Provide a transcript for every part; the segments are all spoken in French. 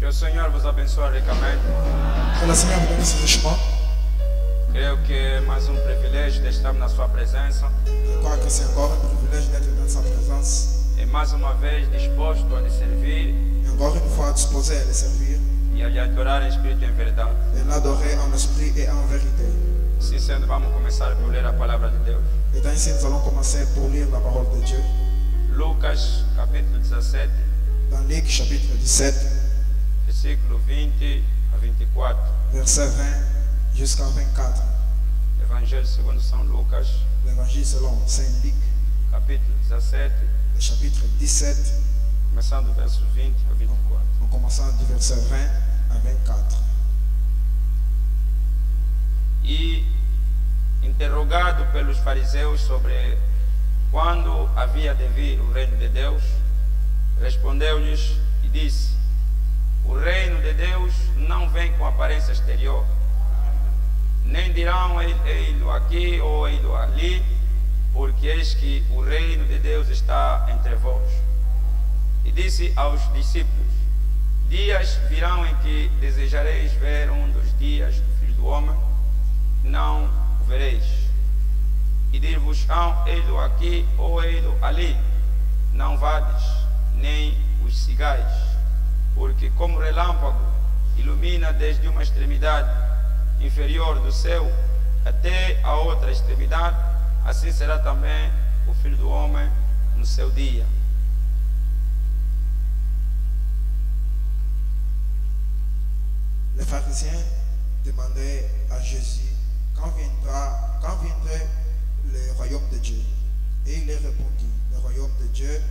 o Senhor vos abençoe ricamente. Que le Seigneur vous bénisse richement. Creio que é mais um privilégio de estar na sua presença Je crois que c'est encore un privilège d'être dans sa présence e mais uma vez disposto a lhe servir et encore une fois disposé à le servir e a lhe adorar em espírito e em verdade. et l'adorer en esprit et en vérité. Assim sendo, vamos começar por ler a palavra de Deus. Et ainsi, nous allons commencer pour lire la parole de Dieu Lucas, capítulo 17, dans Luc chapitre 17, versículo 20 a 24. verset 20 jusqu'à 24. Evangelho segundo São Lucas, L'évangile selon Saint Luc, capítulo 17, le chapitre 17, começando do verso 20 a 24. en commençant du verset 20 à 24. E interrogado pelos fariseus sobre quando havia de vir o reino de Deus, respondeu-lhes e disse: o reino de Deus não vem com aparência exterior, nem dirão ei-lo aqui ou ei-lo ali, porque eis que o reino de Deus está entre vós. E disse aos discípulos: dias virão em que desejareis ver um dos dias do Filho do Homem, não o vereis. E dir-vos-ão ei-lo aqui ou ei-lo ali, não vades, nem os sigais, porque como relâmpago ilumina desde uma extremidade inferior do céu até a outra extremidade, assim será também o Filho do Homem no seu dia. Les pharisiens demandaient à Jésus quand viendrait le royaume de Dieu. Et il leur répondit: le royaume de Dieu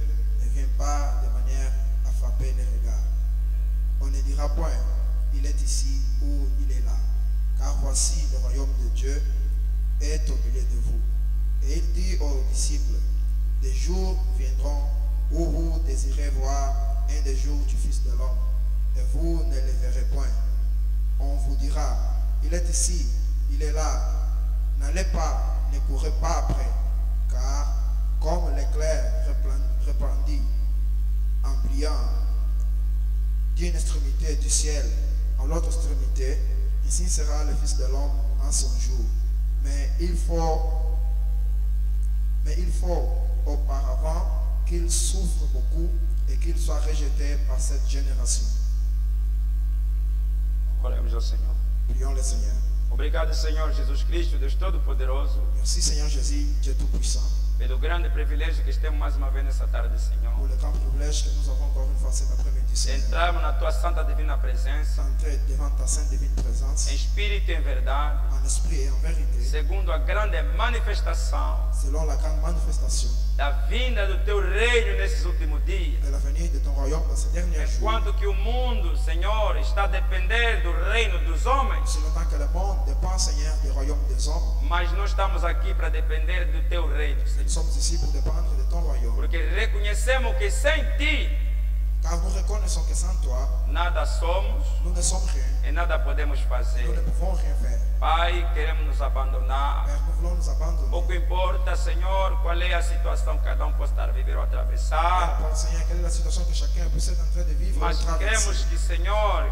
ne vient pas de manière à frapper les regards. On ne dira point: il est ici ou il est là, car voici le royaume de Dieu est au milieu de vous. Et il dit aux disciples: des jours viendront où vous désirez voir un des jours du Fils de l'homme, et vous ne le verrez point. On vous dira: il est ici, il est là. N'allez pas, ne courez pas après, car comme l'éclair répandit en brillant d'une extrémité du ciel à l'autre extrémité, ainsi sera le Fils de l'homme en son jour. Mais il faut auparavant qu'il souffre beaucoup et qu'il soit rejeté par cette génération. Oremos ao Senhor. Prions le Seigneur. Obrigado, Senhor Jesus Cristo, Deus Todo-Poderoso, Merci Seigneur Jésus, Dieu Tout-Puissant, pelo grande privilégio que temos mais uma vez nessa tarde, pour Senhor. le grand privilège que nous avons encore une fois cet après-midi, Seigneur, Entramos na Tua Santa Divina Presença, d'entrer devant ta sainte divine présence, em espírito e em verdade, en esprit et en vérité, segundo a grande manifestação selon la grande manifestation da vinda do Teu reino nesses últimos dias. de l'avenir de ton royaume dans ces derniers jours. Enquanto que o mundo, Senhor, está a depender do reino dos homens, Si longtemps que le monde dépend, Seigneur, du royaume des hommes, mas nós estamos aqui para depender do Teu reino, nous Senhor. sommes ici pour dépendre de ton royaume, Porque reconhecemos que sem Ti car nous reconnaissons que sans toi, nada somos nous ne sommes rien, e nada podemos fazer. nous ne pouvons rien faire. Pai, queremos nos abandonar. Père, nous voulons nous abandonner. Pouco importa, Senhor, qual é a situação que cada um possa estar a viver ou atravessar, Peu importe, Seigneur, quelle est la situation que chacun puisse être en train de vivre ou mas traverser. queremos que, Senhor,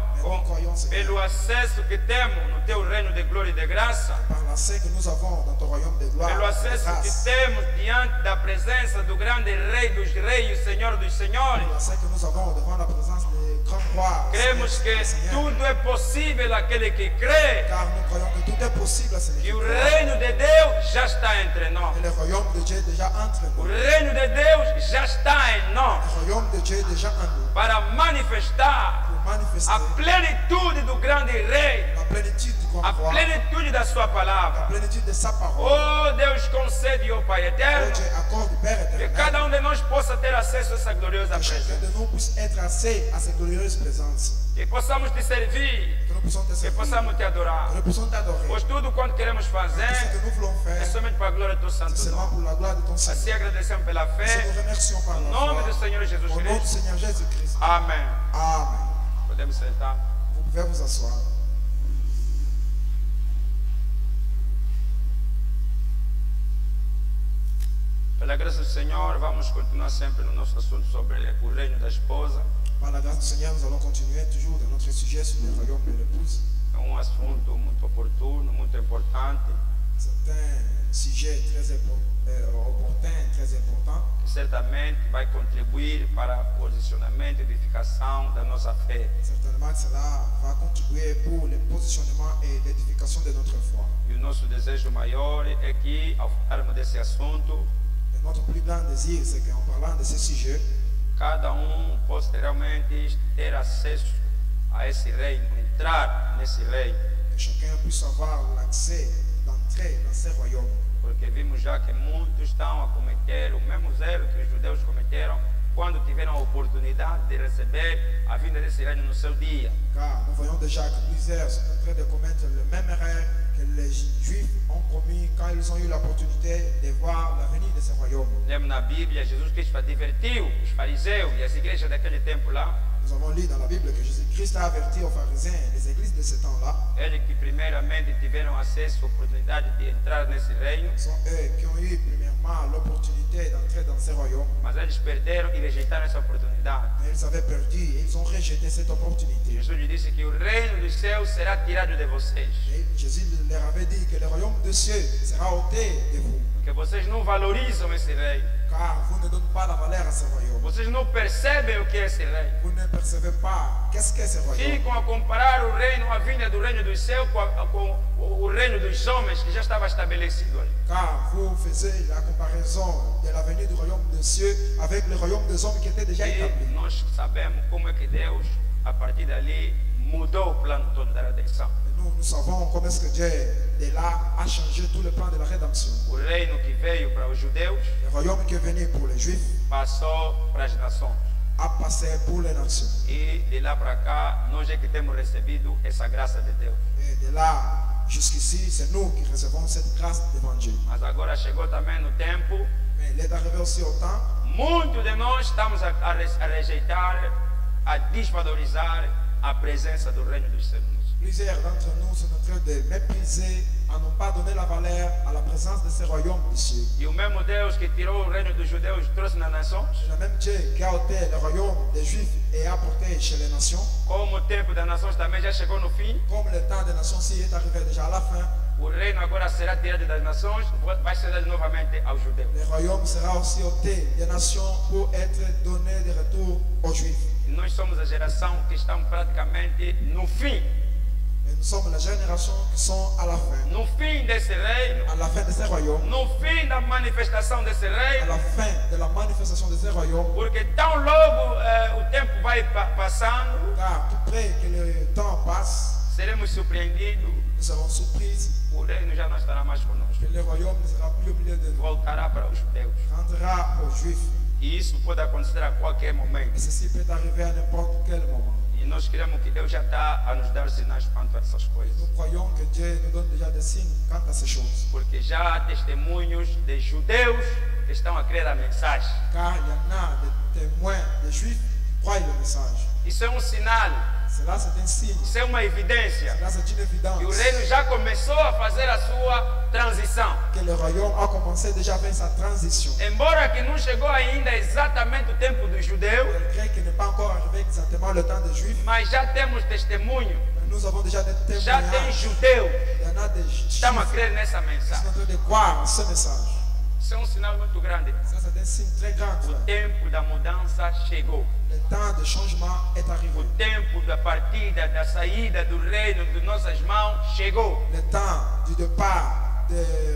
pelo acesso que temos no Teu reino de glória e de graça, Par l'accès que nous avons dans ton royaume de gloire, pelo de acesso que grâce, temos diante da presença do grande Rei dos Reis, o Senhor dos Senhores, par l'accès que nous avons devant la présence des grands rois, cremos que Seigneur, tudo é possível àquele que crê, car nous croyons que tout est possible à celui que qui o croit. reino de Deus já está entre nós. Et le royaume de Dieu est déjà entre O nous. reino de Deus já está em nós Le royaume de Dieu est déjà en nous para manifestar pour manifester a plenitude do grande Rei, la plénitude du grand a roi, plenitude da Sua la palavra. plénitude de sa parole. Oh, Deus concede, ó Pai Oh eterno, Dieu, accorde, Père que éternel, cada um de nós possa ter acesso a essa gloriosa que chacun presença. de nous puisse être assez à cette glorieuse présence, Que possamos te servir, que nous puissions te que servir, possamos te adorar. que nous puissions t'adorer. Pois tudo quanto queremos Tout ce fazer que nous voulons é faire, somente para a glória do Teu c'est santo seulement nome. pour la gloire de ton Assim Seigneur. agradecemos pela Nous fé, te remercions par no la nome foi. do Senhor Jesus Au nom du Cristo. Seigneur Jésus-Christ. Amém. Amen. Podemos sentar. Vous pouvez vous asseoir. Pela graça do Senhor, vamos continuar sempre no nosso assunto sobre o reino da esposa. Par la grâce du Seigneur, nous allons continuer toujours dans notre sujet sur le royaume de l'épouse. É um assunto muito oportuno, muito importante, C'est un sujet très opportun, très important, que certamente vai contribuir para o posicionamento e edificação da nossa fé. certainement que cela va contribuer pour le positionnement et l'édification de notre foi. E o nosso desejo maior é que, ao falarmos desse assunto, Et notre plus grand désir, c'est qu'en parlant de ce sujet, cada possa realmente ter acesso a esse reino, entrar nesse reino, que chacun puisse avoir l'accès d'entrer dans ce royaume. porque vimos já que muitos estão a cometer o mesmo erro que os judeus cometeram quando tiveram a oportunidade de receber a vinda desse reino no seu dia. Car nous voyons déjà que plusieurs sont en train de commettre le même erreur que les Juifs ont commis quand ils ont eu l'opportunité de voir la venue de ce royaume. Lembra na Bíblia, Jesus Cristo advertiu os fariseus e as igrejas daquele tempo lá, Nous avons lu dans la Bible que Jésus-Christ a averti aux pharisiens et les églises de ce temps-là. eles que primeiramente tiveram acesso, a oportunidade de entrar nesse reino, Ce sont eux qui ont eu premièrement l'opportunité d'entrer dans ce royaume. mas eles perderam e rejeitaram essa oportunidade. Mais ils avaient perdu et ils ont rejeté cette opportunité. Jesus lhe disse que o reino dos céus será tirado de vocês, Et Jésus leur avait dit que le royaume des cieux sera ôté de vous. porque vocês não valorizam esse reino, Car vous ne donnez pas la valeur à ce royaume. vocês não percebem o que é esse reino. Vous ne percevez pas qu'est-ce qu'est ce royaume. Ficam a comparar o reino, a vinda do reino dos céus com o reino dos homens que já estava estabelecido ali. Car vous faisiez la comparaison de la venue du royaume des cieux avec le royaume des hommes qui était déjà E établi. nós sabemos como é que Deus, a partir dali, mudou o plano todo da redenção. Et nous savons comment est-ce que Dieu, de là, a changé tout le plan de la rédemption. O reino que veio para os judeus Le royaume qui est venu pour les Juifs passou para as nações. a passé pour les nations. E de lá para cá, nós é que temos recebido essa graça de Deus. Et de là jusqu'ici, c'est nous qui recevons cette grâce d'évangile. Mas agora chegou também no tempo, Mais il est arrivé aussi au temps muitos de nós estamos a rejeitar, a desvalorizar a presença do reino dos céus. plusieurs d'entre nous sont en train de mépriser, à ne pas donner la valeur à la présence de ce royaume des cieux. E o mesmo Deus que tirou o reino dos judeus e trouxe nas nações, C'est le même Dieu qui a ôté le royaume des Juifs et a apporté chez les nations. como o tempo das nações também já chegou no fim, Comme le temps des nations-ci est arrivé déjà à la fin, o reino agora será tirado das nações, vai ser dado novamente aos judeus. le royaume sera aussi ôté des nations pour être donné de retour aux Juifs. E nós somos a geração que estamos praticamente no fim, Et nous sommes la génération qui sont à la fin. no fim desse reino, À la fin de ce royaume, no fim da manifestação desse à reino, la fin de la manifestation de ce royaume, porque tão logo o tempo vai passando, car tout près que le temps passe, seremos surpreendidos, nous serons surpris o reino já não estará mais conosco, que le royaume ne sera plus au milieu de nous, voltará para os judeus. rendra aux Juifs. E isso pode acontecer a qualquer momento. Et ceci peut arriver à n'importe quel moment. E nós queremos que Deus já está a nos dar sinais quanto a essas coisas. Nous croyons que Dieu nous donne déjà des signes quant à ces choses. Porque já há testemunhos de judeus que estão a crer a mensagem. Car il y en a des témoins, des Juifs qui croient le message. Isso é um sinal, Cela c'est un signe, isso é uma evidência. cela c'est une évidence Que o reino já começou a fazer a sua transição. que le royaume a commencé déjà à faire sa transition. Embora que não chegou ainda exatamente o tempo dos judeus, Malgré qu'il n'est pas encore arrivé exactement le temps des Juifs, mas já temos testemunho, mais nous avons déjà des já tem témoignages. judeus Il y en a des que Juifs estão a qui crer nessa sont mensagem. en train de croire en ce message. Isso é um sinal muito grande. Ça c'est un signe très grand. O Frère. tempo da mudança chegou. Le temps de changement est arrivé. O tempo da partida, da saída do reino de nossas mãos chegou. Le temps du départ du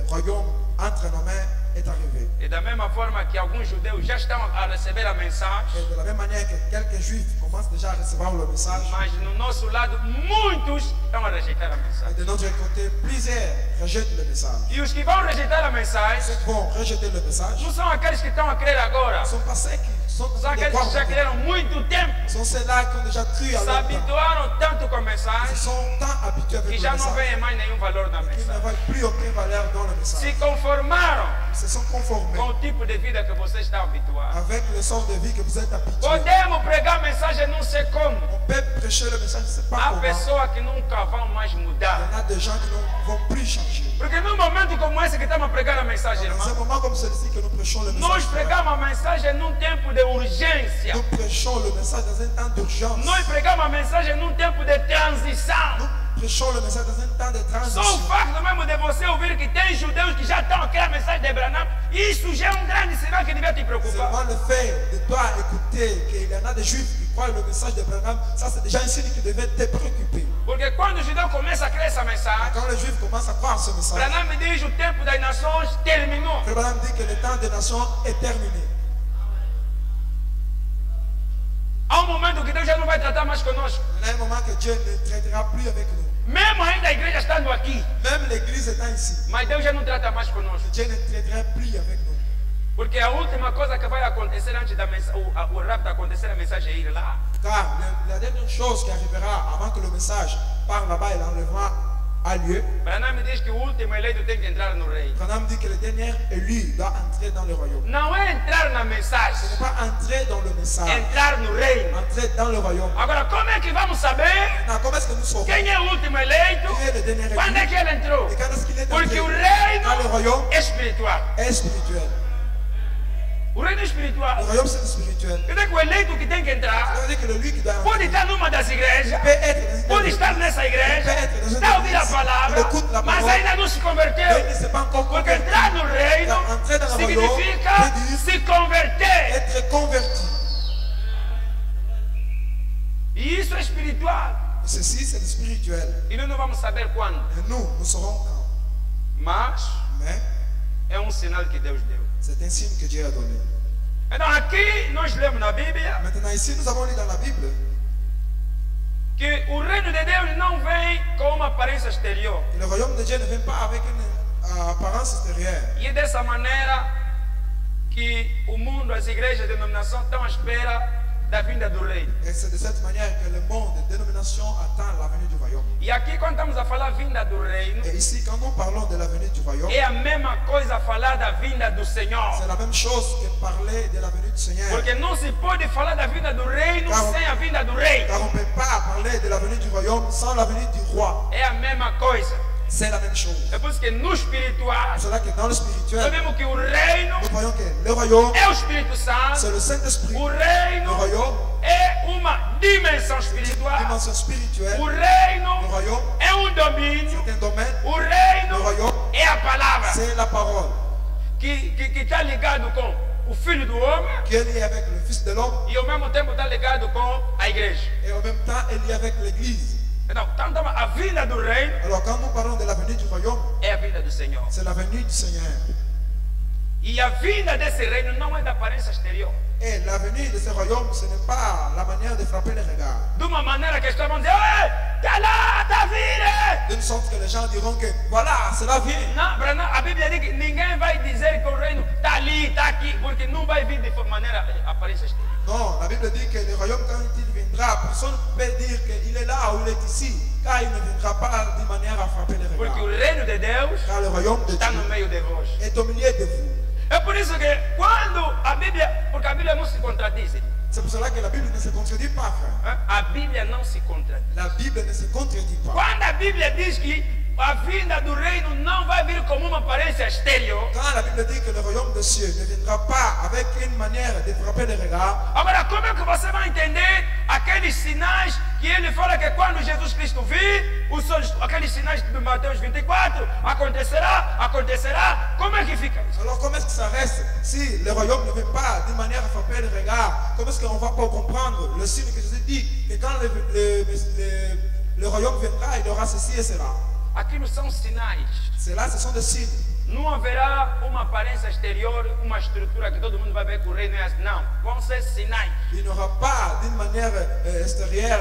royaume entre nos mains est arrivé. E da mesma forma que alguns judeus já estão a receber a mensagem, Et de la même manière que quelques Juifs commencent déjà à recevoir le message, mas no nosso lado muitos estão a rejeitar a et mensagem. de notre côté, plusieurs rejettent le message. E os que vão rejeitar a mensagem Ceux qui vont rejeter le message não são aqueles que estão a crer agora, sont pas ceux qui sont são de aqueles croire que já maintenant. creram muito tempo, Sont ceux-là qui ont déjà cru à se leur temps. habituaram tanto com a Ils mensagem sont tant habitués avec que le já não message veem mais nenhum valor na qu'ils ne mensagem. voient plus aucune valeur dans le Se message. conformaram Ils se sont conformés com o tipo de vida que você está habituado. avec le sort de vie que vous êtes habitués. Podemos pregar a mensagem mensagem não sei como. On peut prêcher le message, je ne sais pas Há comment. pessoas que nunca vão mais Il mudar. y en a des gens qui ne vont plus changer. Porque num momento como esse que estamos a pregar a mensagem, Dans un irmão, moment comme celui-ci que nous prêchons le nós message, pregamos a mensagem num tempo de urgência. nous prêchons le message dans un temps d'urgence. Nós pregamos a mensagem num tempo de transição. Nous prêchons le message dans un temps de Só o transition. facto mesmo de você ouvir que tem judeus que já estão aqui a mensagem de Branham, isso já é um grande sinal que devia te preocupar. Seulement le fait de toi écouter qu'il y en a des juifs qui croient le message de Branham, ça c'est déjà un signe qui devait te préoccuper. Porque quando o judeu começa a crer essa mensagem, Quand les juifs commencent à croire ce message, Branham diz o tempo das nações terminou. Frère Branham dit que le temps des nations est terminé. Há um momento que Deus já não vai tratar mais conosco. Il y a un moment que Dieu ne traitera plus avec nous. Mesmo ainda a igreja estando aqui, Même l'église étant ici, mas Deus já não trata mais conosco. Dieu ne traitera plus avec nous. Porque a última coisa que vai acontecer antes da o rapto acontecer, a mensagem é ir lá. Car la dernière chose qui arrivera avant que le message part là-bas et l'enlèvement a lieu, Branham diz que o último eleito tem que entrar no reino. Branham dit que le dernier élu doit entrer dans le royaume. Não é entrar na Ce mensagem, n'est pas entrer dans le message, entrar no reino. entrer dans le royaume. Agora, como é que vamos saber Maintenant, comment est-ce que nous saurons quem é o último eleito? qui est le dernier Quando é élu que ele entrou? et quand est-ce qu'il est Porque entré o dans le reino royaume é espiritual. est spirituel. O reino é Le espiritual. royaume c'est spirituel. Quer dizer que o eleito que tem que entrar Ça veut dire que lui qui doit pode entrer estar numa das igrejas, peut être pode estar nessa igreja, está a ouvir a palavra, mas ainda não se mais il converteu. ne s'est pas encore Porque converti. entrar no reino Entrer dans le royaume significa veut dire se converter. être converti. E isso é espiritual. Et ceci c'est le spirituel. E nós não vamos saber quando. Et nous saurons quand. Mas Mais é um sinal que Deus deu. c'est un signe que Dieu a donné. Então aqui nós lemos na Bíblia Maintenant ici nous avons lu dans la Bible que o reino de Deus não vem com uma aparência exterior. que le royaume de Dieu ne vient pas avec une apparence extérieure. E é dessa maneira que o mundo, as igrejas, a denominação estão à espera da vinda do reino. Et c'est de cette manière que le monde de dénomination attend la venue du royaume. E aqui quando estamos a falar vinda do reino, Et ici quand nous parlons de la venue du royaume, é a mesma coisa falar da vinda do Senhor. c'est la même chose que parler de la venue du Seigneur. Porque não se pode falar da vinda do reino Claro. sem a vinda do rei. Car on ne peut pas parler de la venue du royaume sans la venue du roi. É a mesma coisa. C'est la même chose. É por isso que no espiritual, C'est là que dans le nós spirituel, vemos que o reino nous voyons que le royaume, é o Espírito c'est Santo, le Saint-Esprit. o Le reino royaume, é uma dimensão c'est une espiritual, dimension spirituelle. o Le reino royaume, é um domínio, c'est un domaine. o reino Le royaume, é a palavra c'est la parole que está ligado com o Filho do Homem qui est liée avec le Fils de l'homme e ao mesmo tempo está ligado com a igreja. et en même temps elle est liée avec l'Église. Então, a vinda do reino Alors quand nous parlons de la venue du royaume, é a vinda do Senhor. c'est la venue du Seigneur. E a vinda desse reino não é da aparência exterior. Et la venue de ce royaume, ce n'est pas la manière de frapper les regards. De uma maneira que estamos dizendo, está lá, está vindo. D'une sorte que les gens diront que voilà, cela vient. Não, Branham, a Bíblia diz que ninguém vai dizer que o reino está ali, está aqui, porque não vai vir de maneira aparência exterior. Non, la Bible dit que le royaume, quand il viendra, personne ne peut dire qu'il est là ou il est ici, car il ne viendra pas d'une manière à frapper les Porque o regards. reino de Deus Car le royaume de está no Dieu meio de vós. est au milieu de vous. É por isso que quando a Bíblia, porque a Bíblia não se contradiz, C'est pour cela que la Bible ne se contredit pas, frère. a Bíblia não se contradiz. La Bible ne se contredit pas. Quando a Bíblia diz que a vinda do reino não vai vir como uma aparência exterior, Quand la Bible dit que le royaume des cieux ne viendra pas avec une manière de frapper les regards, agora como é que você vai entender aqueles sinais que ele fala que quando Jesus Cristo vir, aqueles sinais de Mateus 24, acontecerá, como é que fica isso? alors comment est-ce que ça reste si le royaume ne vient pas d'une manière à frapper les regards? Comment est-ce qu'on va pas comprendre le signe que Jésus dit que quand le royaume viendra, il y aura ceci et cela? Aquilo são sinais. Cela, ce sont des signes. Não haverá uma aparência exterior, uma estrutura que todo mundo vai ver que o reino é assim. Não, vão ser sinais. Il n'y aura pas d'une manière extérieure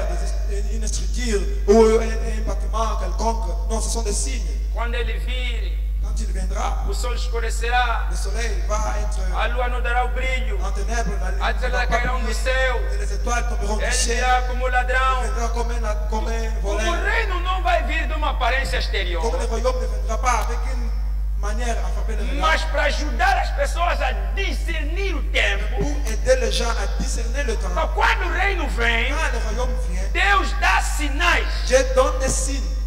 une structure ou un bâtiment quelconque. Non, ce sont des signes. Quando ele vir, Quand il viendra, o sol escurecerá, le soleil va être a lua não dará o brilho, en ténèbres, la as lune ne estrelas va pas cairão do briller, céu, et les étoiles tomberont du ele ciel. virá como Il ladrão. viendra comme un O voleur. reino não vai vir de uma aparência exterior. Comme le royaume ne viendra pas avec une manière à frapper le regard, mas para ajudar as pessoas a discernir o tempo. pour aider les gens à discerner le temps. Então, quando o reino vem, Quand le royaume vient, Deus dá sinais. Dieu donne des signes.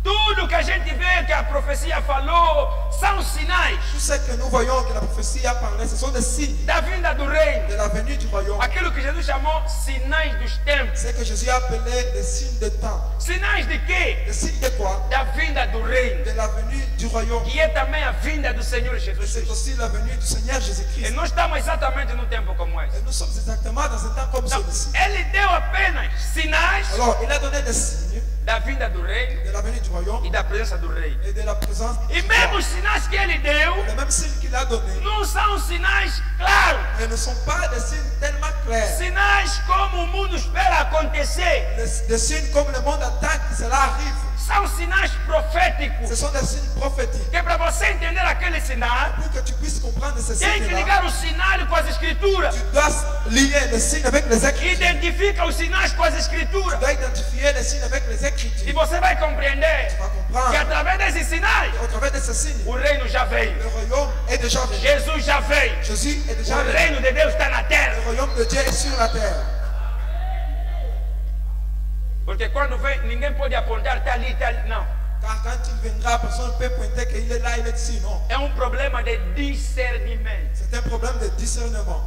Tudo que a gente vê que a profecia falou são sinais Tout ce que nous voyons que la prophétie a parlé, ce sont des signes da vinda do reino. de la venue du royaume. Aquilo que Jesus chamou sinais dos tempos. C'est que Jésus a appelé les signes de temps. Sinais de quê? Les signes de quoi? Da vinda do reino. De la venue du royaume. Que é também a vinda do Senhor Jesus C'est Cristo. aussi la venue du Seigneur E Jésus-Christ. nós estamos exatamente num tempo como esse. Et nous sommes exactement dans un temps comme Então, celui-ci. ele deu apenas sinais Alors, il a donné des signes da vinda do reino de la venue du royaume e da presença do rei. et de la présence E du mesmo roi. os sinais que ele deu Les mêmes signes qu'il a donnés, não são sinais claros. mais ne sont pas des signes tellement clairs. Sinais como o mundo espera acontecer. Des signes comme le monde attend que cela arrive. São sinais proféticos. Ce sont des signes prophétiques. Que para você entender aquele sinal, Pour que tu puisses comprendre ces tem que signes-là, ligar o sinal com as escrituras. tu dois lier les signes avec les Écritures. Identifica os sinais com as Tu escrituras. dois identifier les signes avec les E Écritures. você vai compreender Tu vas que comprendre através desses sinais, qu'au travers de ces signes, o reino já veio. le royaume est déjà venu. Jesus já veio. Jésus est déjà O venu. reino de Deus está na terra. Le royaume de Dieu est sur la terre. Porque quando vem, ninguém pode apontar, está ali, está ali. Não. Car quand il viendra, personne ne peut pointer qu'il est là, il est ici. Non. É um problema de discernimento. C'est un problème de discernement.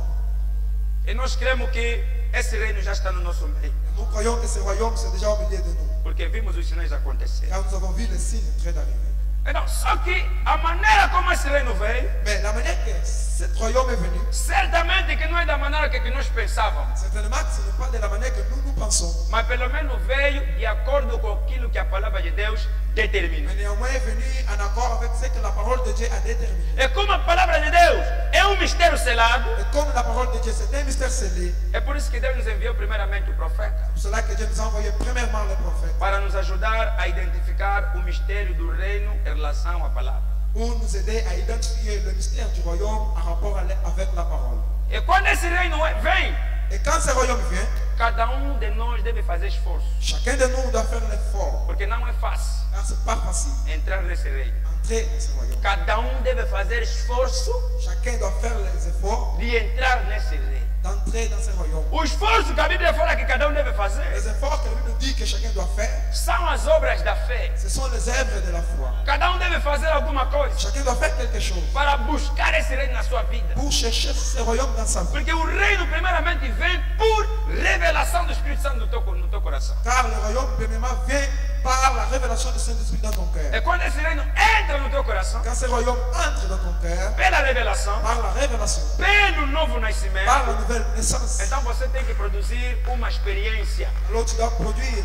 E nós cremos que esse reino já está no nosso meio. Nous croyons que ce royaume, c'est déjà au milieu de nous. Porque vimos os sinais acontecer. Car nous avons vu les signes en train d'arriver. Então, só que a maneira como esse reino veio, Mais la manière que ce royaume est venu, certamente que não é da maneira que nós pensávamos. certainement que ce n'est pas de la manière que nous pensons. Mas pelo menos veio de acordo com aquilo que a palavra de Deus determina. Mais néanmoins est venu en accord avec ce que la parole de Dieu a déterminé. E como a palavra de Deus é um mistério selado, Et comme la parole de Dieu, c'est un mystère scellé, é por isso que Deus nos enviou primeiramente o profeta, c'est pour cela que Dieu nous a envoyé premièrement les prophètes, para nos ajudar a identificar o mistério do reino em relação à palavra. pour nous aider à identifier le mystère du royaume en rapport avec la parole. E quando esse reino vem, Et quand ce royaume vient, cada de nós deve fazer esforço, chacun de nous doit faire l'effort, porque não é fácil car ce n'est pas facile entrar nesse reino. entrer dans ce royaume. Cada deve fazer esforço Chacun doit faire les efforts de entrar nesse reino. d'entrer dans ce royaume. O esforço que a Bíblia fala que cada deve fazer Les efforts que la Bible dit que chacun doit faire, são as obras da fé. ce sont les œuvres de la foi. Cada deve fazer alguma coisa Chacun doit faire quelque chose para buscar esse reino na sua vida. pour chercher ce royaume dans sa vie. Porque o reino, primeiramente, vem por revelação do Espírito Santo no teu coração. Car le royaume, premièrement, vient par la révélation du Saint-Esprit dans ton cœur. E quando esse reino entra no teu coração, Quand ce royaume entre dans ton cœur, pela revelação, par la révélation, pelo novo nascimento, par la nouvelle naissance, então você tem que produzir uma experiência alors tu dois produire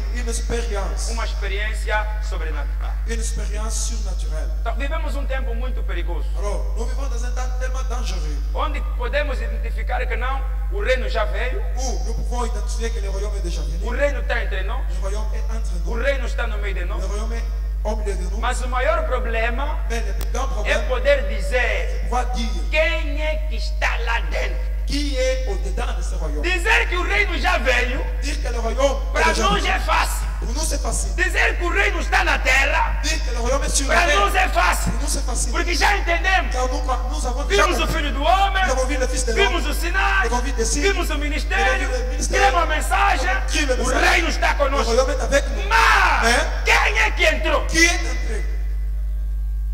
une expérience surnaturelle. Então, vivemos um tempo muito perigoso, Alors, nous vivons dans un temps tellement dangereux onde podemos identificar que não, o reino já veio, où nous pouvons identifier que le royaume est déjà o venu, reino está entre nós, le royaume est entre o nous, reino está no meio de le nós, royaume est au milieu de nous. mas o maior problema Mais le plus grand é problème, poder dizer c'est pouvoir dire quem é que está lá dentro. qui est au-dedans de ce royaume. Dizer que o reino já veio, Dire que le royaume est para déjà nós venu. é fácil. Pour nous, c'est facile. Dizer que o reino está na terra, Dire que le royaume est sur la para terre, nós é fácil. pour nous, c'est facile. Porque já entendemos. Car nous avons déjà Vimos o compris. Filho do Homem, Nous avons vu le Fils de l'homme, vimos os sinais, nous avons vu des signes, vimos o ministério, Nous avons vu o ministério, cremos a mensagem, crié le o message. reino está Le conosco. royaume est avec nous. Mas, Hein? quem é que entrou? Qui est entré?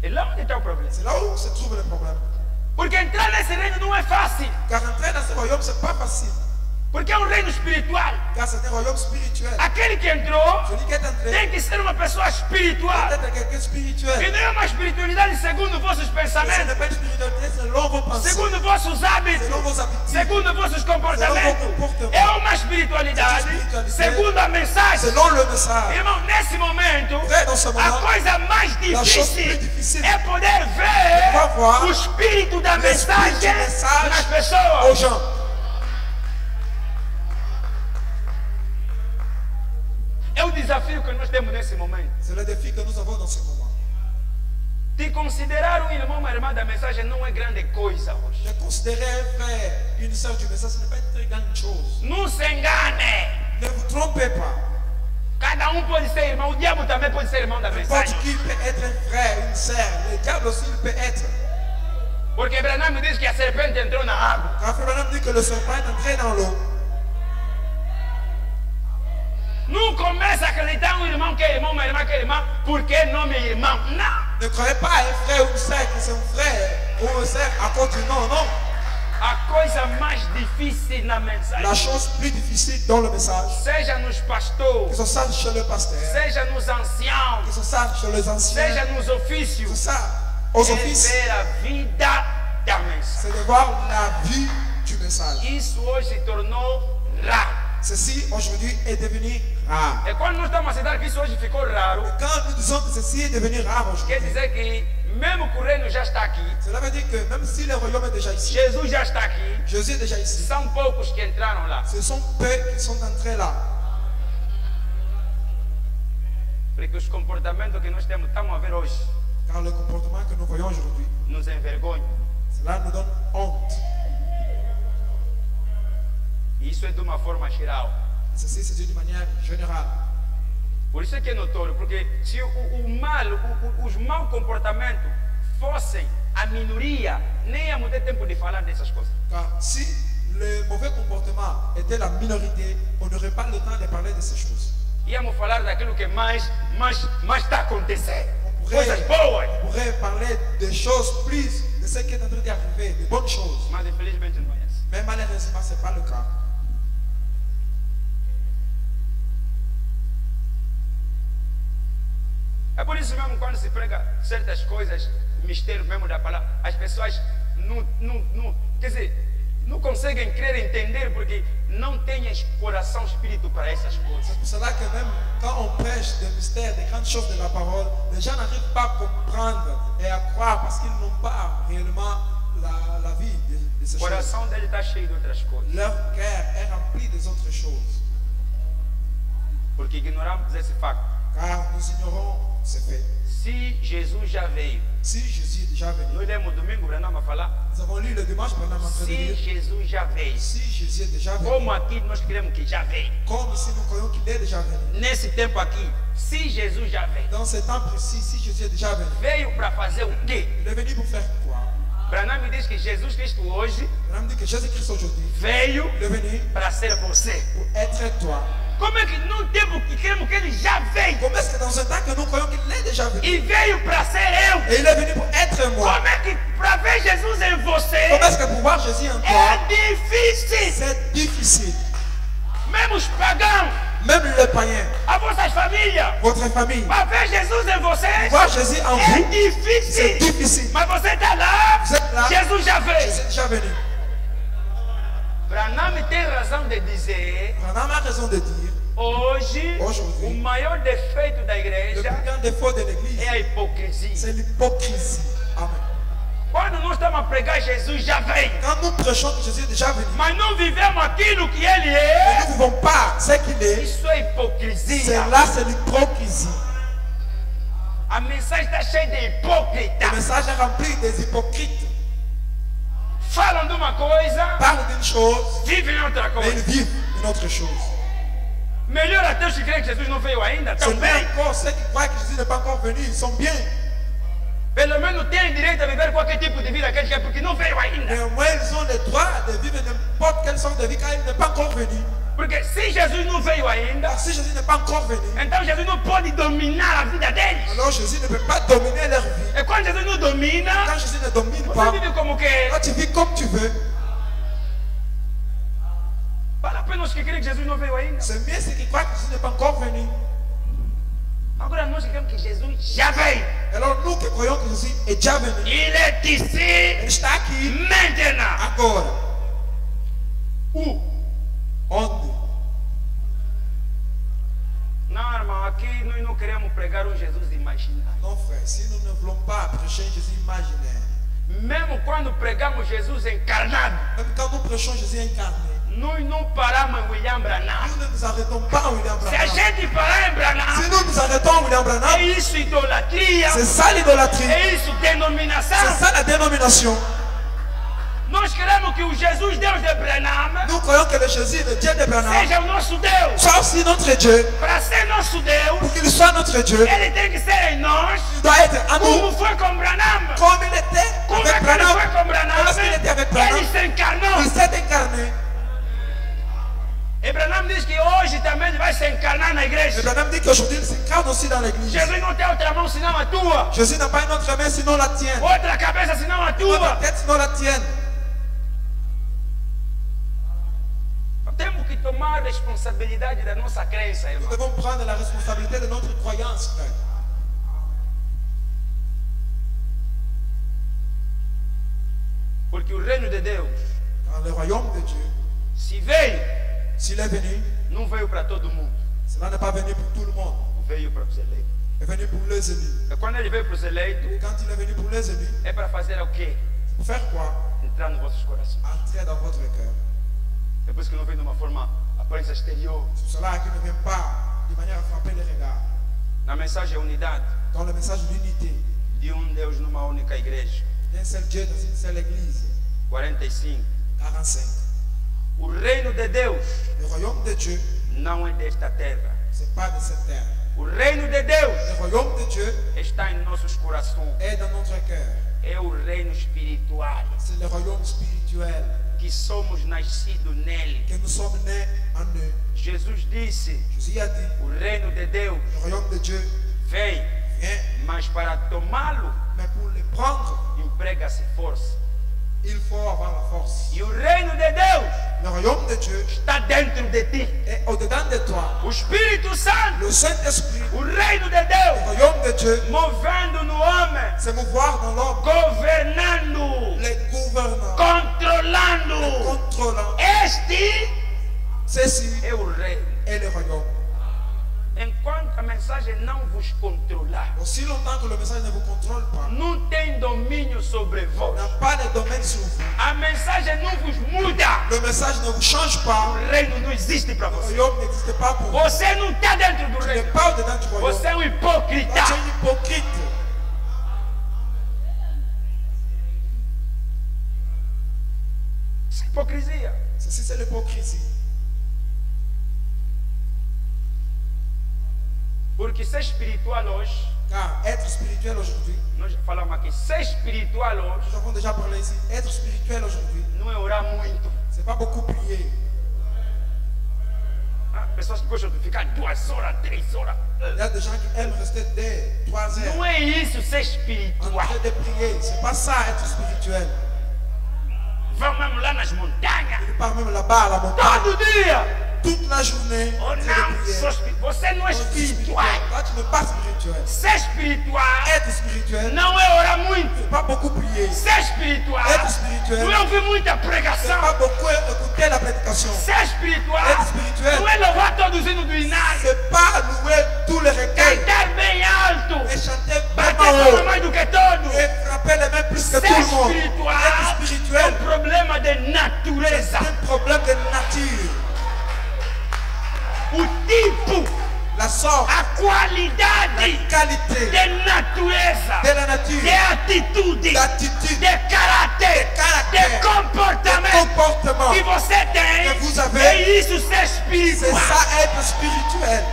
E lá onde está o problema. C'est là où se trouve le problème. Porque entrar nesse reino não é fácil. Car entrer dans ce royaume, c'est pas facile. Porque é um reino espiritual. Car c'est un royaume spirituel. Aquele que entrou Celui qui est entré tem que ser uma pessoa doit espiritual. être quelqu'un E spirituel. não é uma espiritualidade segundo vossos Ce n'est pensamentos, pas une spiritualité selon vos pensées, segundo vossos hábitos, selon vos habitudes, segundo vossos comportamentos. É uma espiritualidade segundo a mensagem. selon le message. Irmão, nesse momento, Frère, dans ce a moment, coisa mais la chose plus difícil difficile é poder va ver voir o espírito da l'esprit du mensagem message nas aux pessoas. gens. É o desafio que nós temos nesse momento. C'est le défi que nous avons dans ce moment. De considerar um irmão, uma irmã da mensagem não é grande coisa hoje. De considérer un frère, une sœur du message, ce n'est pas une très grande chose. Não se engane. Ne vous trompez pas. Cada um pode ser irmão, o diabo também pode ser irmão da mensagem. N'importe qui peut être un frère, une sœur. Le diable aussi il peut être. Porque Branham me diz que a serpente entrou na água. Quand Frère Branham dit que le serpent est entré dans l'eau, Não começa a acreditar um irmão que é irmão, uma irmã que é irmã, porque nome é irmão. Não. ne croyez pas à un frère ou une sœur qui sont frères ou une sœur à cause du nom, non. A coisa mais difícil na mensagem, La chose plus difficile dans le message, seja nos que pastores, ce soit chez le pasteur, seja nos anciãos, que ce soit chez les anciens, seja nos que ofícios, ce soit aux é offices, ver a vida da mensagem. c'est de voir la vie du message. Isso hoje se tornou raro. Ceci aujourd'hui est devenu rare. E quando nós estamos a aceitar que isso hoje ficou raro, Et quand nous disons que ceci est devenu rare quer aujourd'hui, dizer que mesmo que o reino já está aqui, cela veut dire que même si le royaume est déjà ici, Jesus já está aqui, Jésus est déjà ici, são poucos que entraram lá. ce sont peu qui sont entrés là. Porque os comportamentos que nós estamos a ver hoje Car le comportement que nous voyons aujourd'hui, nos envergonha. cela nous donne honte. E isso é de uma forma geral. Ceci, c'est d'une manière générale. Por isso é que é notório, porque se os maus comportamentos fossem a minoria, nem íamos ter tempo de falar dessas coisas. Car si le mauvais comportement était la minorité, on n'aurait pas le temps de parler de ces choses. Íamos falar daquilo que mais está acontecendo. On Coisas boas. pourrait parler des choses plus de ce qui est en train d'arriver, de bonnes choses. Mas infelizmente não é assim. Mais malheureusement, ce n'est pas le cas. É por isso mesmo quando se prega certas coisas, mistério mesmo da palavra, as pessoas quer dizer, não conseguem crer, entender, porque não têm coração, espírito para essas coisas. C'est pour cela que même quand on prêche des mystères, des grandes choses de la parole, les gens n'arrivent pas à comprendre et à croire parce qu'ils n'ont pas réellement la vie de ces O choses. coração dele está cheio de outras coisas. Leur cœur est rempli des autres choses. Porque ignoramos esse facto. Car nous ignorons ces faits. Se Jesus já veio, Si Jésus est déjà venu, nós lemos domingo, Branham a falar. nous avons lu le dimanche pendant en train de Se lire. Jesus já veio, Si Jésus est déjà venu, como aqui nós queremos que já veio. comme ici nous croyons qu'il est déjà venu. Nesse tempo aqui, se Jesus já veio, Dans ce temps précis, si Jésus est déjà venu, veio para fazer o quê? il est venu pour faire quoi? Branham me diz que Jesus Cristo hoje On me dit que Jésus-Christ aujourd'hui, veio il est venu para ser você. pour être toi. Como é que num tempo que queremos que ele já veio Comment est-ce que dans un temps que nous croyons qu'il est déjà venu, e veio para ser eu? et il est venu pour être moi? Como é que para ver Jesus em você Comment est-ce que pour voir Jésus en é toi, difícil? c'est difficile? Mesmo os pagãos, Même les païens, as vossas famílias, votre famille, para ver Jesus em vocês voir Jésus en é vous, c'est difícil. difficile. Mas você está lá, Vous êtes là, Jesus já Jésus veio. est déjà venu. Branham tem razão de dizer, Branham a raison de dire, hoje, Aujourd'hui, o maior defeito da le igreja plus grand défaut de l'Église, é a hipocrisia. c'est l'hypocrisie. Amen. Quando nós estamos a pregar, Jesus já veio. Quand nous prêchons que Jésus est déjà venu, Mas não vivemos aquilo que ele mais é. nous ne vivons pas ce qu'il est, Isso é hipocrisia. c'est là, c'est l'hypocrisie. A mensagem está cheia de Le hipócritas. message est rempli des hypocrites. Falam de uma coisa, Parlent d'une chose, vivem outra mais ils coisa. vivent une autre chose. Melhor até os que creem que Jesus não veio ainda, C'est também. bien encore ceux qui croient que Jésus n'est pas encore venu, ils sont bien. Pelo menos têm direito a viver qualquer tipo de vida que eles querem, porque não veio ainda. Mais au moins, ils ont le droit de vivre n'importe quelle sorte de vie car il n'est pas encore venu. Porque se Jesus não veio ainda, Alors, si Jésus n'est pas encore venu, então Jesus não pode dominar a vida deles. alors Jésus ne peut pas dominer leur vie. E quando Jesus não domina, Quand Jésus ne domine você pas, vive como que. quand tu vis comme tu veux, Vale a pena os que creem que Jesus não veio ainda. c'est mieux ceux qui croient que Jésus n'est pas encore venu. Agora nós que cremos que Jesus já veio. Alors nous qui croyons que Jésus est déjà venu, Ele é de si ele está aqui maintenant. agora. Où? Onde? Não, irmão, aqui nós não queremos pregar um Jesus imaginário. Non frère, si nous ne voulons pas prêcher un Jésus imaginaire, Mesmo quando pregamos Jesus encarnado, même quand nous prêchons Jésus incarné, nós não paramos em William Branham. nous ne nous arrêtons pas à William Se a Branham. gente parar em Branham, Si nous nous arrêtons à William é Branham, isso idolatria, c'est ça l'idolâtrie, é isso c'est denominação. ça la dénomination. Nós queremos que o Jesus Deus de Branham Nous croyons que le Jésus, le Dieu de Branham, seja o nosso Deus. soit aussi notre Dieu. Para ser nosso nosso Deus, pour qu'il soit notre Dieu, ele tem que ser em nós, il doit être à como nous, foi com Branham. comme il était Como avec é que ele Branham. foi com Branham? Lorsqu'il était avec Branham, Ele se encarnou. il s'est incarné. E Branham diz que hoje também ele vai se encarnar na Et igreja. Branham dit qu'aujourd'hui, il s'incarne aussi dans l'église. Jesus não tem outra mão senão a tua, Jésus n'a pas une autre main sinon la tienne. outra cabeça senão a Une tua. autre tête sinon la tienne. Temos que tomar responsabilidade da nossa crença, Nous irmão. devons prendre la responsabilité de notre croyance, frère. Porque o reino de Deus, Car le royaume de Dieu, se veio, s'il est venu, não veio para todo mundo, cela n'est pas venu pour tout le monde. veio para os eleitos. Il est venu pour les élus. E quando ele veio para os eleitos, Et quand il est venu pour les élus, é para fazer o quê? pour faire quoi? Entrar nos vossos corações. Entrer dans votre cœur. É por isso que não vem de uma forma aparência exterior. C'est pour cela qu'il ne vient pas de manière à frapper les regards. Na mensagem é unidade Dans le message d'unité, de Deus numa única igreja. d'un seul Dieu dans une seule église. 45. 45. O reino de Deus Le royaume de Dieu, não é desta terra. ce n'est pas de cette terre. O reino de Deus Le royaume de Dieu está em nossos corações. est dans notre cœur. É o reino espiritual C'est le royaume spirituel que somos nascidos nele. que nous sommes nés en eux. Jesus disse: Jésus a dit, o reino de Deus le royaume de Dieu vem, vient, mas para tomá-lo mais pour le prendre, emprega-se força. il faut avoir la force. E o reino de Deus Le royaume de Dieu está dentro de ti. est au-dedans de toi. O Espírito Santo, Le Saint-Esprit, o reino de le Deus, royaume de Dieu, movendo no homem, c'est mouvoir dans l'homme, governando, les gouvernants, controlando. contrôlant. Este Ceci é o reino. est le royaume. Enquanto a mensagem não vos controlar, Aussi longtemps que le message ne vous contrôle pas, não tem domínio sobre vós, n'a pas de domaine sur vous, a mensagem não vos muda, le message ne vous change o pas, reino não existe para le você. royaume n'existe pas pour vous. Você não está dentro do Tu n'es reino. pas au-dedans du royaume. Você é um Tu hipócrita. es un hypocrite. Isso é hipocrisia. Ceci, c'est l'hypocrisie. Porque ser espiritual hoje, Car être spirituel aujourd'hui, nós já falamos aqui, ser espiritual hoje nous avons déjà parlé ici, être spirituel aujourd'hui, não é orar muito. c'est pas beaucoup prier. Ah, pessoas que gostam de ficar 2 horas, 3 horas. Il y a des gens qui aiment rester dès 3 heures Não é isso ser en espiritual. train de prier. C'est pas ça être spirituel. Vão mesmo lá nas montanhas, Il part même là-bas à la montagne, todo dia. toute la journée, Ou c'est de não, prier. você não é Toi, tu es espiritual. Toi, tu n'es pas spirituel. Ser espiritual Être spirituel, não é orar muito. c'est pas beaucoup prier. Ser espiritual Être spirituel, não é ouvir muita c'est pregação. pas beaucoup écouter la prédication. Ser espiritual Être spirituel, não é louvar todos os hinos do Inário. c'est pas louer tous les requêtes Cantar bem alto. et chanter Bater vraiment palma haut mais do que todos. et frapper les mains plus que Ser tout le monde. espiritual Être é spirituel, um problema de c'est natureza. un problème de nature. O tipo, La sorte, a qualidade la qualité de natureza, de la nature, de atitude, d'attitude, de caráter, de caractère, de comportamento comportement. que você tem. Que vous avez. É isso ser C'est espiritual. ça être spirituel.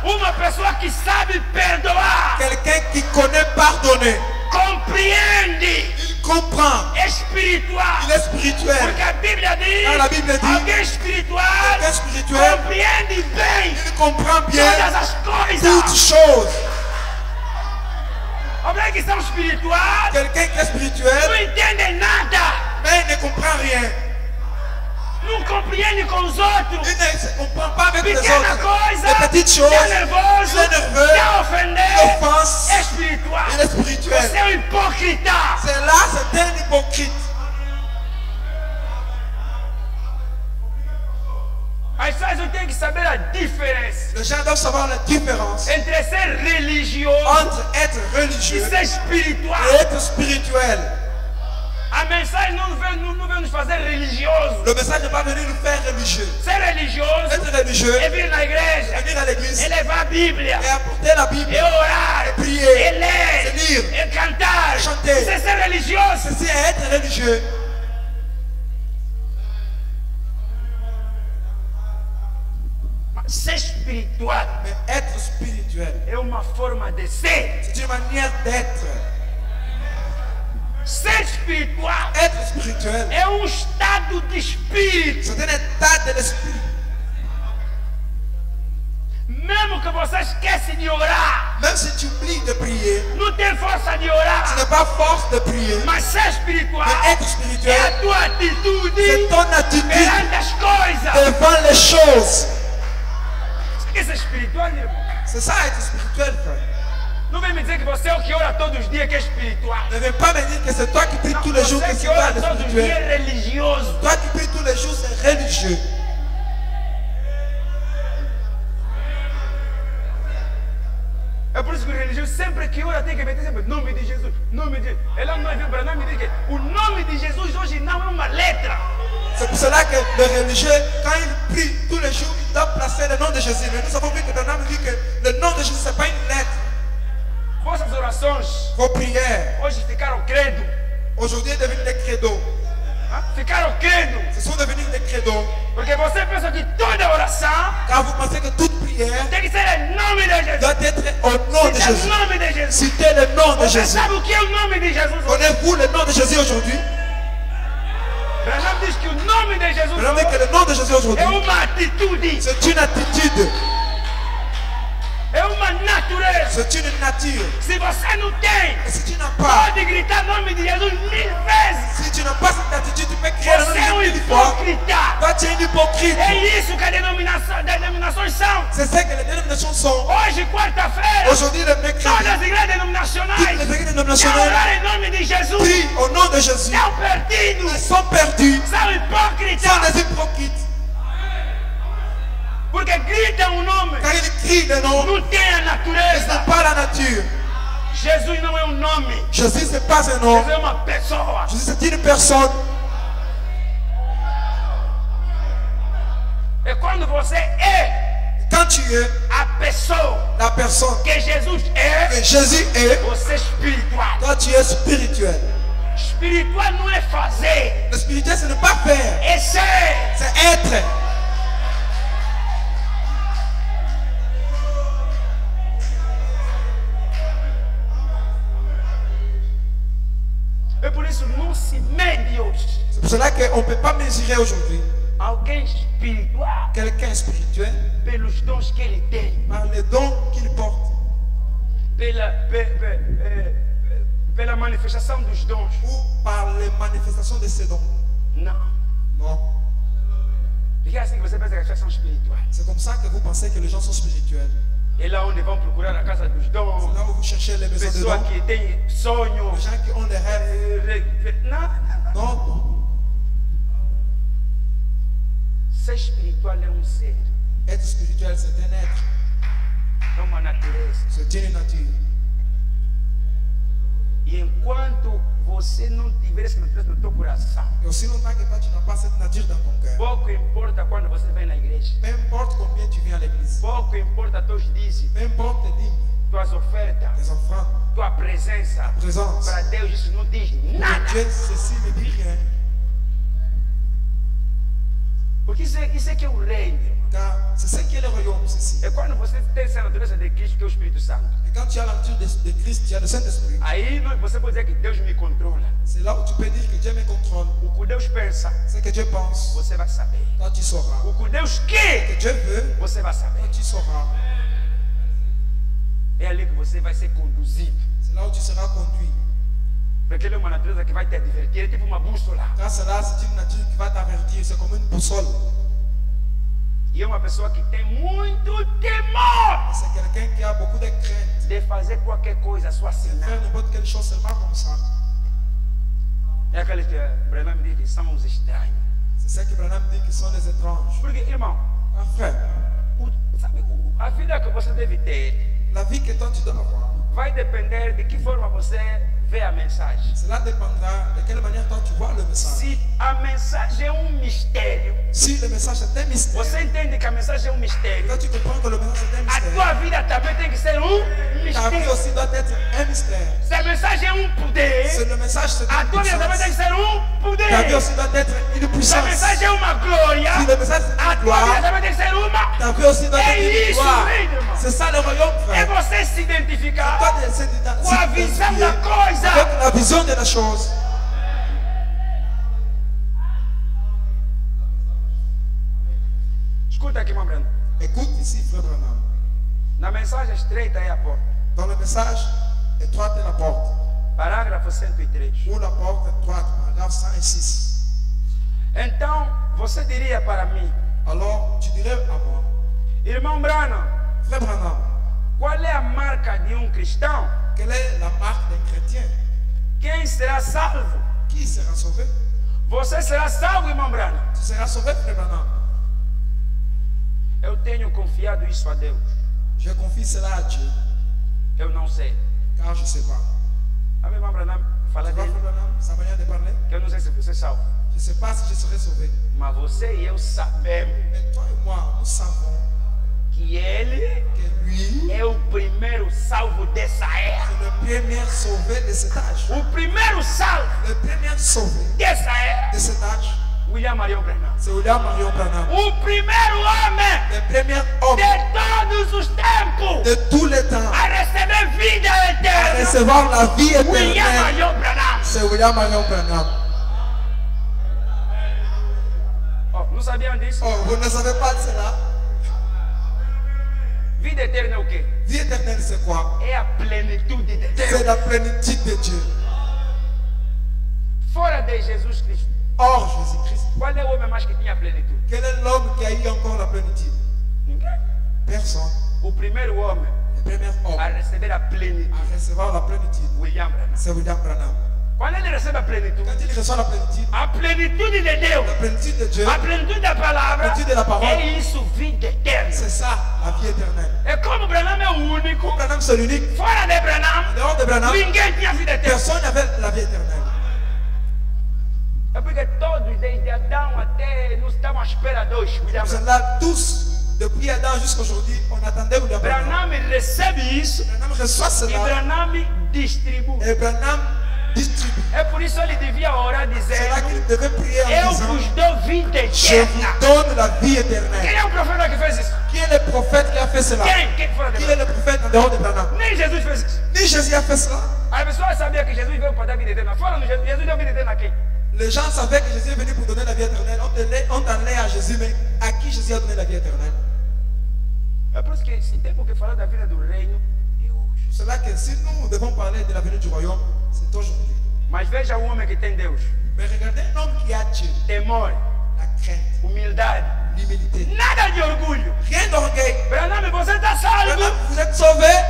Uma pessoa que sabe perdoar, Quelqu'un qui connaît pardonner. compreende, Il comprend. espiritual. Il est spirituel. Porque a Bíblia diz, Car la Bible dit, alguém espiritual quelqu'un spirituel, compreende bem il comprend bien todas as toutes coisas. choses. Alguém que são espirituais Quelqu'un qui est spirituel, não entende nada, mais il ne comprend rien. não compreende com os outros. Il ne se comprend pas avec les Pequena autres. coisa, Les petites choses, tá nervoso, il est nerveux, tá ofender, offense, é espiritual. il est spirituel. Você é um hipócrita. C'est là, c'est un hypocrite. As pessoas têm que saber a diferença Les gens doivent savoir la différence entre ser religioso entre être e religieux ser espiritual. et être spirituel. A mensagem não vem nos fazer religioso. Le message n'est pas venu nous faire religieux. Ser religioso Être religieux, é vir na igreja, venir à l'église é levar a Bíblia, et apporter la Bible, é orar, prier, é ler, é lire, é cantar. chanter. Isso é ser religioso. ceci est être religieux. Ser espiritual Mais être spirituel, é uma forma de ser. c'est une manière d'être. Ser espiritual Être spirituel, é um estado de espírito. c'est un état de l'esprit. Mesmo que você esquece de orar, Même si tu oublies de prier, não tem força de tu orar, n'as pas force de prier. mas ser espiritual Mais être é spirituel, a tua c'est atitude ton attitude perante as coisas. devant les choses. Isso é espiritual, irmão. C'est ça être spirituel, frère. Não vem me dizer que você é o que ora todos os dias que é espiritual. Ne viens pas me dire que c'est toi qui pries tous les jours Você que que c'est ora pas le todos os dias spirituel. é religioso. Toi qui pries tous les jours, c'est religieux. É por isso que o religioso sempre que ora tem que meter sempre nome de Jesus, nome de... Ela não viu para não me dizer que o nome de Jesus hoje não é uma letra. C'est pour cela que le religieux, quand il prie tous les jours, il doit placer le nom de Jésus. Mais nous avons vu que Branham dit que le nom de Jésus, ce n'est pas une lettre. Vossas orações Vos prières, hoje ficaram credo. aujourd'hui, est devenu des credos. Ficaram credo. Ce sont devenus des credos. Porque você pensa que toda oração Car vous pensez que toute prière tem que ser em nome de Jesus. doit être au nom de Cita o Jésus. nome de Jesus. Citez le nom de Você Jésus. sabe o que é o nome de Jesus? Connaissez-vous le nom de Jésus aujourd'hui? Branham diz que o nome de Jesus Branham dit que le nom de Jésus é aujourd'hui, uma atitude, c'est une attitude, é uma natureza. c'est une nature. Se você não tem, Et si tu n'as pas, pode gritar o nome de Jesus 1000 vezes. si tu n'as pas cette attitude, tu peux crier le nom Você de é um Jésus 1000 fois. hipócrita. Toi, tu es un hypocrite. É isso que as denominações são. C'est ça que les dénominations sont. Hoje, quarta-feira, Aujourd'hui, le mercredi, todas as igrejas toutes denominacionais les églises querem dénominationnelles orar em nome de Jesus. prient au nom de Jésus. São perdidos, Ils sont perdus, são sont hipócritas, des hypocrites. porque gritam o nome, Car ils crient le nom, não tem a mais ce natureza. n'est pas la nature. Jesus não é um nome, Jésus, ce n'est pas un nom. Jesus é uma pessoa. Jésus, c'est une personne. É quando você é Quand tu es a pessoa la personne que Jesus é, que Jésus est, você é espiritual. toi, tu es spirituel. Espiritual não é fazer, Le spirituel, ce n'est pas faire, é ser. c'est être. É por isso não se mede hoje. C'est pour cela qu'on ne peut pas mesurer aujourd'hui Alguém espiritual quelqu'un spirituel pelos dons que ele tem, par les dons qu'il porte pela manifestação dos dons. ou par les manifestations de ses dons. Não. Non. Porque é assim que você pensa que as pessoas são espirituais. C'est comme ça que vous pensez que les gens sont spirituels. É lá onde vão procurar a casa dos dons. C'est là où vous cherchez les maisons de Pessoas dons. que têm sonhos. Les gens qui ont des rêves. Não. Non, non. Ser espiritual é um ser, Être spirituel, c'est un être. é uma natureza. C'est une nature. E enquanto você não tiver essa natureza no teu coração, Et aussi longtemps que toi, tu n'as pas cette nature dans ton cœur. pouco importa quando você vem na igreja. Peu importe combien tu viens à l'église. Pouco importa teus dízimos, Peu importe tes dîmes, tuas ofertas, tes offrandes, tua presença. présence. Para Deus isso não diz nada. Dieu, ceci ne dit rien. Porque isso é que é o reino, irmão. Car c'est ce qui est le royaume, ceci. É quando você tem essa natureza de Cristo, que é o Espírito Santo. Et quand tu as la nature de Christ, tu as le Saint-Esprit. Aí você pode dizer que Deus me controla. C'est là où tu peux dire que Dieu me contrôle. O que Deus pensa, Ce que Dieu pense, você vai saber. toi tu sauras. O que Deus Ce quer, que Dieu veut, você vai saber. toi tu sauras. É ali que você vai ser conduzido. C'est là où tu seras conduit. Porque ele é uma natureza que vai te divertir, é tipo uma bússola. Car cela, c'est une nature qui va t'avertir. C'est comme une boussole. E é uma pessoa que tem muito temor C'est quelqu'un qui a beaucoup de crainte de fazer qualquer coisa só de assim. faire n'importe quelle chose seulement comme ça. É aqueles que Branham diz que são os estranhos. C'est ça que Branham dit qu'ils sont les étranges. Porque, irmão, Ah, frère, a vida que você deve ter la vie que toi tu dois avoir vai depender de que forma você vê a mensagem. Cela dépendra de quelle manière toi tu vois le message. Se a mensagem é mistério, Si le message est un mystère, você entende que a mensagem é mistério, toi tu comprends que le message est un a mystère. tua vida também tem que ser Ta vie mistério. aussi doit être un mystère. Se a mensagem é poder, C'est le message, c'est a une tua vida também tem que puissance. ser Ta vie poder. aussi doit être une Se a puissance. mensagem é uma glória, Si le message est a une tua vida gloire, também tem que ser uma. ta vie aussi doit É être une isso gloire. mesmo. C'est ça le royaume, É frère. você se identificar Toi de s'identifier com a visão da coisa. avec la vision de la chose. Escuta aqui, meu Breno. Écoute ici, frère Branham. Na mensagem estreita é a porta. Dans le message, étroite est la porte. Parágrafo 103. Ou la porte étroite, paragraphe 106. Então, você diria para mim, Alors, tu dirais à moi, irmão Branham, frère Branham, qual é a marca de cristão? quelle est la marque d'un chrétien? Quem será salvo? Qui sera sauvé? Você será salvo, irmão Branham? Tu seras sauvé, frère Branham. Eu tenho confiado isso a Deus. Je confie cela à Dieu, Eu não sei. car je ne sais pas. Sabe, irmão Branham, fala Tu vois, dele, frère Branham, sa manière de parler? que eu não sei se você é salvo. Je ne sais pas si je serai sauvé. Mas você e eu sabemos Mais toi et moi, nous savons que Ele que lui, é o primeiro salvo dessa era. c'est le premier sauvé de cet âge. O primeiro salvo Le premier sauvé dessa era, de cet âge, William Marion Branham. c'est William Marion Branham. O primeiro homem Le premier homme de todos os tempos de tous les temps a receber vida à eterna. recevoir la vie William éternelle, Marion Branham. c'est William Marion Branham. Oh, não sabiam disso? Oh, vous ne savez pas de cela? Vida eterna é o quê? Vie éternelle, c'est quoi? É a plenitude de C'est Deus. la plénitude de Dieu. Fora de Jesus Cristo, Or, Jésus-Christ, qual é o homem mais que tinha plenitude? quel est l'homme qui a eu encore la plénitude? Ninguém. Personne. O primeiro homem Le premier homme a receber a plenitude, à recevoir la plénitude, William Branham. c'est William Branham. Quando ele recebe a plenitude Quand il reçoit la plénitude de Deus, de Dieu, a plenitude da palavra, A plenitude da palavra. é isso, vida eterna. c'est ça, la vie éternelle. É como Branham é o único, Branham, c'est l'unique. fora de En Branham, dehors de Branham, ninguém tinha vida eterna. personne n'avait la vie éternelle. É porque todos, desde Adão até, não estavam à espera de hoje. William Nous sommes Branham. là tous, depuis Adam jusqu'à aujourd'hui, on attendait William Branham. Branham recebe isso Branham reçoit e cela Branham distribui. et Branham distribue. É por isso ele devia orar C'est là dizendo: qu'il devait prier en eu disant, vos dou vida je vous eterna. donne la vie Quem éternelle. é o profeta que fez isso? Qui est le prophète qui a fait cela? Quem fora de Qui est Branham? le prophète en dehors de Branham? Nem Jesus fez isso. Ni Jésus a fait cela. As pessoas sabiam que Jesus veio para dar vida eterna. Fora de Jesus, Jesus deu vida eterna a quem? Les gens savaient que Jésus est venu pour donner la vie éternelle. On allait à Jésus, mais à qui Jésus a donné la vie éternelle? É por isso que se temos que falar da vida do reino, é hoje. C'est là que si nous devons parler de la venue du royaume, c'est aujourd'hui. Mas veja o homem que tem Deus: Mais regardez un homme qui a Dieu, temor, la crainte, humildade, l'humilité. nada de orgulho. Rien d'orgueil. Branham, você está salvo. Maintenant, vous êtes sauvés.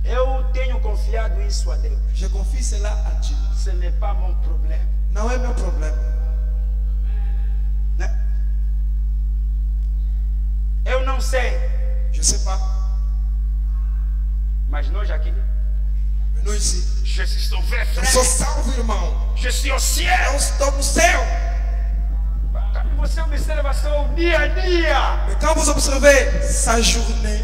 Eu tenho confiado isso a Deus. Je confie cela à Dieu. Ce n'est pas mon problème. Non, é meu problème. Né? Eu não sei, Je ne sais pas. mas nós aqui, Mais nous ici, je suis sauvé, nous frère. sommes sauvés, irmão. Je suis au ciel. Nós estamos no céu. Quando você observa só o dia a dia, Mais quand vous observez sa journée,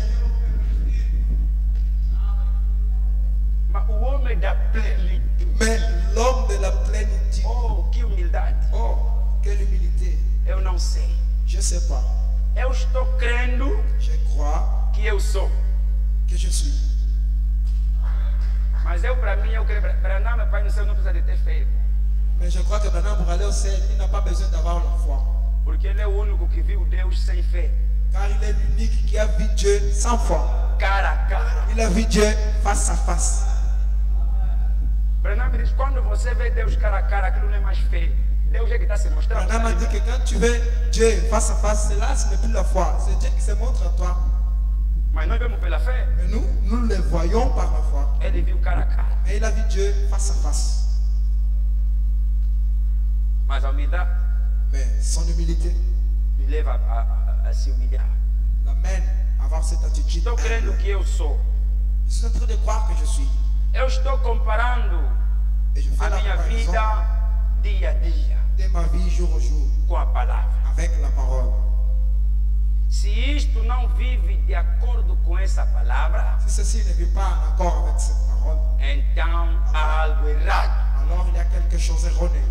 mas o homem da plenitude, mais l'homme de la plénitude, oh, que humildade. oh, quelle humilité. Eu não sei. Je ne sais pas. Eu estou crendo Je crois que eu sou. que je suis. Mas eu, para mim, eu creio. Branham, meu pai no céu, não precisa de ter fé. Mais je crois que Branham, pour aller au ciel, il n'a pas besoin d'avoir la foi. Porque ele é o único que viu Deus sem fé. Car il est l'unique qui a vu Dieu sans foi. Cara a cara. Il a vu Dieu face à face. Branham diz, quando você vê Deus cara a cara, aquilo não é mais fé. Deus é que está se mostrando. Branham a dit que quand tu veux Dieu face à face, cela ce n'est plus la foi. C'est Dieu qui se montre à toi. Mas nós vemos pela fé. Mais nous le voyons par la foi. Ele viu cara a cara. Mais il a vu Dieu face à face. Mas a humildade Mais son humilité me leva a se humilhar. l'amène à avoir cette attitude. Estou crendo humble. que eu sou. Je suis en train de croire que je suis. Eu estou comparando Et je fais a la minha comparaison vida dia a dia de ma vie jour au jour com a palavra. avec la parole. Se isto não vive de acordo com essa palavra, Si ceci ne vit pas en accord avec cette parole, então há algo errado. alors il y a quelque chose erroné.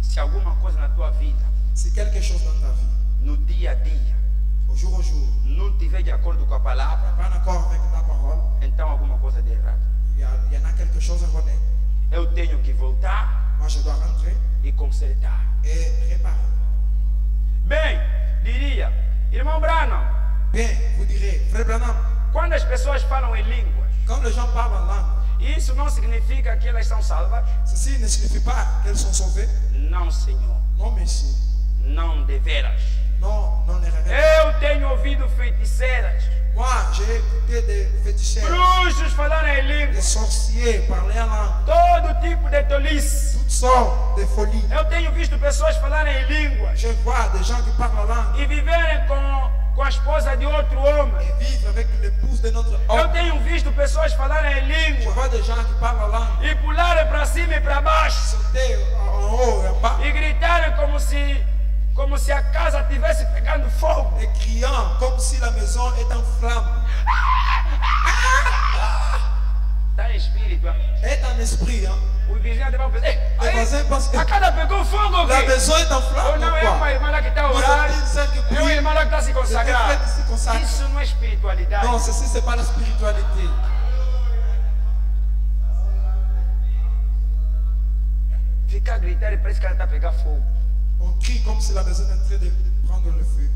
Se alguma coisa na tua vida, Si quelque chose dans ta vie, no dia a dia, au jour, não estiver de acordo com a palavra, pas en accord avec la parole, então alguma coisa de errado. il y en a quelque chose erroné. Eu tenho que voltar Moi, je dois rentrer e consertar. et réparer. Bem, diria, irmão Branham, Bien, vous direz, Frère Branham, quando as pessoas falam em línguas, quand les gens parlent en langue, isso não significa que elas são salvas? ceci ne signifie pas qu'elles sont sauvées. Não, Senhor. Non, messieurs. Não deveras. Non, non, les révèles. Eu tenho ouvido feiticeiras, Moi, j'ai écouté des féticheurs, bruxos falarem em des línguas, sorciers parler en langue, todo tipo de tolice. toutes sortes de folies. Eu tenho visto pessoas falarem em línguas Je vois des gens qui parlent en langue e viverem com a esposa de outro homem. et vivre avec l'épouse de notre Eu homme. tenho visto pessoas falarem em Je línguas vois des gens qui parlent en langue, e pularem para cima e para baixo sauter en haut et en bas, e gritarem como se a casa estivesse pegando fogo. et criant comme si la maison est en flamme. Está em espírito. Est en esprit, hein. Os vizinhos vão pensar, Les voisins pensent a casa pegou fogo la aqui. maison est en Ou flamme. não, é uma Pourquoi? irmã lá que está a Vous orar, avez une sœur qui é uma prie. irmã lá que está a se consagrar. C'est des frères qui se consacrent. Isso não é espiritualidade. Non, ceci, c'est pas la spiritualité. Ficar a gritar e parece que ela está a pegar fogo. On crie comme si la maison est en train de prendre le feu.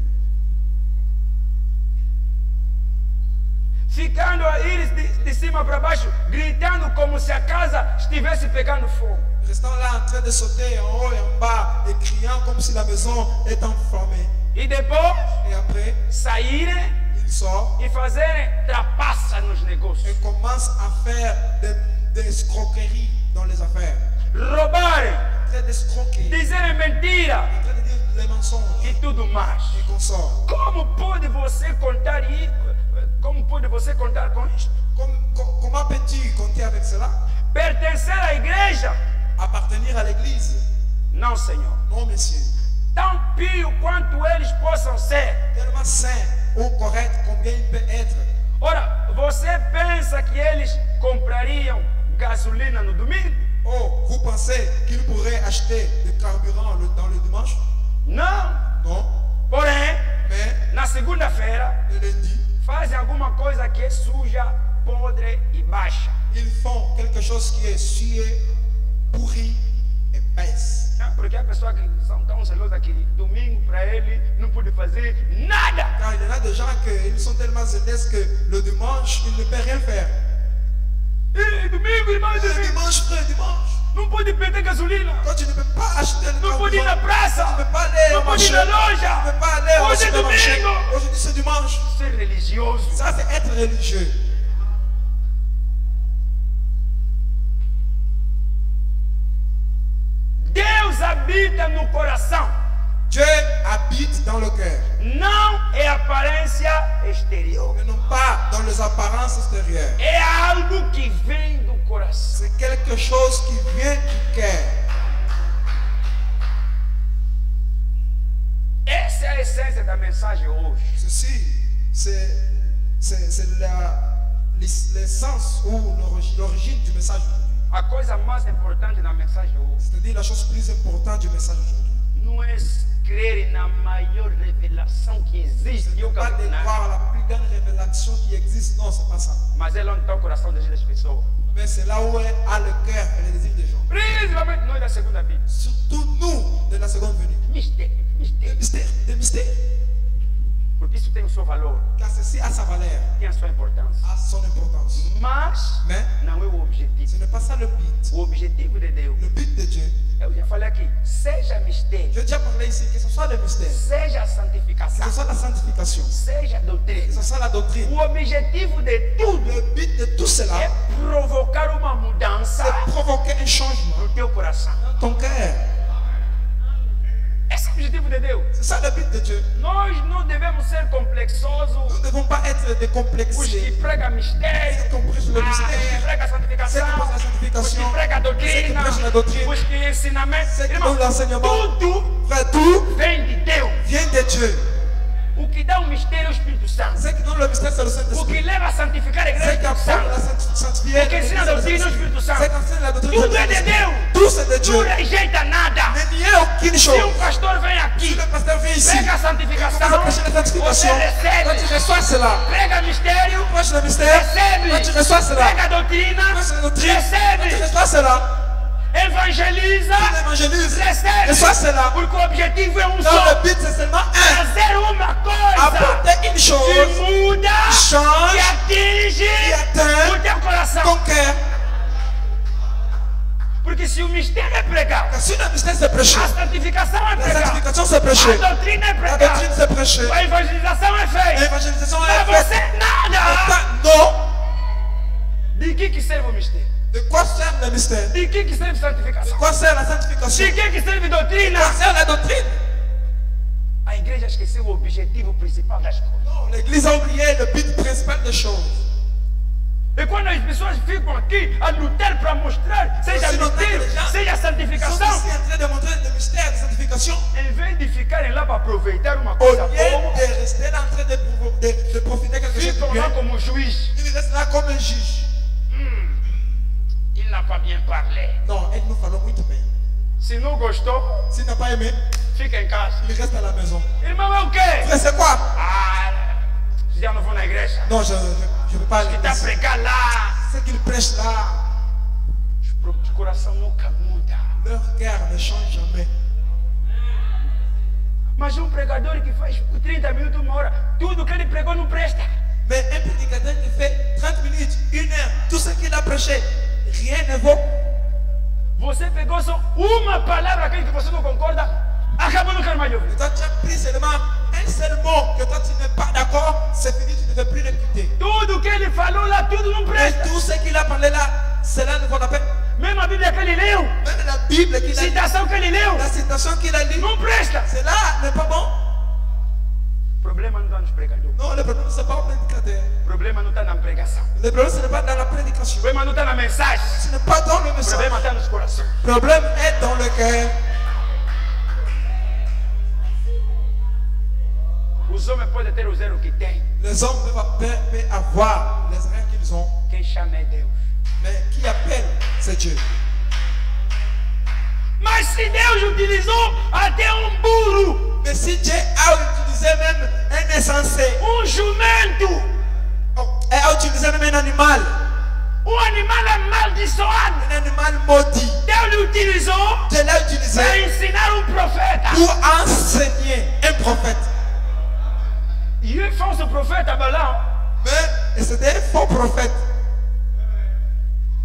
Ficando a ir de cima para baixo, gritando como se a casa estivesse pegando fogo. Restant là en train de sauter en haut et en bas et criant comme si la maison est enflammée. E depois, Et après, saírem il sort e fazerem trapaça nos et negócios. commence à faire des escroqueries dans les affaires. Roubarem, En train d'escroquer, dizerem mentira en train de dire les mensonges e tudo mais. et qu'on sort. Como pode você contar isso? Como pode você contar com isto? Comment peux-tu compter avec cela? Pertencer à igreja? Appartenir à l'église? Não, Senhor. Non, messieurs. Tão pio quanto eles possam ser. Tellement saint ou correct combien il peut être. Ora, você pensa que eles comprariam gasolina no domingo? Oh, vous pensez qu'il pourrait acheter du carburant dans le dimanche? Não. Non. Porém, Mais na segunda-feira, le lundi, fazem alguma coisa que é suja, podre e baixa. ils font quelque chose qui est sué, pourri et baisse. Porque a pessoa que são tão celosas que domingo para ele não pode fazer nada. Car il y en a des gens qui sont tellement zélés que le dimanche, ils ne peuvent rien faire. E domingo, irmão, Le domingo, dimanche, frère, dimanche, não pode perder gasolina. quand tu ne peux pas acheter le Não pode ir na carburant, praça. tu ne peux pas aller Não au pode ir marché, na tu loja. ne peux pas aller au Hoje é supermarché. domingo. Aujourd'hui, c'est dimanche. Ser religioso. Ça, c'est être religieux. Deus habita no coração. Dieu habite dans le cœur, Não é aparência exterior. mais non pas dans les apparences extérieures. É algo que vem do coração. C'est quelque chose qui vient du cœur. Essa é a essência da mensagem hoje. Ceci, c'est l'essence ou l'origine du message aujourd'hui. A coisa mais importante na mensagem hoje C'est-à-dire la chose plus importante du message aujourd'hui. não é crer na maior revelação que existe. Ce n'est pas de croire la plus grande révélation qui existe. Non, c'est pas ça. Mas é lá onde está o coração das pessoas. Mais c'est là où a le cœur et les désirs des gens. Principalmente nós da segunda vida. Surtout nous de la seconde venue. Mistério, Des mistério. mystères. Porque isso tem o seu valor, Car ceci a sa valeur, tem a sua importância. a son importance. Mas Mais não é o objetivo. ce n'est pas ça le but. O objetivo de Deus, Le but de Dieu, eu já falei aqui, seja mistério, j'ai déjà parlé ici, que ce soit le mystère, seja que santificação, ce soit la sanctification, seja que doutrina. ce soit la doctrine. O objetivo de tudo Le but de tout é cela, provocar uma mudança c'est provoquer un changement no teu coração. dans ton cœur. Essa o objetivo de Deus. C'est ça le but de Dieu. Nós não devemos ser complexosos. Nous ne devons pas être Os que décomplexés. pregam mistério, Ceux qui ont pris sur le os que mystère, pregam a ceux santificação, qui pensent à la os sanctification, que pregam a ceux qui doutrina, prêchent la doctrine, os que ensinamento. ceux qui Irmão, donnent l'enseignement. tudo Frère, tout vem de Deus. vient de Dieu. O que dá o mistério é o Espírito Santo. Ceux qui donnent le mystère, c'est le O que Saint-Esprit. leva a santificar a igreja Ceux é qui o Espírito apportent Santo. la sanctifier, O que ensina a doutrina é o Espírito ceux Santo. qui enseignent la doctrine, Tudo c'est é le de Saint-Esprit. Deus. Tout c'est de Não Dieu. rejeita nada. Ne niez aucune Se chose. pastor vem aqui, Si le pasteur vient ici, prega a il commence à santificação, prêcher la você sanctification. Quand tu recebe. reçois cela, Prega mistério, prêche le mystère. recebe. Quand tu reçois cela, Prega a doutrina, prêche la doctrine. Quand tu recebe. reçois cela, Evangeliza, tu l'évangélises. recebe. Reçois cela. Porque o objetivo é um Donc só. le but c'est seulement un. Fazer uma coisa Apporter une que chose muda qui change, e atinge qui atteint o teu coração. ton cœur. Porque se o mistério é pregar, Car si le mystère c'est prêcher, a santificação é la pregar, sanctification c'est prêcher, a doutrina é la pregar, doctrine c'est prêcher, a evangelização é feita. l'évangélisation Mas est você faite. nada. Non. De que serve o mistério? De quoi sert le mystère? De que serve a santificação? De quoi sert la sanctification? De que serve a doutrina? De quoi sert la doctrine? A igreja esqueceu o objetivo principal das coisas. Non, l'Église a oublié le but principal des choses. E quando as pessoas ficam aqui a lutar para mostrar, seja Se notar mistério, que les gens seja Ils sont santificação, ici en train de montrer le mystère de sanctification. em vez de ficarem lá para aproveitar uma Au coisa lieu boa, de rester là en train de profiter quelque chose de ficam bien, lá como juiz. ils restent là comme un juge. Il n'a pas bien parlé. Non, il nous fallait muito bem. Se não gostou, S'il n'a pas aimé, fica em casa. il reste à la maison. Irmão, é o quê? Frère, c'est quoi? Ah, já não vou na igreja. Non, je ne veux pas aller Que está a ici. pregar lá. Ce qu'ils prêchent là, O coração nunca muda. leur cœur ne change jamais. Mas um pregador que faz 30 minutos, uma hora, tudo que ele pregou não presta. Mais un prédicateur qui fait 30 minutes, 1 heure, tout ce qu'il a prêché, rien ne vaut. Você pegou só uma palavra, aquele que você não concorda, acabou, não quero mais ouvir. Et toi, tu as pris seulement un seul mot que toi tu n'es pas d'accord, c'est fini, tu ne veux plus l'écouter. Tudo que ele falou lá, tudo não Et presta. tout ce qu'il a parlé là, cela ne vaut la peine. Mesmo a Bíblia que ele leu, Même la Bible qu'il a lu, citação que ele leu, la citation qu'il a lue, não presta. cela n'est pas bon. O problema não está nos pregadores. Non, le problème, ce n'est pas au prédicateur. O problema não está na pregação. Le problème, ce n'est pas dans la prédication. O problema não está na mensagem. Ce n'est pas dans le O message. problema está nos corações. Le problème est dans le cœur. Os homens podem ter o zero que tem. Les hommes peuvent avoir les erreurs qu'ils ont, Quem chama é Deus. mais qui appelle, c'est Dieu. Mas se Deus utilizou até um burro, Mais si Dieu a utilisé même un insensé, jumento, et a utilisé même un animal animal amaldiçoado, animal maudit, Deus lhe utilizou Dieu l'a utilisé para ensinar um profeta. pour enseigner un prophète. E ele falso profeta Balaão. Mais c'était un faux prophète.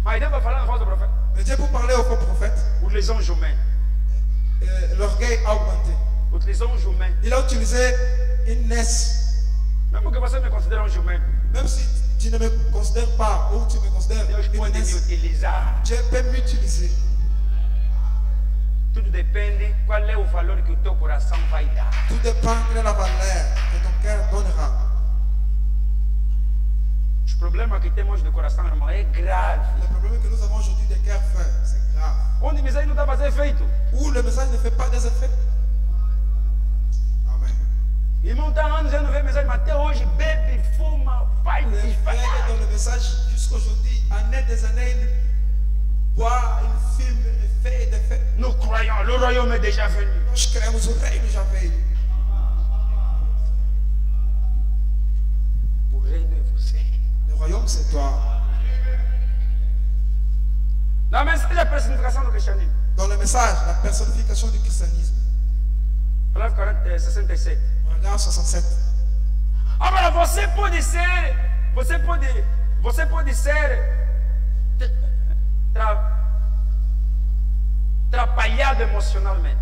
Mas Deus vai falar no falso profeta. Mais Dieu, pour parler au faux prophète, Utilizou um jumento. l'orgueil a augmenté. Utilizou um jumento. Il a utilisé une NES. Mesmo que você me considere um jumento, Même si tu ne me considères pas ou tu me considères Deus une pode me NES, utilizar. Dieu peut m'utiliser. Tudo depende qual é o valor que o teu coração vai dar. Tout dépend de la valeur que ton cœur donnera. Os problemas que temos no coração, irmão, é grave. Le problème que nous avons aujourd'hui des cœurs fins, c'est grave. Onde Misael não está fazendo efeito. Où le message ne fait pas des effets. Amen. Irmão, está há anos já não vê mensagem, mas até hoje bebe, fuma, faz, Le desfaz. frère est dans le message jusqu'aujourd'hui, années des années, il boit, il fume, il fait des faits. Nous croyons, le royaume est déjà venu. Nós queremos o reino já veio. O reino é você. Le royaume c'est toi. Na mensagem da personificação do cristianismo, Dans le message, la personnification du christianisme. palavra 67. Regarde 67. Agora você pode ser atrapalhado emocionalmente.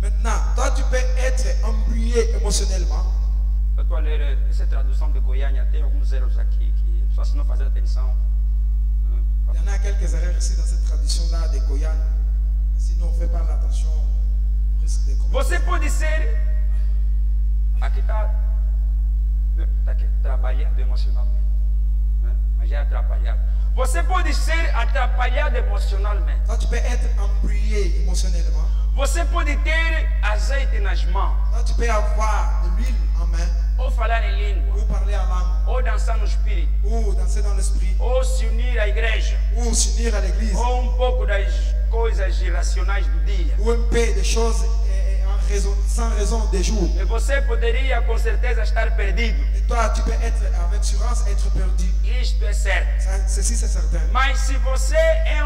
Maintenant, toi tu peux être embrouillé émotionnellement. Eu estou a ler essa tradução de Goiânia, tem alguns erros aqui que só se não fazer atenção. Il y en a quelques erreurs ici dans cette tradition-là de Goyane. Si nous on ne fait pas l'attention, risque de commettre. Você pode ser. Aqui está aqui, trabalhado emocionalmente. Né? Mas já é atrapalhado. Você pode ser atrapalhado emocionalmente. Toi, tu peux être embrouillé émotionnellement. Você pode ter azeite nas mãos. Toi, tu peux avoir de l'huile en main, Ou falar em língua. ou parler en langue, Ou dançar no espírito. ou danser dans l'esprit, Ou se unir à igreja. ou s'unir à l'église, Ou pouco das coisas irracionais do dia. ou un peu de choses sans raison des jours. E você poderia com certeza estar perdido. Et toi, tu peux être avec assurance être perdu. Isto é certo. Ceci, c'est certain. Mas se você é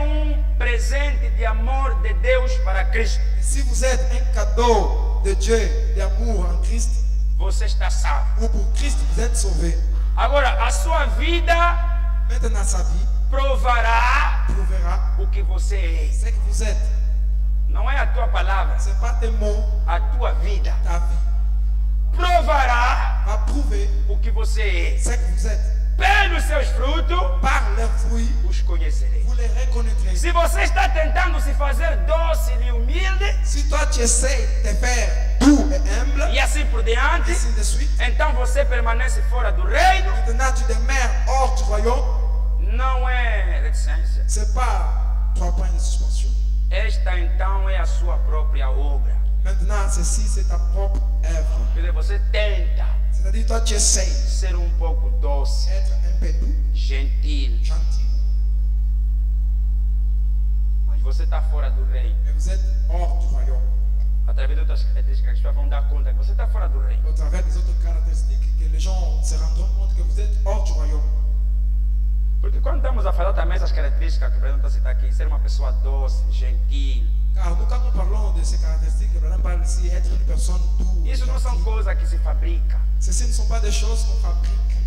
presente de amor de Deus para Cristo, Et si vous êtes un cadeau de Dieu, d'amour en Christ, você está salvo. ou pour Christ, vous êtes sauvé. Agora, a sua vida Maintenant, sa vie provará prouvera o que você é. ce que vous êtes. Não é a tua palavra, Ce n'est pas tes mots, a tua vida. ta vie. Provará Va prouver o que você é. ce que vous êtes. Pelos seus frutos, Par leurs fruits, os conhecerei. vous les reconnaîtrez. Se você está tentando se fazer doce e humilde, Si toi, tu essaies de faire doux et humble, e assim por diante, ainsi de suite, então você permanece fora do reino. maintenant tu demeures hors du royaume, Não é reticência. ce n'est pas 3 points de suspension. Esta então é a sua própria obra. Maintenant, ceci, c'est ta propre œuvre. Quer dizer, você tenta C'est-à-dire, toi, tu essaies ser pouco doce, d'être un peu doux, gentil, gentil, mas você está fora do reino. mais vous êtes hors du royaume. Através de outras características que as pessoas vão dar conta que você está fora do reino. Au travers des autres caractéristiques que les gens se rendront compte que vous êtes hors du royaume. Porque quando estamos a falar também essas características que o Breno está citando aqui, ser uma pessoa doce, gentil, Car nous, quand nous parlons de ces caractéristiques, Abraham parle ici, être une personne douce, isso não são gentille. coisas que se fabricam. Ceci ne sont pas des choses qu'on fabrique.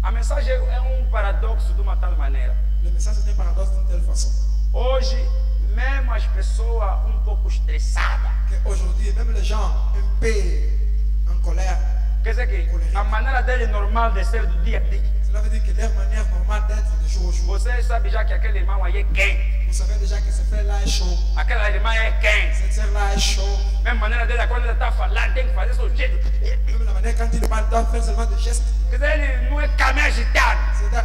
A mensagem é paradoxo de uma tal maneira. Le message est un paradoxe d'une telle façon Hoje, mesmo as pessoas pouco estressadas, qu'aujourd'hui, même les gens un peu en colère, quer dizer que a maneira dele normal de ser do dia a dia. cela veut dire que leur manière normale d'être de jour au jour, Você sabe já que aquele irmão aí é quente, vous savez déjà que ce frère-là est chaud, aquela irmã é quente. cette sœur-là est chaud. Mesma maneira dele, quando ele está falando, tem que fazer seu jeito. Même la manière quand il parle, il doit faire seulement des gestes. Quer dizer, ele não é caminho agitado.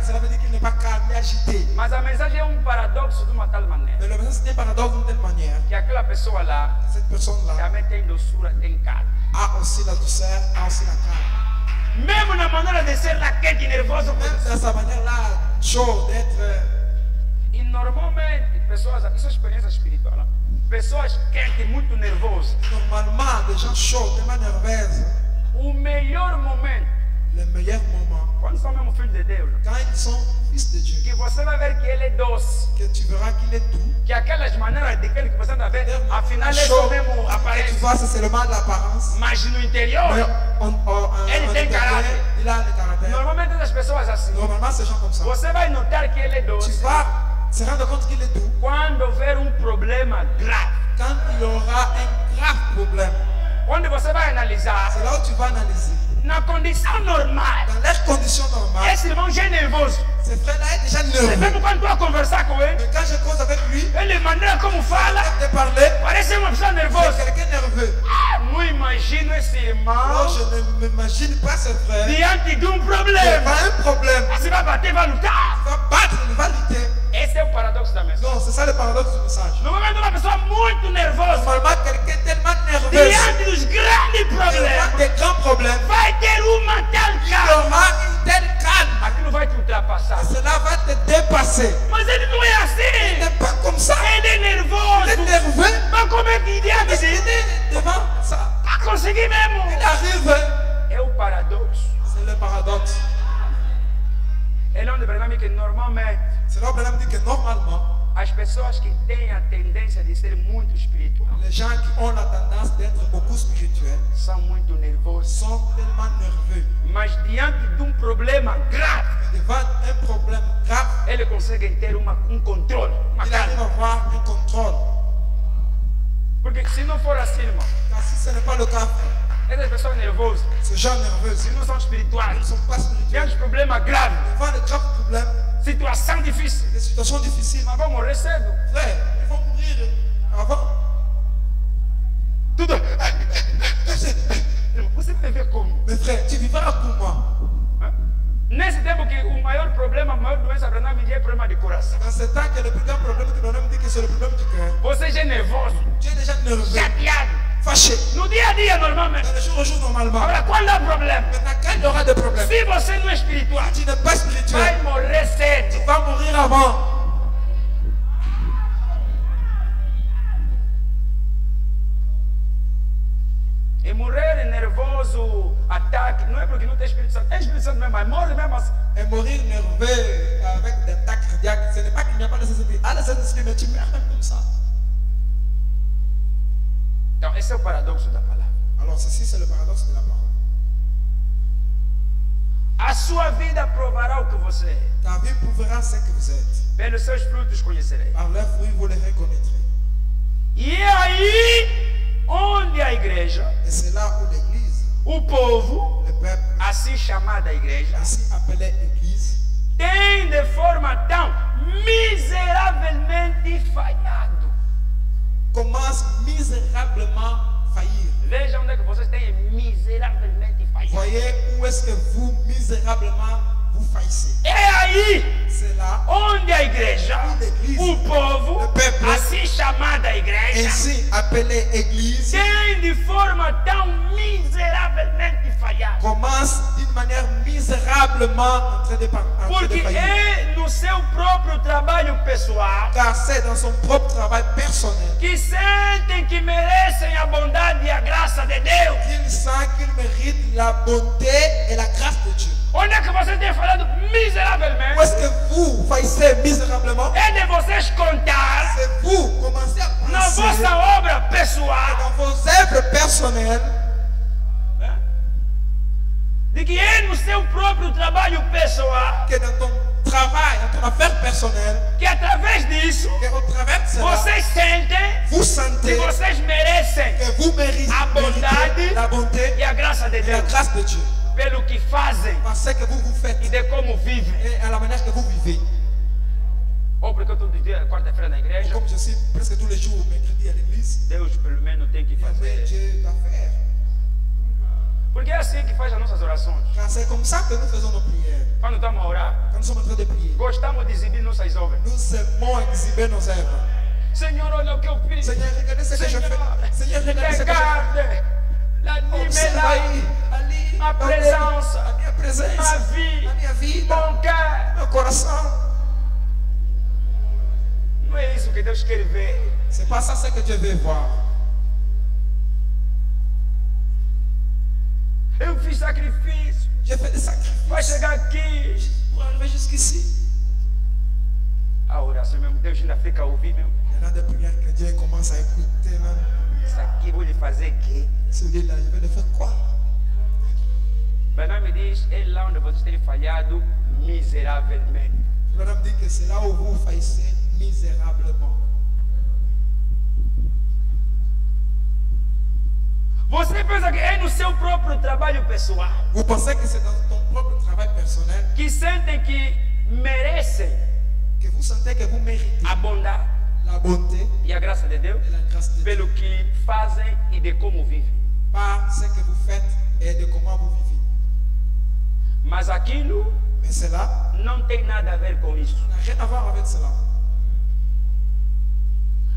Cela veut dire qu'il n'est pas calme et agité. Mas a mensagem é paradoxo de uma tal maneira Mais le message c'est un paradoxe d'une telle manière que aquela pessoa lá que cette personne-là também tem doçura, tem calma. a aussi la douceur, a aussi la calme. Mesmo na maneira de ser lá quente e nervoso. Même dans sa manière-là, chaud, d'être. E normalmente, pessoas, isso é experiência espiritual, né? Pessoas quentes, muito nervosas. Normalement, des gens chauds, tellement nerveuses, O melhor momento, le meilleur moment, quando são mesmo filhos de Deus, quand ils sont fils de Dieu, que você vai ver que ele é doce. que tu verras qu'il est doux, Que aquelas maneiras de que ele você anda a ver, afinal é só chaud, mesmo que tu aparência. vois, c'est seulement de l'apparence. Mas no interior, Mais Elle en tem intérieur, caráter. il a le caractère. normalmente essas pessoas assim, Normalement, ces gens comme ça, você vai notar que ele é tu doce vas se rendre compte qu'il est doux quando houver problema grave. quand il aura un grave problème. Quando você vai analisar, C'est là où tu vas analyser. na condição normal, Dans leurs conditions normales, esse irmão já é nervoso. ce frère-là est déjà E nerveux. mesmo quando tu vai conversar com ele, Mais quand je cause avec lui, ele maneira como fala, de parler, parece uma pessoa c'est nervosa. quelqu'un nerveux. Não imagino esse Oh, irmão je ne m'imagine pas ce frère. diante de Il problema. a un problème. Você vai bater, vai lutar. Il va battre, il va lutter. Esse é o paradoxo da mensagem. Non, c'est ça le paradoxe du message. Normalmente uma pessoa muito nervosa Normalement, quelqu'un tellement nerveux, diante dos grandes il aura problemas des grands problèmes. vai ter uma tal Il calma. aura une telle calme. Aquilo vai te ultrapassar. Cela va te dépasser. Mas ele não é Il assim. n'est pas comme ça. Ele é Il est nervoso. nerveux. Mas como é que diante Mais il de est devant ça. pra conseguir Il mesmo? arrive. É o paradoxo. C'est le paradoxe. É onde Branham que normalmente C'est là où Branham dit que normalement, as pessoas que têm a tendência de ser muito espiritual les gens qui ont la tendance d'être beaucoup spirituels são muito nervosos. sont tellement nerveux. Mas diante de problema grave, Et devant un problème grave, eles conseguem ter controle, uma il arrive calma. à avoir un contrôle. Porque se não for assim, irmão, Car si ce n'est pas le cas, essas pessoas nervosas, ces gens nerveux, se ils não são ne espirituais, sont pas diante spirituels. de problema grave, Devant les graves problèmes, situação difícil, les situations difficiles, mas vão morrer cedo. frère, ils vont mourir Avant, Tudo. você, Você vai ver como. mes frères, tu vivras pour moi. Nesse tempo que o maior problema, a maior doença para nós é o problema de coração. Dans ce temps que le plus grand problème que l'on me dit que c'est le problème du cœur. Você já é nervoso, Tu es déjà nerveux, chateado. fâché. No dia a dia, normalmente. Dans le jour au jour, normalement. Agora, qual é o problema? Maintenant, quand il y aura des problèmes, Se você não é espiritual, si tu n'es pas spirituel, vai morrer cedo. tu vas mourir avant. E morrer nervoso, ataque, não é porque não tem Espírito Santo. É Espírito Santo mesmo, mas morre mesmo assim. Et mourir nerveux avec des attaques cardiaques, ce n'est pas qu'il n'y a pas de Saint-Esprit. Ah, le Saint-Esprit, mais tu meurs même comme ça. Então, esse é o paradoxo da palavra. Alors, ceci, c'est le paradoxe de la parole. A sua vida provará o que você é. Ta vie prouvera ce que vous êtes. Pelos seus frutos conhecerei. Par leurs fruits, vous les reconnaîtrez. E é aí onde a igreja, Et c'est là où l'Église, o povo, le peuple, assim chamada igreja, ainsi appelé Église, tem de forma tão miseravelmente falhado. commence misérablement faillir. Veja onde é que vocês têm miseravelmente falhado. Voyez où est-ce que vous, misérablement, vous faillissez. É aí C'est là, onde a igreja, o povo, assim chamada igreja, ainsi appelé Église, tem de forma tão miseravelmente falhada. commence d'une manière misérablement en train de Porque faillir. é no seu próprio trabalho pessoal Car c'est dans son propre travail personnel que sentem que merecem a bondade e a graça de Deus. qu'il sent qu'il mérite la bonté et la grâce de Dieu. Onde é que vocês têm falado Où miseravelmente? est-ce que vous faillissez misérablement? É de vocês contar C'est vous, commencez à na penser vossa obra pessoal dans vos œuvres personnelles de que é no seu próprio trabalho pessoal que dans ton travail, dans ton affaire personnelle, que através disso qu'au travers de cela, vocês sentem vous que sentez vocês merecem que vous méritez a bondade la bonté e a graça de et la Deus grâce de Dieu. pelo que fazem Par ce que vous faites e de como vivem. et à la manière que vous vivez. Ou porque todo dia, quarta-feira na igreja, Comme je suis presque tous les jours mercredi à l'église, Deus pelo menos tem que mais fazer. Dieu doit faire. Porque é assim que faz as nossas orações. Car c'est comme ça que nous faisons nos prières. Quando estamos a orar, Quand nous sommes en train de prier, gostamos de exibir nossas obras. nous aimons exhiber nos œuvres. Senhor, olha o que eu fiz. Seigneur, regardez ce que je fais. Seigneur, regardez ce que je fais. Regarde, Observe l'anime aí, ali, a ali, presença, a minha presença, a vida, a minha vida, mon cœur. meu coração. Não é isso que Deus quer ver. C'est pas ça ce que Dieu veut voir. Eu fiz sacrifício. J'ai fait des Vai sacrifices chegar aqui. pour arriver jusqu'ici. A oração mesmo, Deus ainda fica a ouvir mesmo. Il y en a des prières que Dieu commence à écouter même. Isso aqui vou lhe fazer quê? Celui-là, je vais le faire quoi? Bernard me diz, é lá onde vocês têm falhado miseravelmente. Le me dit que c'est là où vous faillissez misérablement. Você pensa que é no seu próprio trabalho pessoal Vous pensez que c'est dans ton propre travail personnel que sentem que merecem que vous sentez que vous méritez a bondade la bonté e a graça de Deus et la grâce de Dieu pelo que fazem e de como vivem. par ce que vous faites et de comment vous vivez. Mas aquilo Mais cela não tem nada a ver com isso. n'a rien à voir avec cela.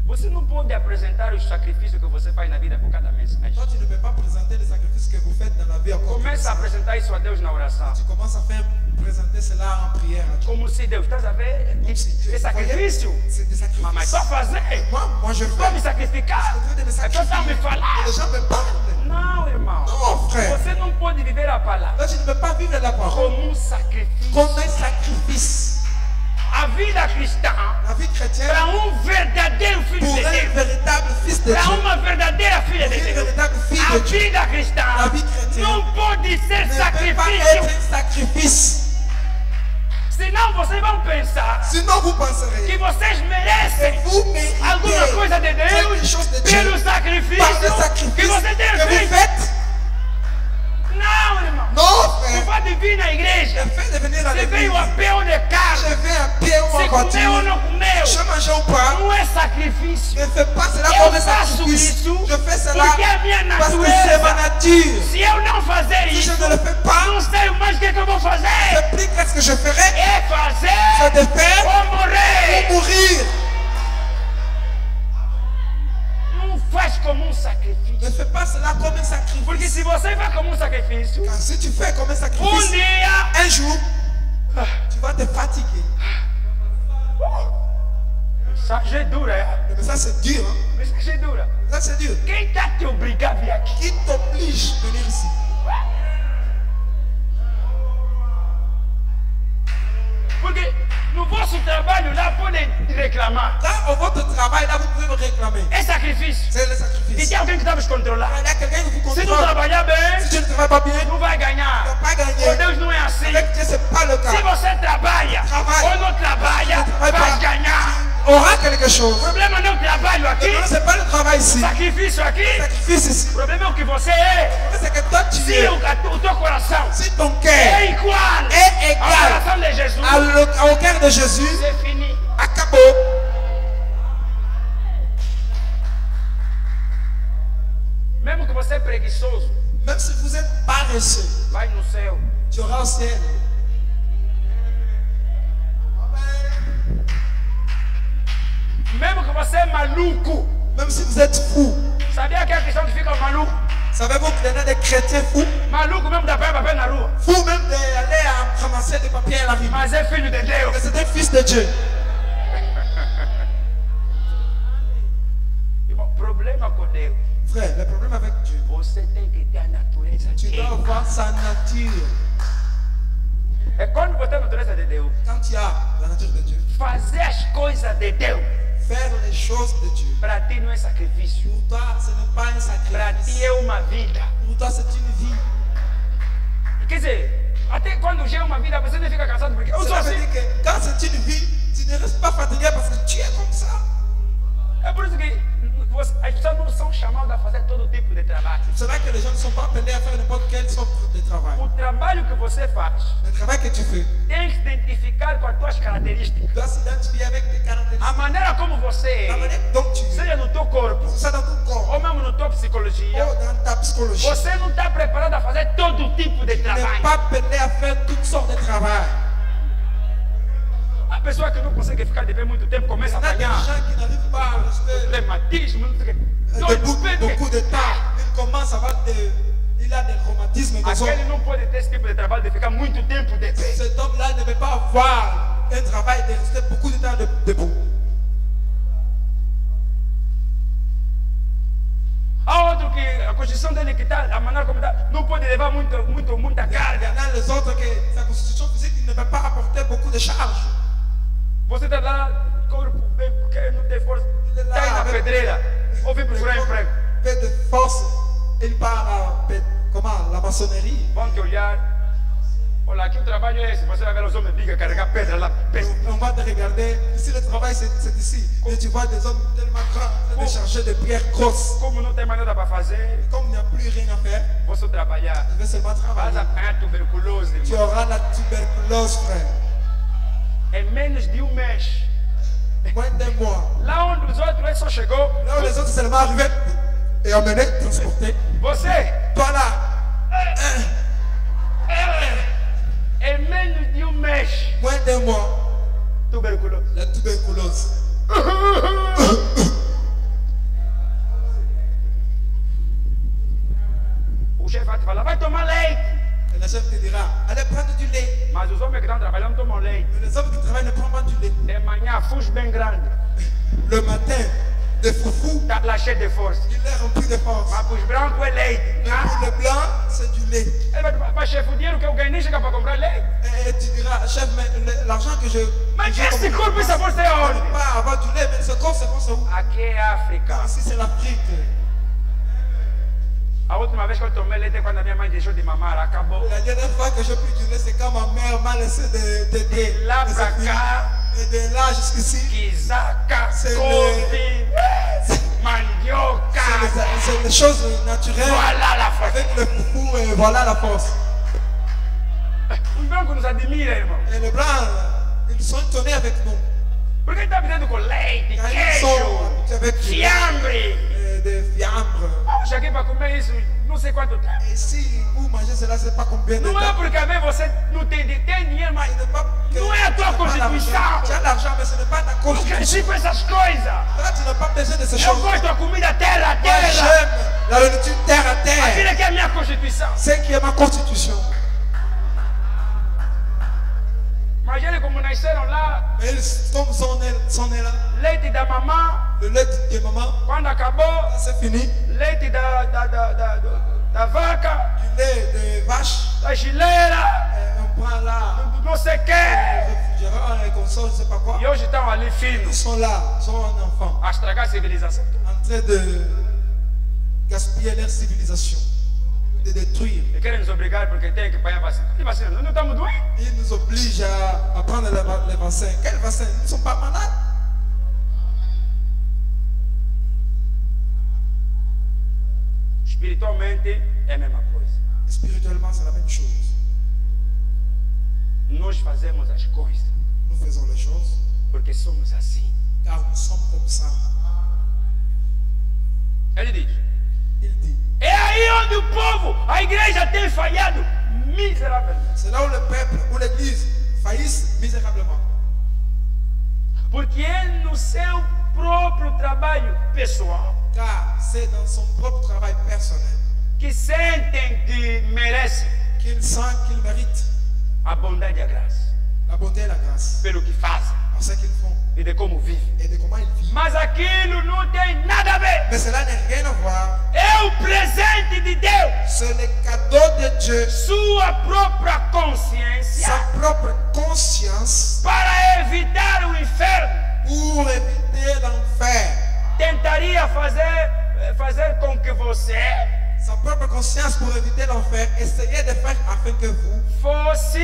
Você não pode apresentar os sacrifícios que você faz na vida por cada mensagem. Toi, tu ne peux pas présenter les sacrifices que vous faites dans la vie encore. Começa a apresentar isso a Deus na oração. Tu commences à faire présenter cela en prière à Dieu. Como se Deus, estás a ver? Comme si Dieu- É sacrifício. C'est des sacrifices. Mas só fazer. Moi je Só me fais. sacrificar. Je suis en train de me É só me sacrifier. falar. Les gens me parlent. Não, irmão. Non, frère. Você não pode viver a palavra Toi, tu ne peux pas vivre la parole como sacrifício. comme un sacrifice. A vida cristã, La vie chrétienne, para verdadeiro filho pour de un Deus, véritable fils de para Dieu, uma verdadeira filha pour de une Deus, véritable fille a de Dieu, vida cristã la vie chrétienne não pode ser ne peut pas sacrifício. être un sacrifice. Senão vocês vão pensar Sinon, vous que penserez vocês que merecem vous méritez alguma coisa de quelque Deus chose de pelo Dieu par le sacrifício sacrifice que você tem que vous feito. faites. Não, irmão. Non, O frère. fato de vir na igreja Le fait de venir à à l'église. veio a pé ou de carro. Je vais à pied ou en Se comeu ou voiture. não comeu. Je mange ou pas. Não é sacrifício. Ne fais pas cela Eu comme un faço sacrifice. isso Je fais cela porque é a minha parce que c'est ma natureza. nature. Se eu não fazer Si je isso, ne le fais pas, não sei mais o que eu vou fazer. je prie qu'est-ce que je ferai? É C'est fazer de faire ou morrer. ou mourir. Não faz como um sacrifício. Ne fais pas cela comme un Porque sacrifice. se você faz como um sacrifício, Car si tu fais comme un sacrifice, dia un jour, tu vas te fatiguer. mensagem dura, é? Mais ça, c'est dur. Hein? Mensagem dura. Ça, c'est dur. Quem tá te obrigando a vir aqui? Qui t'oblige de venir ici? Porque no vosso trabalho lá podem reclamar. Là, au votre travail, là, vous pouvez me réclamer. É sacrifício. C'est le E sacrifice. tem alguém que está nos controlar. Il y a quelqu'un qui vous Se tu contrôle. trabalhar bem, Si tu ne travailles pas bien, não vai tu ne ganhar. vas pas Com gagner. Deus não é assim. Avec Dieu, ce n'est pas le Se cas. você trabalha Trabalha. ou não trabalha, Ne travaille vai pas. ganhar. Tu auras quelque chose. O problema não é o trabalho aqui, Le problème, ce n'est pas le travail ici. sacrifício aqui. Le sacrifice ici. O problema é o que você é. C'est que toi, tu Se es. o teu coração Si ton é cœur igual est ao égal coração de Jesus, au cœur de Jésus, c'est fini. acabou. Mesmo que você é preguiçoso, Même si vous êtes paresseux, vai no céu. tu auras au ciel. Mesmo que você é maluco, Même si vous êtes fou. sabia que é a questão que fica maluco? Savez-vous qu'il y en a des chrétiens fous? Maluco mesmo da papel na rua. Fous même d'aller à ramasser des papiers à la rue. Mas é filho de Deus. Mais c'est un fils de Dieu. Irmão, problema com Deus. Frère, le problème avec Dieu, Você tem que ter a natureza tu dois dele. avoir sa nature. É quando você tem a natureza de Deus, Quand tu as la nature de Dieu, fazer as coisas de Deus, faire les choses de Dieu. para ti não é sacrifício. Pour toi, ce n'est pas un Para ti sacrifice. é uma vida. Pour toi, c'est une vie. Quer dizer, até quando já é uma vida, você não fica cansado porque eu sou Cela veut assim. dire que quand c'est une vie, tu ne restes pas fatigué parce que tu es comme ça. É por isso que as pessoas não são chamadas a fazer todo tipo de trabalho. C'est vrai que les gens ne sont pas appelés à faire n'importe quelle sorte de travail. O trabalho que você faz Le travail que tu fais, tem que se identificar com as tuas características. tu dois s'identifier avec tes A caractéristiques. maneira como você La é, manière dont tu es, seja no teu corpo c'est ça dans ton corps, ou mesmo na tua psicologia, ou dans ta psychologie. você não está preparado a fazer todo tipo de Tu n'es trabalho. pas appelé à faire toutes sortes de travail. A pessoa que não consegue ficar de pé muito tempo Il y começa en a a des apanhar gens qui n'arrivent pas à rester reumatismo, não sei o quê. Dói debout no pé, beaucoup de temps. Il commence à avoir il a des rhumatismes. Des aquele os. não pode ter esse tipo de trabalho de ficar muito tempo de pé. Cet homme-là ne peut pas avoir un travail de rester beaucoup de temps debout. Há outro que a constituição dele que está, a maneira como está, não pode levar muita Il y carga. en a les autres que sa constitution physique il ne peut pas apporter beaucoup de charges. Você está lá, corpo bem pequeno, não tem força, está aí na pedreira, ou vem procurar emprego. Peu de force, il part à la maçonnerie. Vão te olhar, olha aqui o trabalho é esse, você vai ver os homens bigos carregar pedra lá, On va te regarder. Ici, le travail, c'est ici. Et tu vois des hommes tellement grands de charger des pierres grosses. como não tem mais nada para fazer, Comme il n'y a plus rien à faire, você trabalhar. il veut seulement Vas travailler. apanhar tuberculose, Tu irmão. auras la tuberculose, frère. Em menos de mês. Moins d'un mois. Lá onde os outros ele só chegou, Là où les autres seulement arrivaient et emmenaient, transportés. você, Toi là, em menos de mês, moins d'un mois, tuberculose. la tuberculose. O chefe vai te falar, vai tomar leite. Et le chef te dira, allez prendre du lait. Mas os homens que estão trabalhando não tomam leite. Mais les hommes qui travaillent ne prennent pas du lait. De manhã, fuge bem grande. Le matin, des foufous, Está lá cheio de força. il est rempli de force. Mas para os brancos é leite. Mais pour les blancs, c'est du lait. Ele vai falar, mas chefe, o dinheiro que eu ganhei nem chega para comprar leite. Et tu diras, chef, mais l'argent que je. Mas j'ai esse comme- corpo, essa força é Je ne onde? peux pas avoir du lait, mais ce corps, c'est où? Aqui é África. Ici, c'est l'Afrique. A última vez que eu tomei leite é quando a minha mãe deixou de mamar, acabou. La dernière fois que j'ai pris du lait, c'est quand ma mère m'a laissé de téter. De là de pra se finir. cá. Et de là jusqu'ici, Quizaca, C'est couve, mandioca. c'est les choses naturelles. Voilà la força. Avec le foufou, et voilà la force. Os meus brancos nos admiram, irmão. Et les blancs, ils sont étonnés avec nous. Porque ele está vivendo com leite, Car ils sont queijo, habitués avec du lait, fiambre. des fiambres. Vamos aqui para comer isso, não sei quanto tempo. Et si vous mangez cela, c'est pas combien de Não é temps. porque às vezes você não tem dinheiro, mas Ce n'est pas que não é a tu tua n'as pas l'argent. constituição. Tu as l'argent, mais ce n'est pas ta Eu constitution. cresci com essas coisas. Toi, tu n'as pas besoin de ces Eu choses. gosto da comida terra a Moi, terra. j'aime la nourriture terre à terre. Aquilo aqui é a minha constituição. C'est qui est ma constitution. Mas eles como nasceram lá, Mais ils sont nés là. leite da mamã, Le lait de maman, quando acabou, c'est fini. leite da vaca, Du lait de vache, da gileira, on prend là, do não sei o quê. réfrigérant et console, je sais pas quoi. E hoje estão ali Ils finos sont là, ils sont un enfant, a estragar a civilização. en train de gaspiller leur civilisation, de détruire. E querem nos obrigar porque tem que pagar vacina. Que vacina? Nós não estamos doentes. Ils nous obligent à prendre les vaccins. Quels vaccins? Ils ne sont pas malades. Espiritualmente é a mesma coisa. Spirituellement, c'est la même chose. Nós fazemos as coisas Nous faisons les choses porque somos assim. car nous sommes comme ça. Ele diz: Il dit. é aí onde o povo, a igreja tem falhado miseravelmente. C'est là où le peuple, où l'église faillissent misérablement. Porque é no seu próprio trabalho pessoal Car c'est dans son propre travail personnel que sentem que merecem qu'il sent qu'il mérite a bondade e a graça la bonté et la grâce pelo que fazem par ce qu'ils font e de como vivem. et de comment ils vivent. Mas aquilo não tem nada a ver. Mais cela n'a rien à voir. É o presente de Deus. C'est le cadeau de Dieu, Sua própria consciência sa propre conscience para evitar o inferno. pour éviter l'enfer. Tentaria fazer com que você Sa propre conscience pour éviter l'enfer. Essayez de faire afin que vous fosse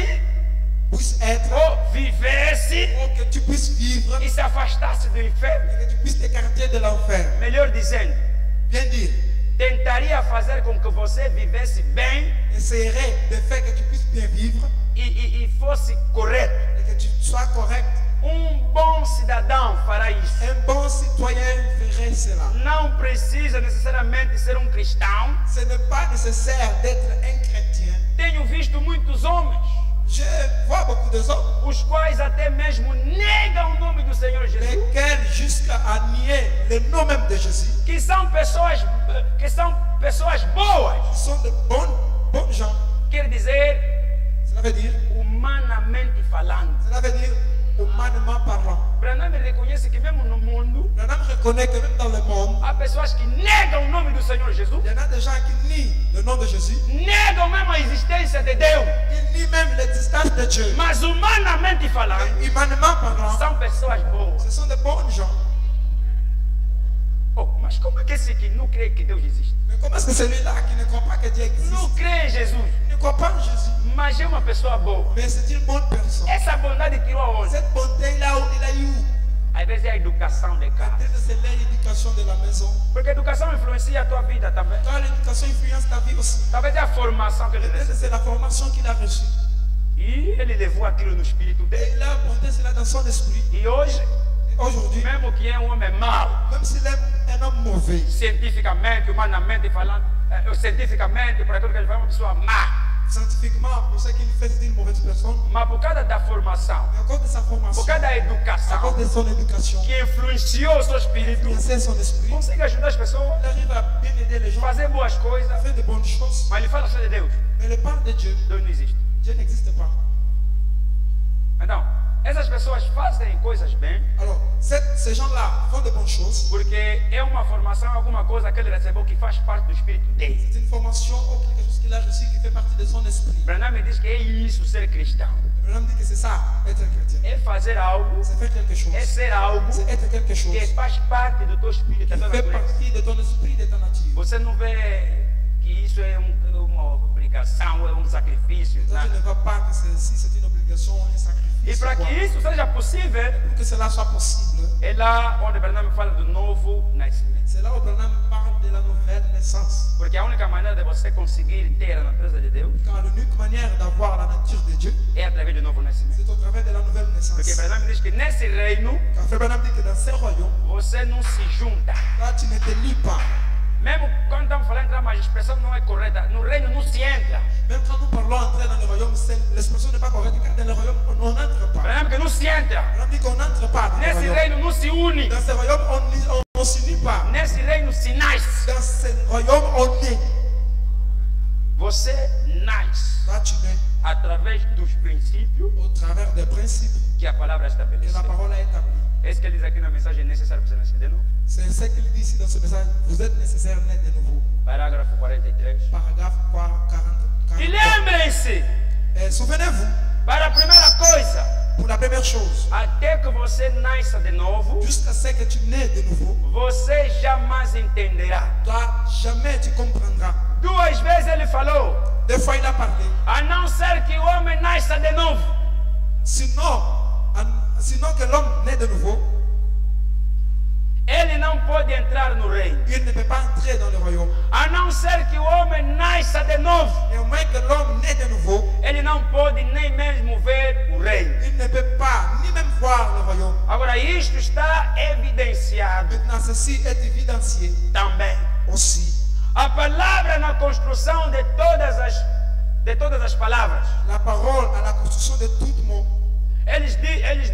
puissiez être, ou vivesse ou que tu puisses vivre e se afastasse do inferno. et que tu puisses t'écarter de l'enfer. Melhor dizendo, Bien dire, tentaria fazer com que você vivesse bem essayerait de faire que tu puisses bien vivre e fosse correto. et que tu sois correct. Bom cidadão fará isso. Un bon citoyen ferait cela. Não precisa necessariamente ser cristão. Ce n'est pas nécessaire d'être un chrétien. Tenho visto muitos homens, Je vois beaucoup de hommes os quais até mesmo negam o nome do Senhor Jesus, lesquels jusqu'à nier le nom même de Jésus, que são pessoas boas. ils sont de bons gens. Quer dizer, Cela veut dire, humanamente falando. humanement parlant. Branham reconhece que mesmo no mundo Branham reconnaît que même dans le monde, há pessoas que negam o nome do Senhor Jesus, il y en a des gens qui nient le nom de Jésus. negam mesmo a existência de Deus, Ils nient même l'existence de Dieu. mas humanamente falando, Mais humainement parlant, são pessoas boas. ce sont de bons gens. Oh, mas como é que esse que não crê que Deus existe? Mais comment est-ce que celui-là qui ne croit pas que Dieu existe, Não crê em Jesus, il ne croit pas en Jésus, mas é uma pessoa boa. mais c'est une bonne personne. Essa bondade tirou aonde? Cette bonté là où il a eu, Às vezes é a educação de casa. peut-être c'est l'éducation de la maison. Porque a educação influencia a tua vida também. Car l'éducation influence ta vie aussi. Talvez é a formação que ele Peut-être recebeu. c'est la formation qu'il a reçue. E ele levou aquilo no espírito Et dele. il a apporté cela dans son esprit. E hoje, Et aujourd'hui, mesmo que é homem mau, même s'il est un homme mauvais, cientificamente, humanamente falando, cientificamente, por aquilo que ele faz, é uma pessoa má. scientifiquement, pour ce qu'il fait, c'est une mauvaise personne. Mas por causa da formação, Mais à cause de sa formation, por causa da à educação cause de son éducation, que influenciou o seu espírito, influencer son esprit, consegue ajudar as pessoas, il arrive à bien aider les gens, fazer boas coisas, à faire de bonnes choses. mas ele fala só de Deus. Mais il parle de Dieu. Deus não existe. Dieu n'existe pas. Então, essas pessoas fazem coisas bem Alors, ces gens-là font de bonnes choses. porque é uma formação, alguma coisa que ele recebeu que faz parte do espírito dele. C'est une formation ou quelque chose qu'il a reçu qui fait partie de son esprit. Branham me diz que é isso ser cristão. Abraham dit que c'est ça, être un chrétien. É fazer algo, C'est faire quelque chose. é ser algo C'est être quelque chose que faz parte do teu espírito, da qui tua fait natureza. partie de ton esprit, de ta nature. Você não vê que isso é uma obrigação, é sacrifício. Toi, tu Nada. ne vois pas que c'est une obligation, un sacrifice. E para que quoi. isso seja possível, Pour que cela soit possible, é lá onde Branham fala do novo nascimento. c'est là où Abraham parle de la nouvelle naissance. Porque a única maneira de você conseguir ter a natureza de Deus Car l'unique manière d'avoir la nature de Dieu, é através do novo nascimento. c'est au travers de la nouvelle naissance. Porque Branham diz que nesse reino Car Frère Branham dit que dans ce royaume, você não se junta. là tu ne te lis pas. Mesmo quando estamos falando, mas a expressão não é correta. No reino não se entra. Même quand nous parlons entrer dans le royaume, l'expression n'est pas correcte, car dans le royaume, on n'entre pas. Branham que não se entra. On dit qu'on n'entre pas dans le Nesse royaume. reino não se une. Dans ce royaume, on ne s'unit pas. Nesse reino se nasce. Dans ce royaume, on est. Você nasce Là, tu nais através dos princípios au travers des principes que a palavra que estabelece. la parole a établis. É isso que ele diz aqui na mensagem: é necessário você nascer de novo. C'est ce qu'il dit ici dans ce message. Vous êtes nécessaire naître de nouveau. Parágrafo 43. Paragraphe 40. E lembrem-se, Souvenez-vous, para a primeira coisa, pour la première chose, até que você nasça de novo, jusqu'à ce que tu nais de nouveau, você jamais entenderá. toi, jamais tu comprendras. 2 vezes ele falou: Des fois, il a parlé. a não ser que o homem nasça de novo. Sinon que l'homme naît de nouveau, Ele não pode entrar no reino. il ne peut pas entrer dans le royaume. A não ser que o homem nasça de novo, Et au moins que l'homme naît de nouveau, ele não pode nem mesmo ver o reino. il ne peut pas ni même voir le royaume. Agora, isto está evidenciado Maintenant, ceci est évidencié também. aussi. A palavra na construção de todas as palavras. La parole à la construction de tout mot, Eles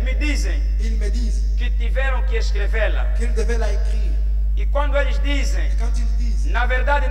me dizem ils me disent que tiveram que escrevê-la. qu'ils devaient la écrire. E quando eles dizem, Et quand ils disent, na verdade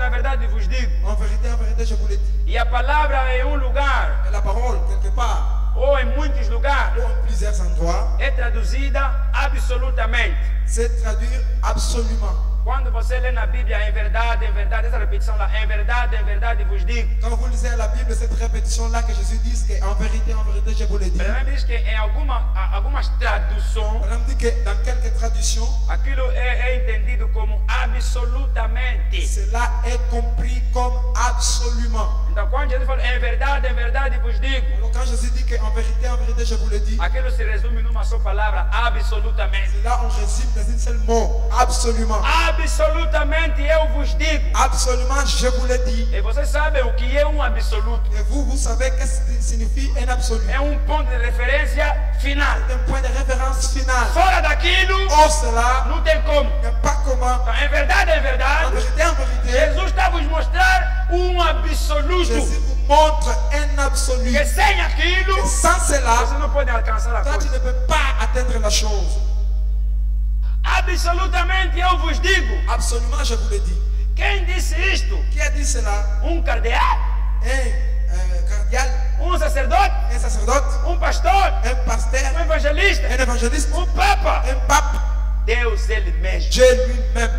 vos digo, en vérité, je vous le dis, e a palavra em um lugar et la parole, quelque part, ou em muitos lugares ou en plusieurs endroits, é traduzida absolutamente. c'est traduire absolument. Quando você lê na Bíblia, em verdade, essa repetição lá, em verdade vos digo. Quand vous lisez la Bible, cette répétition-là que Jésus dit qu'en vérité, je vous le dis. Branham diz que em algumas traduções, Branham dit que dans quelques traductions, aquilo é entendido como absolutamente. cela est compris comme absolument. Então, quando Jesus fala em verdade vos digo, Alors quand Jésus dit qu'en vérité, je vous le dis, aquilo se resume numa só palavra: absolutamente. là on résume dans un seul mot, absolument. Absolutamente eu vos digo. Absolument, je vous le dis. E vocês sabem o que é absoluto? Et vous savez qu'est-ce que signifie un absolu. É ponto de referência final. C'est un point de référence final. Fora daquilo, Or cela, não tem como. il n'y a pas comment. Então, em verdade, En vérité, Jesus está a vos mostrar absoluto. Jésus vous montre un absolu. Que sem aquilo, Et sans cela, você não pode alcançar a toi tu coisa. ne peux pas atteindre la chose. Absolutamente eu vos digo. Absolument, je vous le dis. Quem disse isto? Qui a dit cela? Cardeal? Un cardial, Sacerdote? un sacerdote, Pastor? un pasteur, Evangelista? un évangéliste, Papa? un pape, Deus ele mesmo. Dieu lui-même.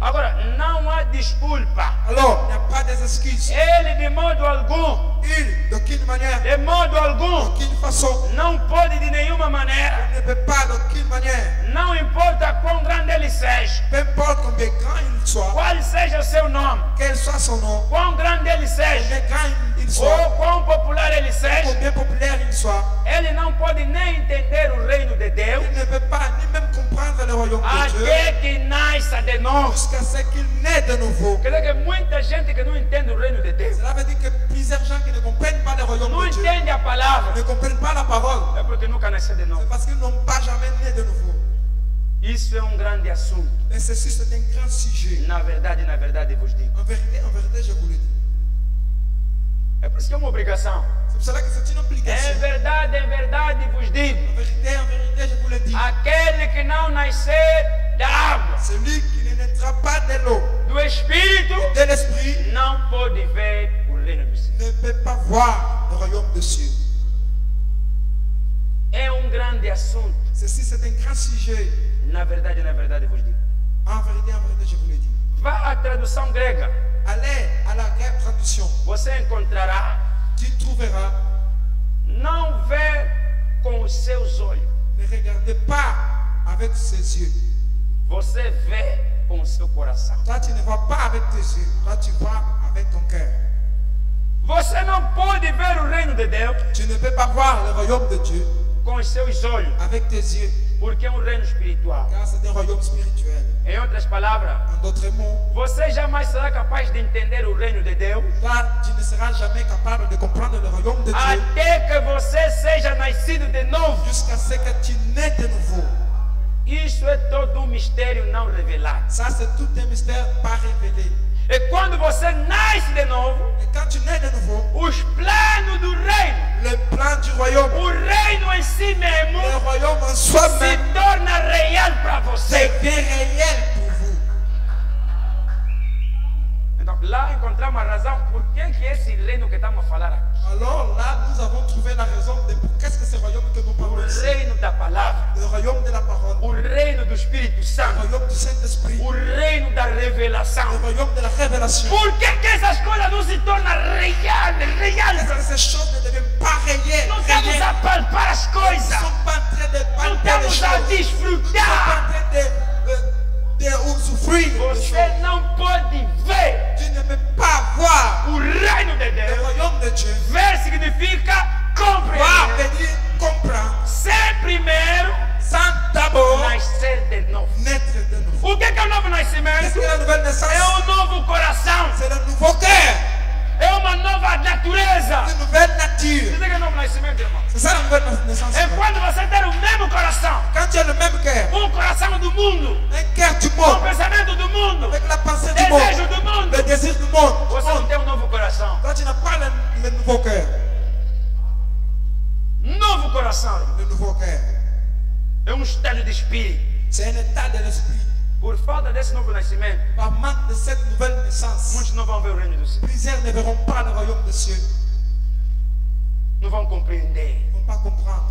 Agora, não há desculpa. Alors, il n'y a pas d'excuses. Ele de modo algum, Il, d'aucune manière, de modo algum, d'aucune façon, não pode de nenhuma maneira, il ne peut pas d'aucune manière, não importa quão grande ele seja, peu importe combien grand il soit, qual seja o seu nome, quel soit son nom, quão grande ele seja, combien grand il ou soit, quão popular ele seja, combien populaire il soit, ele não pode nem entender o reino de Deus il ne peut pas ni même comprendre le royaume de Dieu até que nasça de novo. jusqu'à ce qu'il naît de nouveau. Quer dizer que muita gente que não entende o reino de Deus, Cela veut dire que plusieurs gens qui ne comprennent pas le royaume não de Dieu entende a palavra, ne comprennent pas la parole. é porque nunca nasceu de novo. C'est parce qu'ils n'ont pas jamais né de nouveau. Isso é grande assunto. Mais ceci, c'est un grand sujet. Na verdade vos digo. En vérité, je vous le dis. É por isso que é uma obrigação. C'est pour cela que c'est une obligation. Em verdade vos digo. En vérité, je vous le dis. Aquele que não nascer da água, Celui qui ne naîtra pas de l'eau, do Espírito, de l'esprit, não pode ver o reino do céu. ne peut pas voir le royaume des cieux. É grande assunto. Ceci, c'est un grand sujet. Na verdade vos digo. En vérité, je vous le dis. Vá à tradução grega. Allez à la grande traduction. Você encontrará. Tu trouveras. Não vê com os seus olhos. Ne regardez pas avec ses yeux. Você vê com o seu coração. Toi, tu ne vois pas avec tes yeux. Toi, tu vois avec ton cœur. Você não pode ver o reino de Deus Tu ne peux pas voir le royaume de Dieu com com os seus olhos, avec tes yeux, porque é um reino espiritual. car c'est un royaume spirituel. Em outras palavras, En d'autres mots, você jamais será capaz de entender o reino de Deus toi, tu ne seras jamais capable de comprendre le royaume de Dieu até que você seja nascido de novo. jusqu'à ce que tu nais de nouveau. Isso é todo um mistério não revelado. Ça, c'est tout un mystère pas révélé. E quando você nasce de novo, Et quand tu nais de nouveau, os planos do reino, le plan du royaume, o reino em si mesmo, le royaume en se soi-même, torna real para você. devient réel pour vous. Então, lá encontramos a razão por que esse reino que estamos a falar aqui. Alors là, nous avons trouvé la raison de qu'est-ce que c'est le royaume que nous O parlons ici. reino da palavra, Le royaume de la parole, o reino do Espírito le Santo, royaume du Saint-Esprit, o reino da le revelação. royaume de la révélation. Por que essas coisas não se tornam reais? Est-ce que ces choses ne deviennent pas réelles? Não estamos réelles? a palpar as Nous ne coisas. sommes pas en train de Não palper les estamos a choses. Nous ne sommes pas desfrutar. en train de usufruir des choses. Você não pode ver Tu ne peux pas voir o reino de le Deus. royaume de Dieu. Ver significa Voir compreender. veut dire comprendre. Ser primeiro, Sans d'abord nascer de novo. naître de nouveau. O que é o novo Qu'est-ce nascimento? que la nouvelle naissance? É um novo coração. C'est le nouveau cœur, É uma nova natureza. une nouvelle nature. Isso que é novo nascimento, irmão. C'est ça la nouvelle naissance. É quando você tem o mesmo coração. Quand tu as le même cœur, Coração do mundo. un cœur du O monde, pensamento do mundo. avec la pensée du Desejo monde, do mundo. le désir du monde. Você não tem um novo coração. Quand tu n'as pas le nouveau cœur, Novo coração, irmão. le nouveau cœur, É um estado de espírito. c'est un état de l'esprit. Por falta desse novo nascimento, Par manque de cette nouvelle naissance, muitos não vão ver o reino do céu. plusieurs ne verront pas le royaume des cieux, Não vão compreender. ne vont pas comprendre,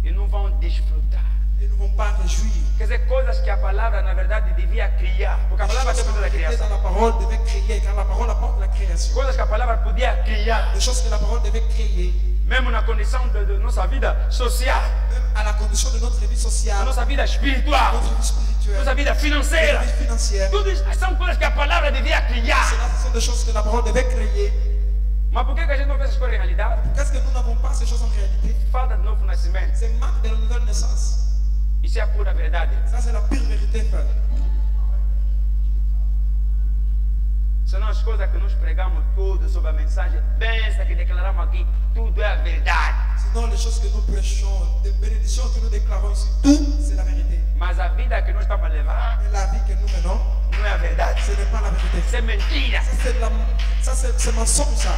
E não vão desfrutar. ils ne vont pas réjouir. Quer dizer, coisas que a palavra, na verdade, devia criar. Porque a Les palavra choses tem qui coisa da sont écrites criação. dans la parole devaient créer, car la parole apporte la création. Coisas que a palavra podia criar. Des choses que la parole devait créer, Mesmo na condição de nossa vida social. même à la condition de notre vie A sociale, nossa vida espiritual. notre vie spirituelle, Nossa vida notre financeira. vie financière. Tudo isso são coisas que a palavra devia criar. Cela, ce sont des choses que la parole devait créer. Mas por que a gente não vê essas coisas em realidade? Qu'est-ce que nous n'avons pas ces choses en réalité? Falta de novo nascimento. C'est manque de la nouvelle naissance. Isso é a pura verdade. Ça, c'est la pire vérité, frère. Senão as coisas que nós pregamos tudo sobre a mensagem, pensa que declaramos aqui, tudo é a verdade. Sinon, les choses que nous prêchons, les bénédictions que nous déclarons ici, tout, c'est la vérité. Mas a vida que nós estamos a levar Mais la vie que nous menons, não é a verdade. ce n'est pas la vérité. Isso é mentira. C'est mensonge, ça.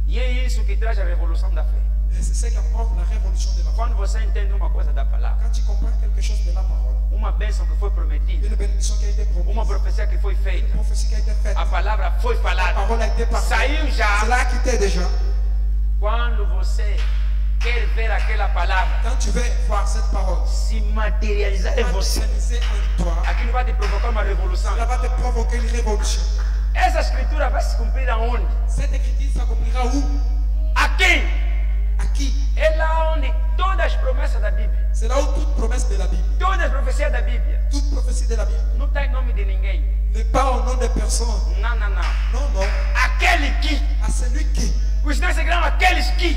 E é isso que traz a revolução da fé. Et c'est ce qui apporte la révolution de la foi. Quando você entende uma coisa da palavra, Quand tu comprends quelque chose de la parole, uma bênção que foi prometida, une bénédiction qui a été promise, uma profecia que foi une feita, prophétie qui a été faite, a palavra foi la falada, parole a été parlée, saiu já. c'est là qui t'est déjà. Quando você quer ver aquela palavra Quand tu veux voir cette parole, se materializar em você, matérialiser en toi, aquilo vai te provocar uma revolução. cela va te provoquer une révolution. Essa escritura vai se cumprir aonde? Cette écriture s'accomplira où? Aqui. À qui? É lá onde todas as promessas da Bíblia, C'est là où toute promesse de la Bible, todas as profecias da Bíblia, toute prophétie de la Bible, não está em nome de ninguém. n'est pas au nom de personne. Não, não, não. Non, non. Aquele que. À celui qui. Os sinais seguirão aqueles que.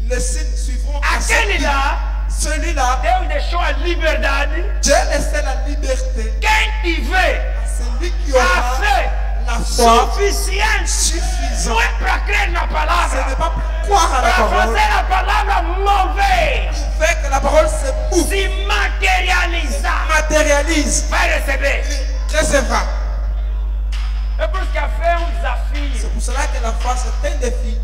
Les signes suivront à Aquele celui. lá, Celui-là, Deus deixou a liberdade. Dieu laissait la liberté Quem tiver à celui qui a aura fé la foi suficiente, suffisante. não é para crer na Ce n'est palavra, pas pour croire à la para parole, fazer a palavra mover, pour faire que la parole se move, se materializar. matérialise, Vai receber. recevra. É por isso que a fé é um desafio. C'est pour cela que la foi c'est un défi.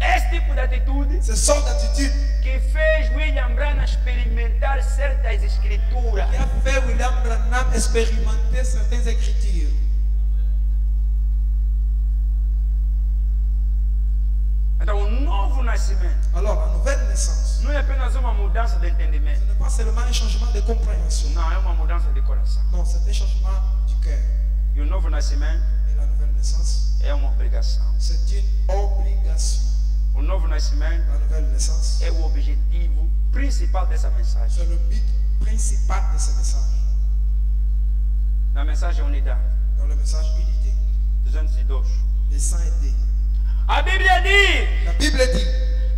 Esse tipo de atitude Ce sort d'attitude que fez William Branham experimentar certas escrituras. qui a fait William Branham expérimenter certaines écritures. Então, o novo nascimento Alors, la nouvelle naissance, não é apenas uma mudança de ce entendimento. n'est pas seulement un changement de compréhension. Não, é uma mudança de coração. Non, c'est un changement du cœur. E o novo nascimento Et la nouvelle naissance, é uma obrigação. c'est une obligation. O novo nascimento La nouvelle naissance, é o objetivo principal dessa mensagem. c'est le but principal de ce message. Na mensagem unidade, dans le message unité, 202. les saints aidés. A Bíblia diz, La Bible dit,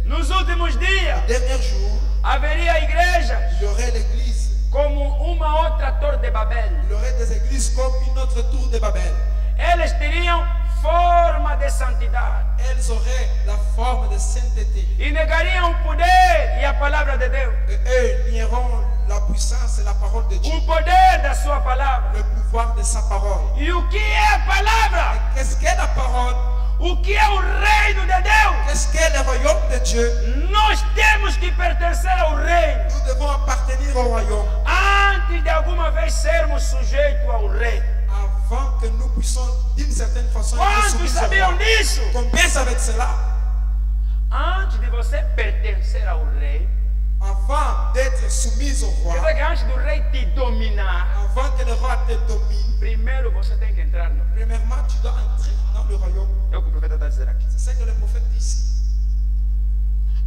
nos últimos dias, dernier jour, haveria igrejas il y aurait l'église, como uma outra torre de Babel. il y aurait des églises comme une autre tour de Babel. Elas teriam forma de santidade Elles auraient la forme de sainteté. e negariam o poder e a palavra de Deus. Et eux nieront la puissance et la parole de Dieu, O poder da sua palavra. le pouvoir de sa parole. E o que é a palavra? Qu'est-ce qu'est la parole? O que é o reino de Deus? Qu'est-ce qu'est le royaume de Dieu? Nós temos que pertencer ao reino Nous devons appartenir au royaume antes de alguma vez sermos sujeitos ao reino. avant que nous puissions d'une certaine façon être Quantos soumis au sabiam roi. disso? Combien savez cela? Antes de você pertencer ao rei, Avant d'être soumis au quer roi, dizer que antes do rei te dominar, avant que le roi te domine, primeiro você tem que entrar no reino. premièrement tu dois entrer dans le royaume. É o que o profeta está dizendo aqui. C'est ce que le prophète dit ici.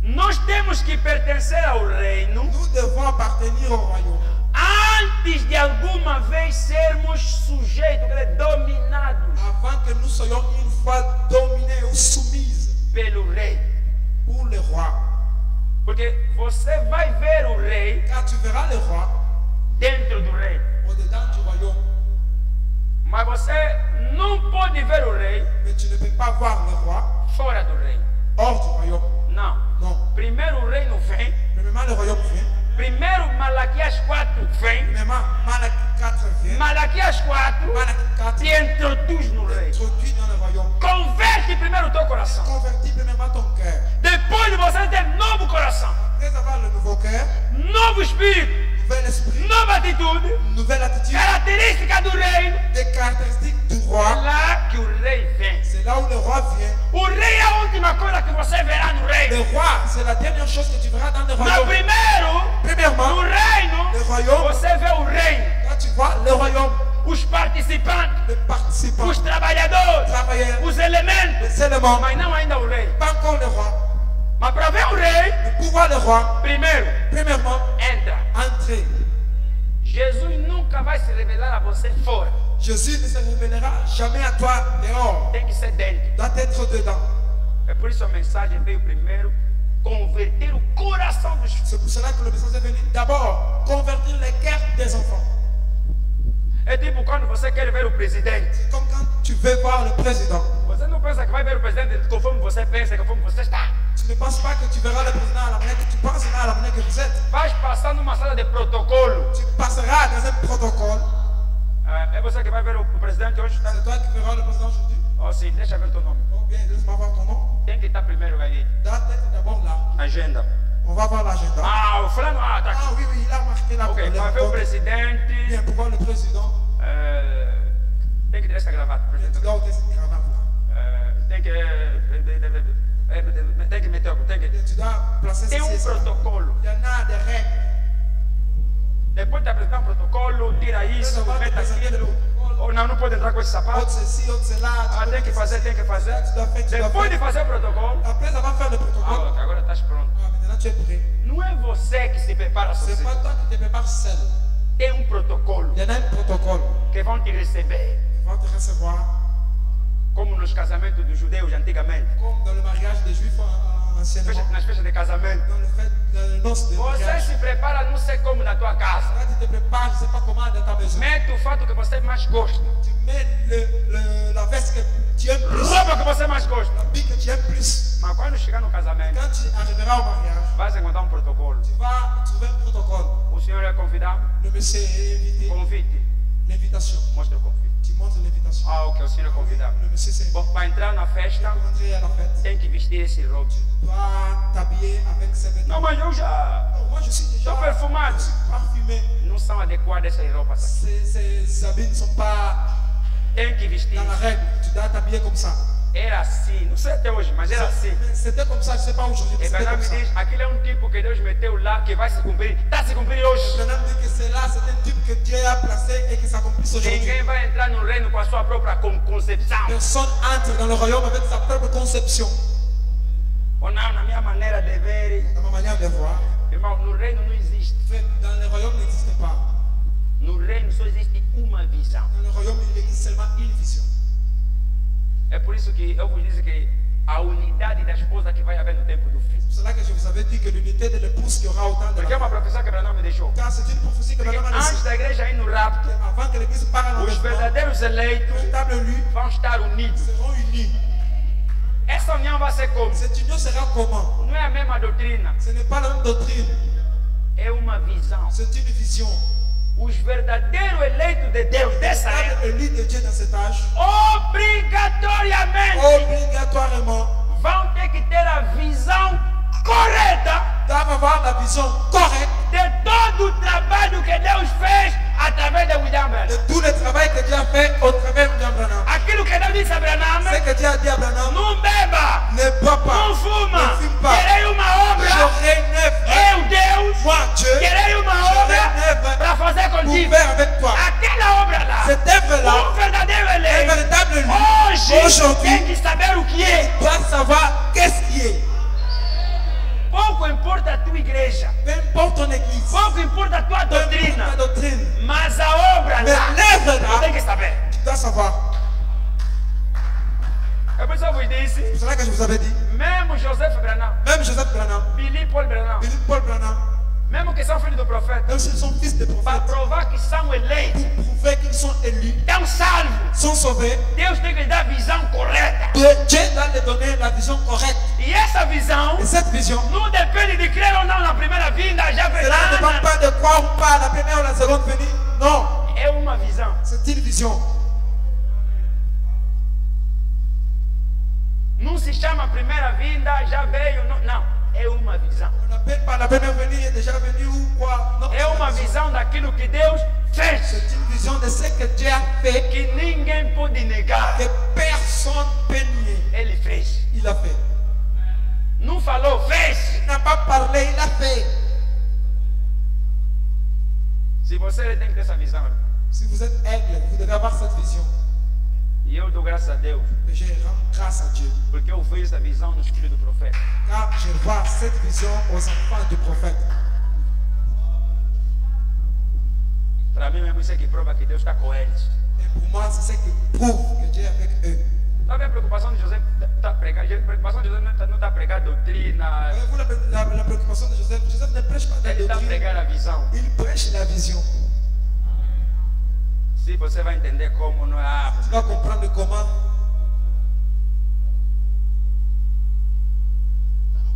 Nós temos que pertencer ao reino Nous devons appartenir au royaume antes de alguma vez sermos sujeitos, quer dizer, dominados avant que nous soyons une fois dominés ou soumises pelo rei. pour le roi. Porque você vai ver o rei Car tu verras le roi dentro do reino. au-dedans du royaume. Mas você não pode ver o rei Mais tu ne peux pas voir le roi fora do reino. hors du royaume. Não. Non. Primeiro o reino vem. Premièrement, le royaume vient. Primeiro Malaquias 4 vem. Premièrement, Malachie 4 vient. Malaquias 4 Malachie 4 te introduz no reino. introduit dans le royaume. Converte primeiro o teu coração. Convertis premièrement ton cœur. Depois de você ter novo coração, Après avoir le nouveau cœur, novo espírito, nouvel esprit, nova atitude, nouvelle attitude, característica do reino, des caractéristiques du é roi. lá que o rei vem. C'est là où le roi vient. O rei é a última coisa que você verá no Le reino. roi, c'est la dernière chose que tu verras dans le Mas royaume. primeiro, Premièrement, no reino, le royaume, você vê o reino, quand tu vois le royaume, os participantes, les participants, os trabalhadores, travailleurs, os elementos, les éléments, mas não ainda o rei. pas encore le roi. Mas para ver o rei, Mais pour voir le roi, primeiro, premièrement, entra. entrer. Jesus nunca vai se revelar a você fora. Jésus ne se révélera jamais à toi dehors. Tem que ser dentro. Doit être dedans. É por isso a mensagem veio primeiro converter o coração dos filhos. C'est pour cela que le message est venu d'abord convertir les cœurs des enfants. É tipo quando você quer ver o presidente. C'est comme quand tu veux voir le président. Você não pensa que vai ver o presidente conforme você pensa, conforme você está. Tu ne penses pas que tu verras le président à la manière que tu penses, mais à la manière que vous êtes. Vai passar numa sala de protocolo. Tu passeras dans un protocole. É você que vai ver o presidente hoje? Tá? C'est toi qui verras le président aujourd'hui. Oh, sim, deixa eu ver teu nome. Oh bien, laisse-moi voir ton nom. Tem que estar primeiro aí. Doit être d'abord là. Agenda. On va voir l'agenda. Ah, o fulano, tá aqui. Ah oui, oui, il a marqué là. Ok, vai ver o presidente. Bien, pour voir le président, Tem que ter essa gravata. bien, tu dois ôter cette cravate là. Tem que meter. Bien, tu dois placer Tem ceci. protocolo. Il y en a des règles. Depois de apresentar um protocolo, tira isso, meta aquilo. Ou não pode entrar com esse Autre sapato. ceci, autre cela. Ah, tem que fazer. Tu dois faire, tu dois Depois de faire. fazer o protocolo, Après avoir fait le protocole, ok, agora estás pronto. maintenant tu es prêt. Não é você que se prepara C'est sozinho. pas toi qui te prépares seul. Tem um protocolo Il y en a un protocole. que vão te receber, Ils vont te recevoir como nos casamentos dos judeus antigamente. comme dans le mariage des juifs anciennement. Nas festas de casamento. Dans le noce de Você mariage. se prepara, não sei como, na tua casa. Quand tu te prépares, je ne sais pas comment dans ta maison. Mete o fato que você mais gosta. Tu mets la veste que tu aimes plus. Roupa que você mais gosta. L'habit que tu aimes plus. Mas quando chegar no casamento, Quand tu arriveras au mariage, vai encontrar um protocolo. tu vas trouver un protocole. O senhor é convidado, Le monsieur est invité. convite. L'invitation. Mostra o convite. Tu montres l'invitation. Ah, ok, o senhor é convidado. Le monsieur s'est Bom, invité. para entrar na festa, Pour entrer à la fête, tem que vestir esse robe. tu dois t'habiller avec ces vêtements. Não, mas eu já. Non, moi je suis déjà Tô perfumado. je suis parfumé. Não são adequadas essas roupas aqui. Ces habits ne sont pas Tem que vestir. dans la règle. Tu dois t'habiller comme ça. Era assim, não sei até hoje, mas era assim. Mais c'était comme ça, je ne sais pas aujourd'hui, mais E c'était Bernard comme me ça. diz, aquilo é um tipo que Deus meteu lá que vai se cumprir. Está se cumprir hoje. Bernard dit que c'est là, c'est un type que Dieu a placé et que s'accomplisse aujourd'hui. Ninguém vai entrar no reino com a sua própria concepção. Personne entre dans le royaume avec sa propre conception. Ou não, na minha maneira de ver. Dans ma manière de voir, Irmão, no reino não existe. frère, dans le royaume il n'existe pas. No reino só existe uma visão. Dans le royaume, il existe seulement une por isso que eu vos disse que a unidade da esposa que vai haver no tempo do fim. C'est là que je vous avais dit que l'unité de l'épouse qui aura autant de Porque é uma profecia que Branham me deixou. Car c'est une prophétie que Porque Branham a antes laissée. da igreja ir no rapto, Avant que l'église parte en os enlèvement, verdadeiros les eleitos véritables élus vão estar unidos. seront unis. Essa união vai ser como? Cette union sera comment? Não é a mesma doutrina, Ce n'est pas la même doctrine, é uma visão. c'est une vision. Os verdadeiros eleitos de Deus dessa Les época, élus de Dieu dans cet âge, obrigatoriamente, obligatoirement, vão ter que ter a visão correta doivent avoir la vision correcte de todo o trabalho que Deus fez através de William de Branham. tout le travail que Dieu a fait au travers de William Branham. Aquilo que Deus disse a Branham, Ce que Dieu a dit à Branham, não beba, ne bois pas, não fuma, ne fume pas. terei uma obra, J'aurai une œuvre, eu Deus, moi Dieu, terei uma j'aurai obra une œuvre para fazer pour contigo. faire avec toi. Aquela obra lá, Cette œuvre-là, verdadeiro un eleito, véritable élu, hoje aujourd'hui, tem que saber o que é. doit savoir qu'est-ce qui est. Pouco importa a tua igreja, Peu importe ton église, pouco importa a tua peu importe doutrina, ta doctrine, mas a obra mais lá, l'œuvre tu tem là, que saber. tu dois savoir. É por isso que eu vos disse, C'est pour cela que je vous avais dit, mesmo Joseph Branham, même Joseph Branham, Billy Paul Branham, Philippe Paul Branham, mesmo que são filhos do profeta, même s'ils sont fils de para prophètes, provar que são eleitos, pour prouver qu'ils sont élus, estão salvos, sont sauvés, Deus tem que lhes dar a visão correta. Dieu doit leur donner la vision correcte. E essa visão Et cette vision, não depende de crer ou não na primeira vinda, já cela ne dépend verá. pas de croire ou pas à la première ou la seconde venue. Non, É uma visão. c'est une vision. Não se chama primeira vinda, já veio. Não, não. É uma visão. On n'appelle pas la première venue, il est déjà venu ou quoi. Non, É c'est uma la vision. visão daquilo que Deus fez. C'est une vision de ce que Dieu a fait, Que ninguém pode negar. que personne peut nier. Ele fez. Il a fait. Não falou, fez. Il n'a pas parlé, il a fait. Se você tem que ter essa visão. Si vous êtes aigle, vous devez avoir cette vision. E eu dou graças a Deus. Et je rends grâce à Dieu. Porque eu vejo essa visão nos filhos do profeta. Car je vois cette vision aux enfants du prophète. Para mim mesmo isso é que prova que Deus está com eles. Et pour moi, c'est ce qui prouve que Dieu est avec eux. Tá vendo a preocupação de José? Tá pregar. A preocupação de José não está a pregar doutrina. Voyez-vous la préoccupation de Joseph? Joseph ne prêche pas la Ele está a doctrine, pregar a visão. il prêche la vision. Se você vai entender como não é. Tu vas comprendre comment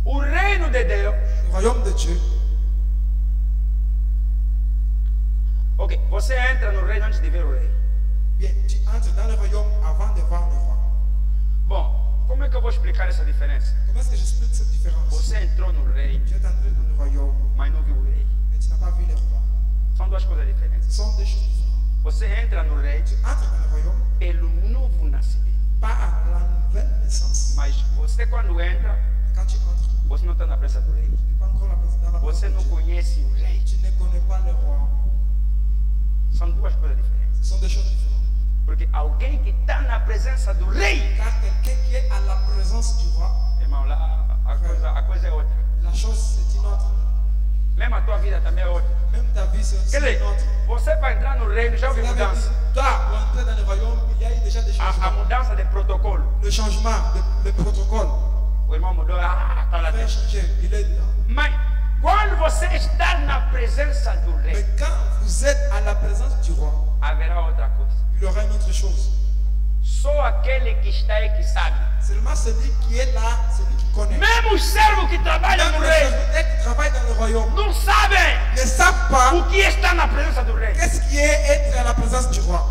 O reino de Deus. le royaume de Dieu. Ok, você entra no reino antes de ver o rei. Bien, tu entres dans le royaume avant de voir le roi. Bom, como é que eu vou explicar essa diferença? Comment est-ce que j'explique cette différence? Você entrou no rei, Tu es entré dans le royaume, mas não viu o rei. mais tu n'as pas vu le roi. São duas coisas diferentes. Ce sont deux choses différentes. Você entra no rei Tu entres dans le royaume pelo novo nascimento. par la nouvelle naissance. Mas você quando entra, Quand tu entres, você não está na presença do rei. tu n'es pas encore dans la Você présence não de Dieu. conhece o rei. Tu ne connais pas le roi. São duas coisas diferentes. Ce sont deux choses différentes. Porque alguém que está na presença do rei, Car quelqu'un qui est à la présence du roi, irmão, lá a coisa é outra. la chose c'est une autre. Mesmo a tua vida também é outra. Même ta vie c'est aussi Quer dizer, une autre. você para entrar no reino já houve Cela veut dire, mudança. toi, pour entrer dans le royaume, il y a eu déjà des A changements. mudança de protocolo. Le changement, le protocole, O irmão mudou, tá lá fait dentro. changer, il est dedans. Mas quando você está na presença do Mais rei, quand vous êtes à la présence du roi, haverá outra coisa. il y aura une autre chose. Só aquele que está aí que sabe. Seulement celui qui est là, celui qui connaît. Mesmo os servos que trabalham Même no les rei serviteurs qui travaillent dans le royaume não sabem ne savent pas o que está na presença do rei. qu'est-ce qui est être à la présence du roi.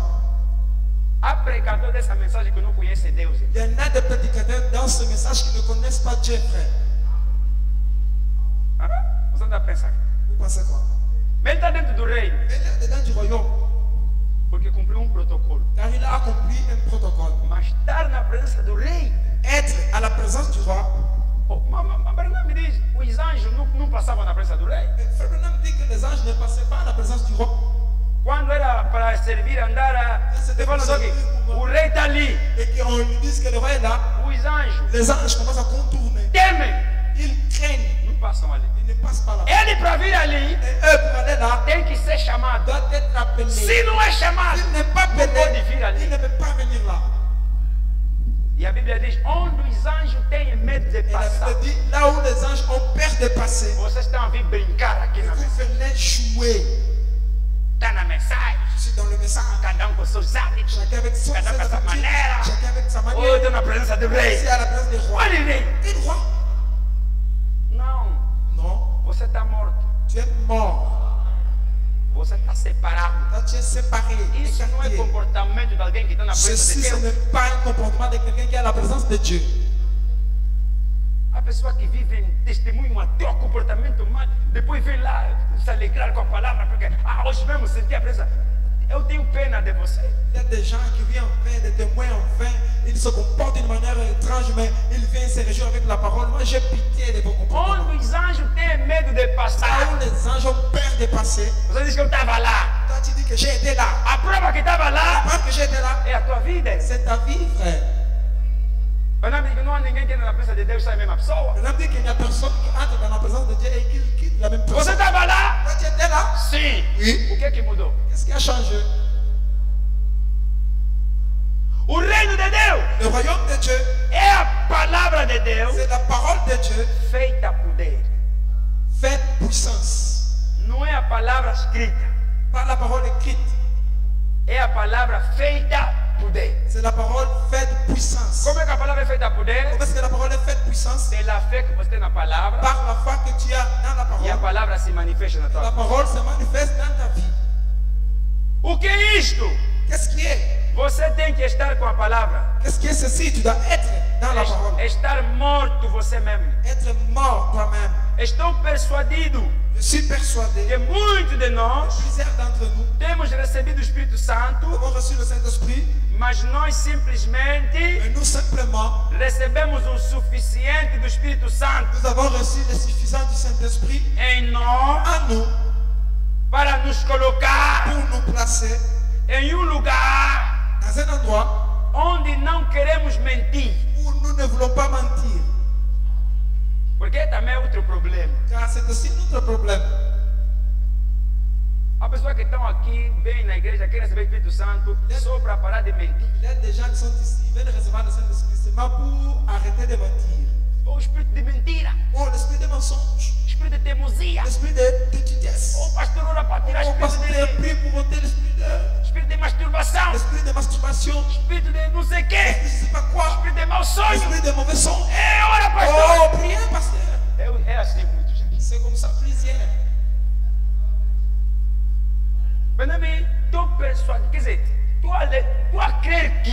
Há pregador dessa mensagem que não conhece Deus. Il y en a des prédicateurs dans ce message qui ne connaissent pas Dieu, frère. Você não está pensando. Vous pensez quoi? Mas ele está dentro do reino Il est dedans du royaume, porque cumpriu protocolo. car il a accompli un protocole. Mas estar na presença do rei. Être à la présence du roi. Oh, mas me diz, os anjos não passavam na presença do rei? Frère Branham dit que les anges ne passaient pas à la présence du roi. Quando era para servir, andar, você fala aqui, o rei está ali. Et qu'on lui dise que le roi est là, Os anjos les anges commencent à contourner. temem, Ils craignent. não passam ali. Ils ne passent pas là. Ele para vir ali Et eux, pour aller là, tem que ser chamado. doivent être appelés. Se não é chamado, S'il n'est pas não pode appelé, vir il ali. ne peut pas venir là. E a Bíblia diz, onde os anjos têm medo de Et la passar. Bible dit, là où les anges ont peur de passer, Vocês estão a vir brincar aqui et na vous mensagem. venez jouer. Está na mensagem. Je suis dans le message. Cada com seus hábitos. Chacun avec son Cada com a sua habitude, maneira. chacun avec sa Ou eu manière. estou na presença do rei. Ici à la place des rois. Olha rei. Et roi? Não, Non, você está morto. tu es mort. Você está separado. Là, tu es séparé. Isso não é écarté. comportamento de alguém que está na presença Ceci, de ce Deus. n'est pas un comportement de quelqu'un qui est à la présence de Dieu. A pessoa que vive em testemunho até o comportamento mal, depois vem lá se alegrar com a palavra, porque hoje mesmo senti a presença. Eu tenho pena de você. Il y a des gens qui viennent en vain, des témoins en vain. Ils se comportent d'une manière étrange, mais ils viennent se réjouir avec la parole. Moi, j'ai pitié de vos comportements. Onde os anjos têm medo de Là passar. où les anges ont peur de passer, Você diz que eu estava lá. toi tu dis que j'ai été là. A prova que estava La lá preuve que j'ai été là, é a tua vida. c'est ta vie, frère. Eu não digo que não há ninguém que entra na presença de Deus sai a mesma pessoa. Le Bible dit qu'il n'y a personne qui entre dans la présence de Dieu et qu'il quitte la même Você personne. estava lá? Toi tu étais là? Sim. Oui. O que é que mudou? Qu'est-ce qui a changé? O reino de Deus Le royaume de Dieu, é a palavra de Deus c'est la parole de Dieu feita poder. faite puissance. Não é a palavra escrita, Pas la parole écrite, é a palavra feita poder. c'est la parole faite puissance. Como é que a palavra é feita poder? Comment est-ce que la parole est faite puissance? Pela fé que você tem na palavra Par la foi que tu as dans la e a parole. palavra se manifesta na tua La vida. parole se manifeste dans ta vie. O que é isto? Qu'est-ce qui est? Você tem que estar com a palavra. Qu'est-ce qui est ceci? Tu dois être dans la parole. Estar morto você mesmo. Être mort toi-même. Estou persuadido Je suis persuadé que muitos de nós plusieurs d'entre nous temos recebido o Espírito Santo, avons reçu le Saint-Esprit, mas nós simplesmente mais nous simplement, recebemos o suficiente do Espírito Santo nous avons reçu le suffisant du Saint-Esprit em nós en nous para nos colocar pour nous placer em lugar dans un endroit onde não queremos mentir. où nous ne voulons pas mentir. Porque também é outro problema. Car c'est aussi notre problème. Há pessoas que estão aqui, bem na igreja, querem receber o Espírito Santo só para parar de mentir. Il y a des gens qui sont ici, ils veulent recevoir le Saint-Esprit seulement pour arrêter de mentir. O espírito de mentira, Oh, l'esprit de mensonge, o espírito de teimosia. l'esprit de petitesse. O pastor ora para tirar o Oh, espírito pasteur, de, prie pour ôter espírito de masturbação, l'esprit de masturbation, espírito de não sei o quê, je ne sais pas quoi, espírito de mau sonho. l'esprit de mauvais son. É hora, pastor. Oh, priez, pasteur. É assim muito, gente. C'est comme ça, plusieurs. Benjamin, estou persuadido, quer dizer, estou a crer que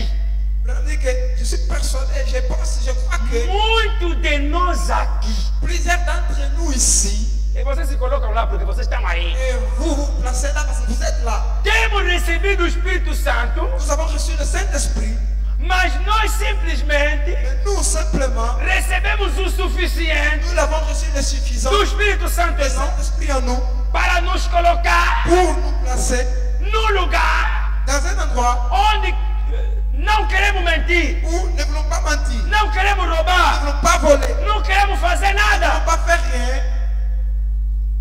Je dis que je suis persuadé, je pense, je crois que muitos de nós aqui, plusieurs d'entre nous ici, e vocês se colocam lá porque vocês estão aí, et vous vous placez là parce que vous êtes là. temos recebido o Espírito Santo, Nous avons reçu le Saint-Esprit, mas nós simplesmente mais nous simplement, recebemos o suficiente nous l'avons reçu le suffisant, do Espírito Santo le em nós Saint-Esprit en nous, para nos colocar pour nous placer no lugar dans un endroit onde não queremos mentir, où nous ne voulons pas mentir, não queremos nous ne roubar, voulons pas voler, nous não queremos fazer ne nada. voulons pas faire rien.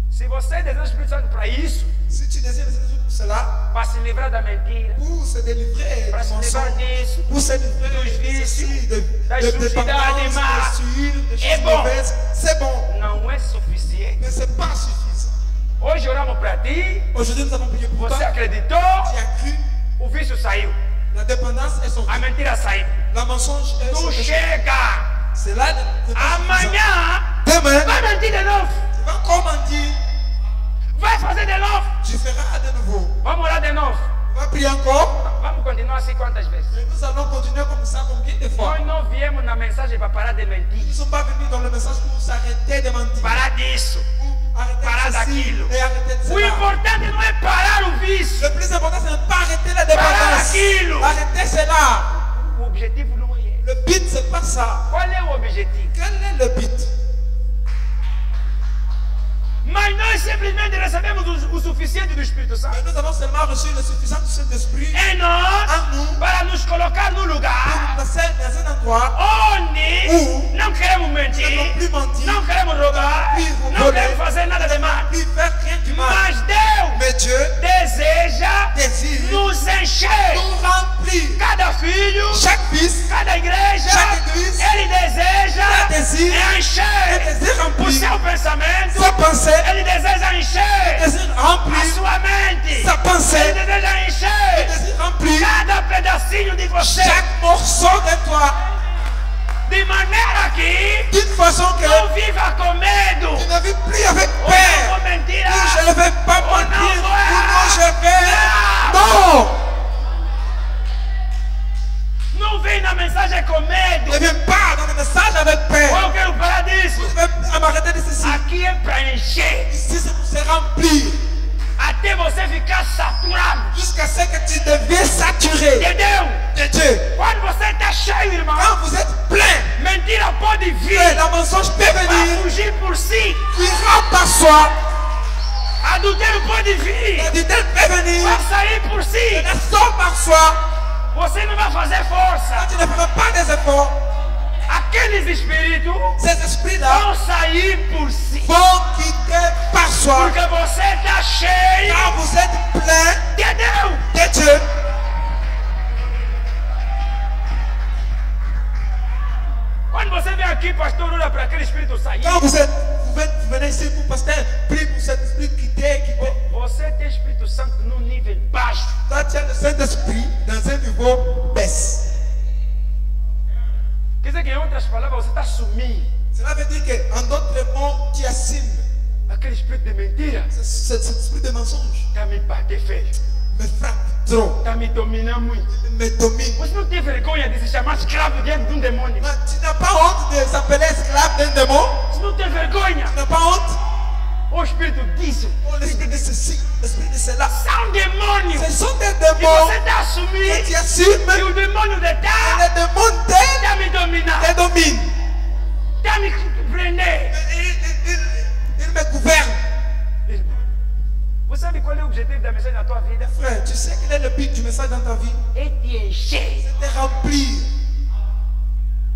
Se você deseja o Espírito Santo para isso, Si tu désires le Saint-Esprit pour cela, para se livrar da mentira, pour se délivrer para du se livrar mensonge, disso, pour se livrer dos de vícios, ceci, de das dépendance, sujidades más, de souillures, de é choses bom. mauvaises, c'est bon, não é suficiente. mais ce n'est pas suffisant. Hoje oramos para ti, Aujourd'hui, nous avons prié pour toi, você acreditou, tu as cru, o vício saiu, la dépendance est sortie, a mentira saiu. la mensonge est Não sortie. chega. C'est là n'est pas suffisant. Amanhã Demain, vai mentir de novo, tu vas encore mentir, vai fazer de novo, tu feras de nouveau. vamos orar de novo. Tu vas prier encore, Vamos continuar assim quantas vezes? et nous allons continuer comme ça combien de fois. Nós não viemos na mensagem para parar de Nous mentir, ne sommes pas venus dans le message pour s'arrêter de mentir, parar disso, pour arrêter parar de ceci daquilo. et arrêter de O cela. importante não é parar o vício, Le plus important, c'est de ne pas arrêter la parar dépendance. aquilo. Arrêter cela. O objetivo não é esse. Le but, c'est pas ça. Qual é o objetivo? Quel est le but? Mas nós simplesmente recebemos o suficiente do Espírito Santo Mais nous avons seulement reçu le suffisant du Saint-Esprit em nós en nous para nos colocar no pour nous lugar placer dans un endroit onde não queremos où nous mentir, n'allons plus mentir, não queremos roubar, não queremos fazer nada de mal. plus faire rien du mal. Mas Deus Mais Dieu deseja désire nos encher. nous remplir. Cada filho, Chaque fils, cada igreja, commencé. Ele deseja Il encher désire remplir cada pedacinho de você. chaque morceau de toi. De maneira que D'une façon que não viva com medo. tu ne vis plus avec Ou peur. não vou mentir. Ou je ne vais pas Ou mentir. não Ou vou non, je errar. vais. Non. Não vem na mensagem com medo. Ne viens pas dans le message avec peur. Eu quero falar disso. Vous devez m'arrêter de ceci. Aqui é para encher. Ici, c'est pour se remplir. Até você ficar saturado. Jusqu'à ce que tu deviens saturé Entendeu? de Dieu. Quando você está cheio, irmão, Quand vous êtes plein, mentira pode vir. la mensonge peut Vai venir. fugir por si. Fuira par soi. Adultério pode vir. L'adultère peut venir. Vai sair por si. Elle sort par soi. Você não vai fazer força. Tu ne feras pas des efforts. Aqueles espíritos Ces esprits-là vão sair por si. vont quitter par soi. Porque você está cheio. Quand vous êtes plein Entendeu? de Dieu, Quando você vem aqui, pastor, olha para aquele espírito sair. quand vous venez ici pour pasteur, prie pour cet esprit quitter. Você tem Espírito Santo num nível baixo. Toi, tu as le Saint-Esprit dans un niveau baisse. Quer dizer que, em outras palavras, você está sumindo. Cela veut dire qu'en d'autres mots, tu assumes. Aquele espírito de mentira Cet esprit de mensonge está me batendo feio. me frappe trop, Está me dominando muito. me domine. Você não tem vergonha de se chamar escravo diante de um demônio? Mais tu n'as pas honte de s'appeler esclave d'un démon. Você não tem vergonha? Tu n'as pas honte. O espírito disso Oh, l'esprit de ceci, l'esprit de cela. são demônios. Ce sont des E démons você está que assumindo tu assumes. que o demônio de Et tá les démons está me dominando. te dominent. Está me prender. Ils me gouvernent. Você sabe qual é o objetivo da mensagem na tua vida? Frère, tu sais quel est le but du message dans ta vie? É te encher. C'est de remplir.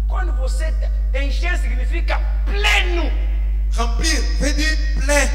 Quando você encher significa pleno. Remplir veut dire plein.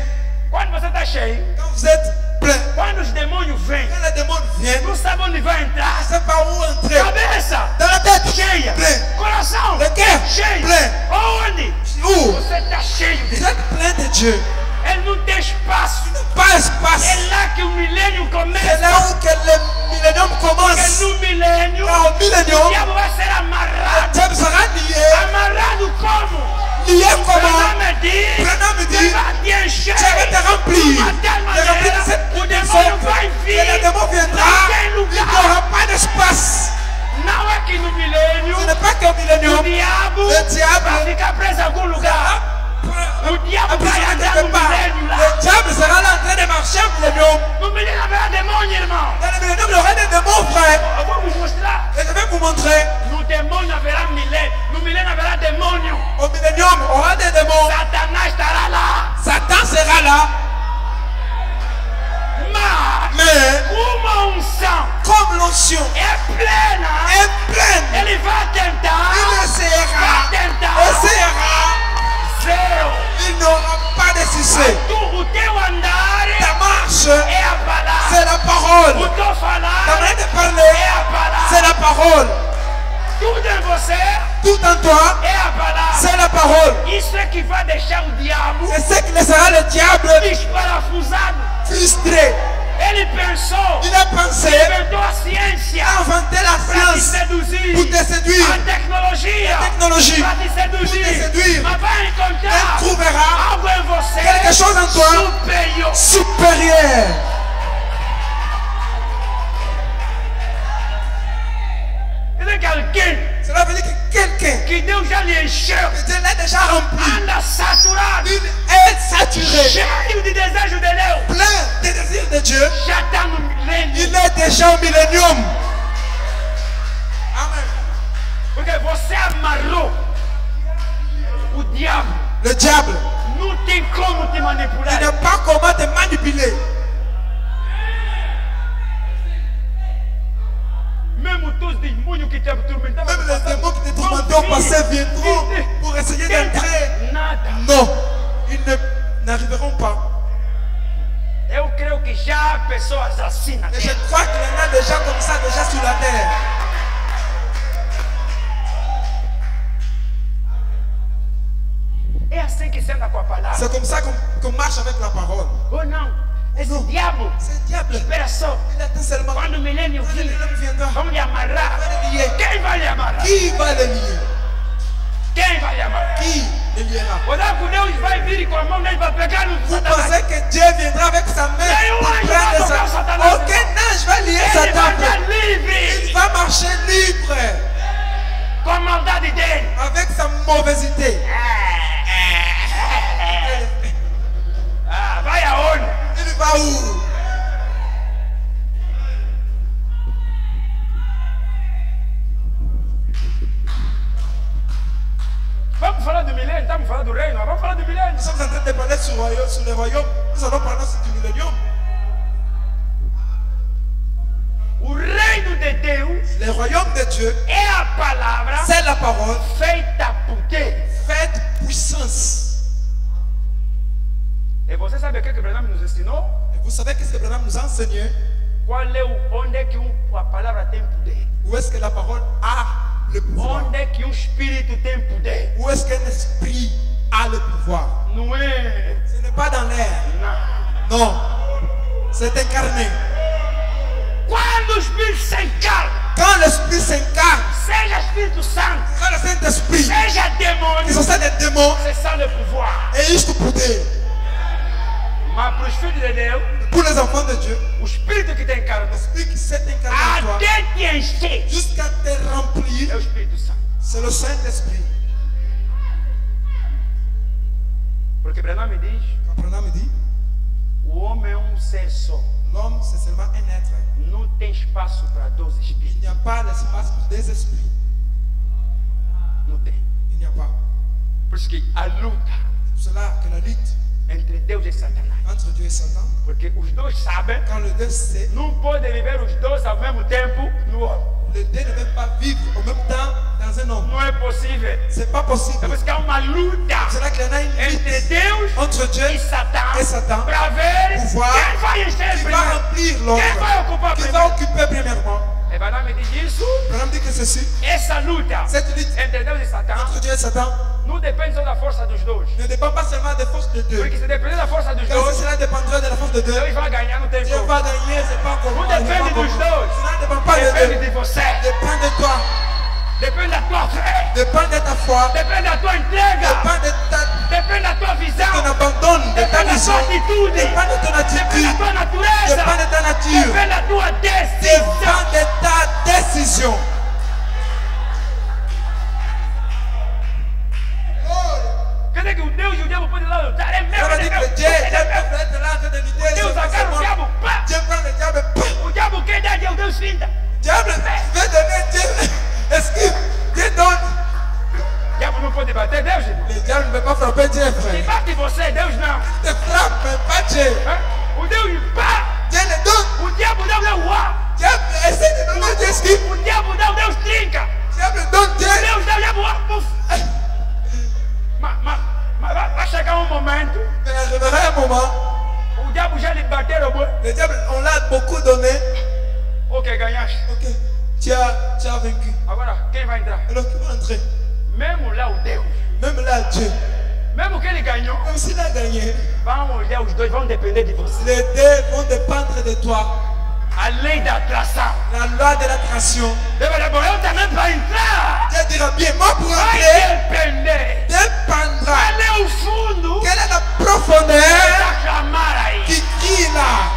Quando você está cheio, Quand vous êtes plein, quando os demônios vêm, quand les démons viennent, não sabe onde vai tu entrar. ne sais pas où entrer. Cabeça Dans la tête, cheia, plein. coração Le cœur, cheio. plein. Onde Où? você está cheio Vous de êtes plein de Dieu. Ele não tem espaço. Pas espace. É lá que o milênio C'est começa. là où que le millénium Porque commence. no milênio, Car au o millénium, diabo vai ser le amarrado. diable sera lié. Amarrado como? Lié comment? Branham diz, Branham me dit, Ele vai te encher. Dieu va te remplir. De tal Te remplir de maneira, cette o demônio sorte vai que vir. le démon viendra. Não tem Il lugar. n'y aura pas d'espace. Não é que no milênio, Ce n'est pas qu'au o millénium, diabo le diable vai ficar preso em algum lugar. O diabo vai emprisonné andar quelque no part. milênio lá. Le diable sera là en train de marcher au millénium. No milênio haverá demônio, irmão. Dans le millénium, il y aura des démons, frère. Eu vou vous mostrar. Et je vais vous montrer. No demônio haverá milênio. No milênio haverá demônio. Au millénium, il y aura des démons. Satanás estará lá. Satan sera là. Mas Mais, uma unção comme l'onction é plena. est pleine, Ele vai tentar. il essaiera. Vai tentar. Essaiera. Seu. Il n'aura pas de succès. O teu andar Ta marche, é a palavra. c'est la parole. O teu Ta falar manière de é parler, a palavra. c'est la parole. Tudo em você Tout en toi, é a palavra. c'est la parole. Isso é que vai deixar o diabo C'est ce qui laissera le diable desparafusado. frustré. Ele pensou, Il a pensé inventou a ciência à inventer la para te science seduzir. pour te séduire. A tecnologia Technologie para te pour te seduzir. séduire. Mas vai Elle encontrar trouvera algo em você quelque chose en toi superior. supérieur. Quer dizer que alguém Cela veut dire que quelqu'un que Deus já lhe encheu que Dieu l'a déjà rempli, anda saturado, il est saturé, cheio de desejo de Deus. plein des désirs de Dieu. Já está no milênio. Il est déjà au millénium. Amen. Porque você amarrou o diabo. Le diable, Não tem como te il manipular. n'a pas comment te manipuler. Mesmo todos os demônios que te atormentavam. Même les démons qui te tourmentaient au passé viendront pour essayer d'entrer. Nada. Non, ils n'arriveront pas. Eu creio que já há pessoas assim na Et je terra. crois qu'il y en a déjà comme ça, déjà sur la terre. É assim que se anda com a palavra. C'est comme ça qu'on marche avec la parole. Ou não? Esse Non. diabo, C'est le diable. espera só. Il attend seulement. Quando o milênio Quand le vir, millénaire viendra, vamos lhe amarrar. va le lier. Quem vai lhe amarrar? Qui va le lier? Quem vai lhe amarrar? Qui le liera? Olha que Deus vai vir com a mão dele para pegar no Vous Satanás. pensez que Dieu viendra avec sa main Mais pour ouais, il va prendre toquer sa... Satanas. Aucun ange va lier Ele Satan. vai estar Il livre va marcher libre com a maldade dele. avec sa mauvaiseté. Ah, vai aonde? Il va où? Vamos falar do milênio, estamos falando do reino, vamos falar do milênio. Nous sommes en train de parler sur le royaume. Nous allons parler sur du millénium. O reino de Deus Le royaume de Dieu, é a palavra c'est la parole feita poder. faite puissance. E você sabe o que Branham nos ensinou? Et vous savez qu'est-ce que Branham nous a enseigné? Qual é onde é que a palavra tem poder? Où est-ce que la parole a le pouvoir? Onde é que espírito tem poder? Où est-ce qu'un esprit a le pouvoir? Não é? Ce n'est pas dans l'air. Não. Non. C'est incarné. Quando o Espírito se encarna, Quand l'esprit s'incarne, seja Espírito Santo, quand le Saint-Esprit, seja demônio, qui sont ça des démons, c'est ça le pouvoir. et ils se poder. Mas para os filhos de Deus, Pour les enfants de Dieu, o Espírito que te encarna, l'esprit qui s'est incarné en toi, até te encher, jusqu'à te remplir, é o Espírito Santo. c'est le Saint-Esprit. Porque Branham me diz, Quand Branham me dit, o homem é ser só. l'homme c'est seulement un être. Não tem espaço para 12 Il espíritos. n'y a pas l'espace pour des esprits. Não tem. Il n'y a pas. Por isso que a luta C'est pour cela que la lutte entre Deus e Satanás. entre Dieu et Satan, Porque os dois sabem, quand le deux sait, não podem viver os dois ao mesmo tempo no homem. les deux ne peuvent pas vivre au même temps dans un homme. Não é possível. C'est pas É possible. por isso que há uma luta C'est là qu'il y en a une entre lutte Deus entre Dieu e Satã et Satan para ver Pouvoir quem vai encher qui va primeiro. remplir Quem vai l'autre, ocupar qui va primeiro. occuper premièrement. E Branham me diz isso, Branham dit que ceci, essa luta cette lutte entre Deus e Satã entre Dieu et Satan não depende só da força dos dois. ne dépend pas seulement des forces de Dieu. Porque se depender da força dos Car si dois, cela dépendrait de la force de Dieu, Deus vai ganhar, não tem Dieu como. va gagner, c'est pas comment. Não depende dos dois. Cela ne dépend pas de Depende Dieu. de você. Dépend de toi. Depende da tua fé. Dépend de ta foi. Depende da tua entrega. Dépend de Depende da tua ton visão. abandon, de ta Depende da vision. tua atitude. Dépend de ton Depende attitude. da tua natureza. Dépend de ta nature. Depende da tua decisão. Dépend de ta décision. Quer dizer que o Deus e o diabo podem lá lutar. É Ça meu, veut é dire meu. que Dieu É meu. peut être là en train de lutter. Deus agarra o diabo. Pá. Dieu prend le diable. Pam. O diabo quer dar, Deus finta. Diable veut donner Dieu. Esquive. Dieu donne. O diabo não pode bater Deus, irmão. Le diable ne peut pas frapper Dieu, Se frère. bate você, Deus não. Il te frappe, mais pas Dieu. Hã? O Deus pá. Dieu le donne. O diabo dá, o Deus uá. Diable essaie de donner Dieu esquive. O diabo dá, o Deus trinca. Diable donne Dieu. Deus dá, o diabo uá. Puf. Mas vai chegar um momento, Mais arrivera un moment, o diabo já lhe bateram, boy. le diable, on l'a beaucoup donné. Ok, ganhaste. Ok, tu as vaincu. Agora, quem vai entrar? Alors qui va entrer? Mesmo lá o Deus, Même là, Dieu, mesmo que ele ganhou, même s'il a gagné, vão olhar os dois, vão depender de você. les deux vont dépendre de toi. A lei da atração. La loi de l'attraction. Deus vai dizer, eu também para entrar. Dieu dira bien, moi pour Vai entrer, depender. dépendra. Qual é o fundo Quelle est la profondeur da chamar aí? qui crie là?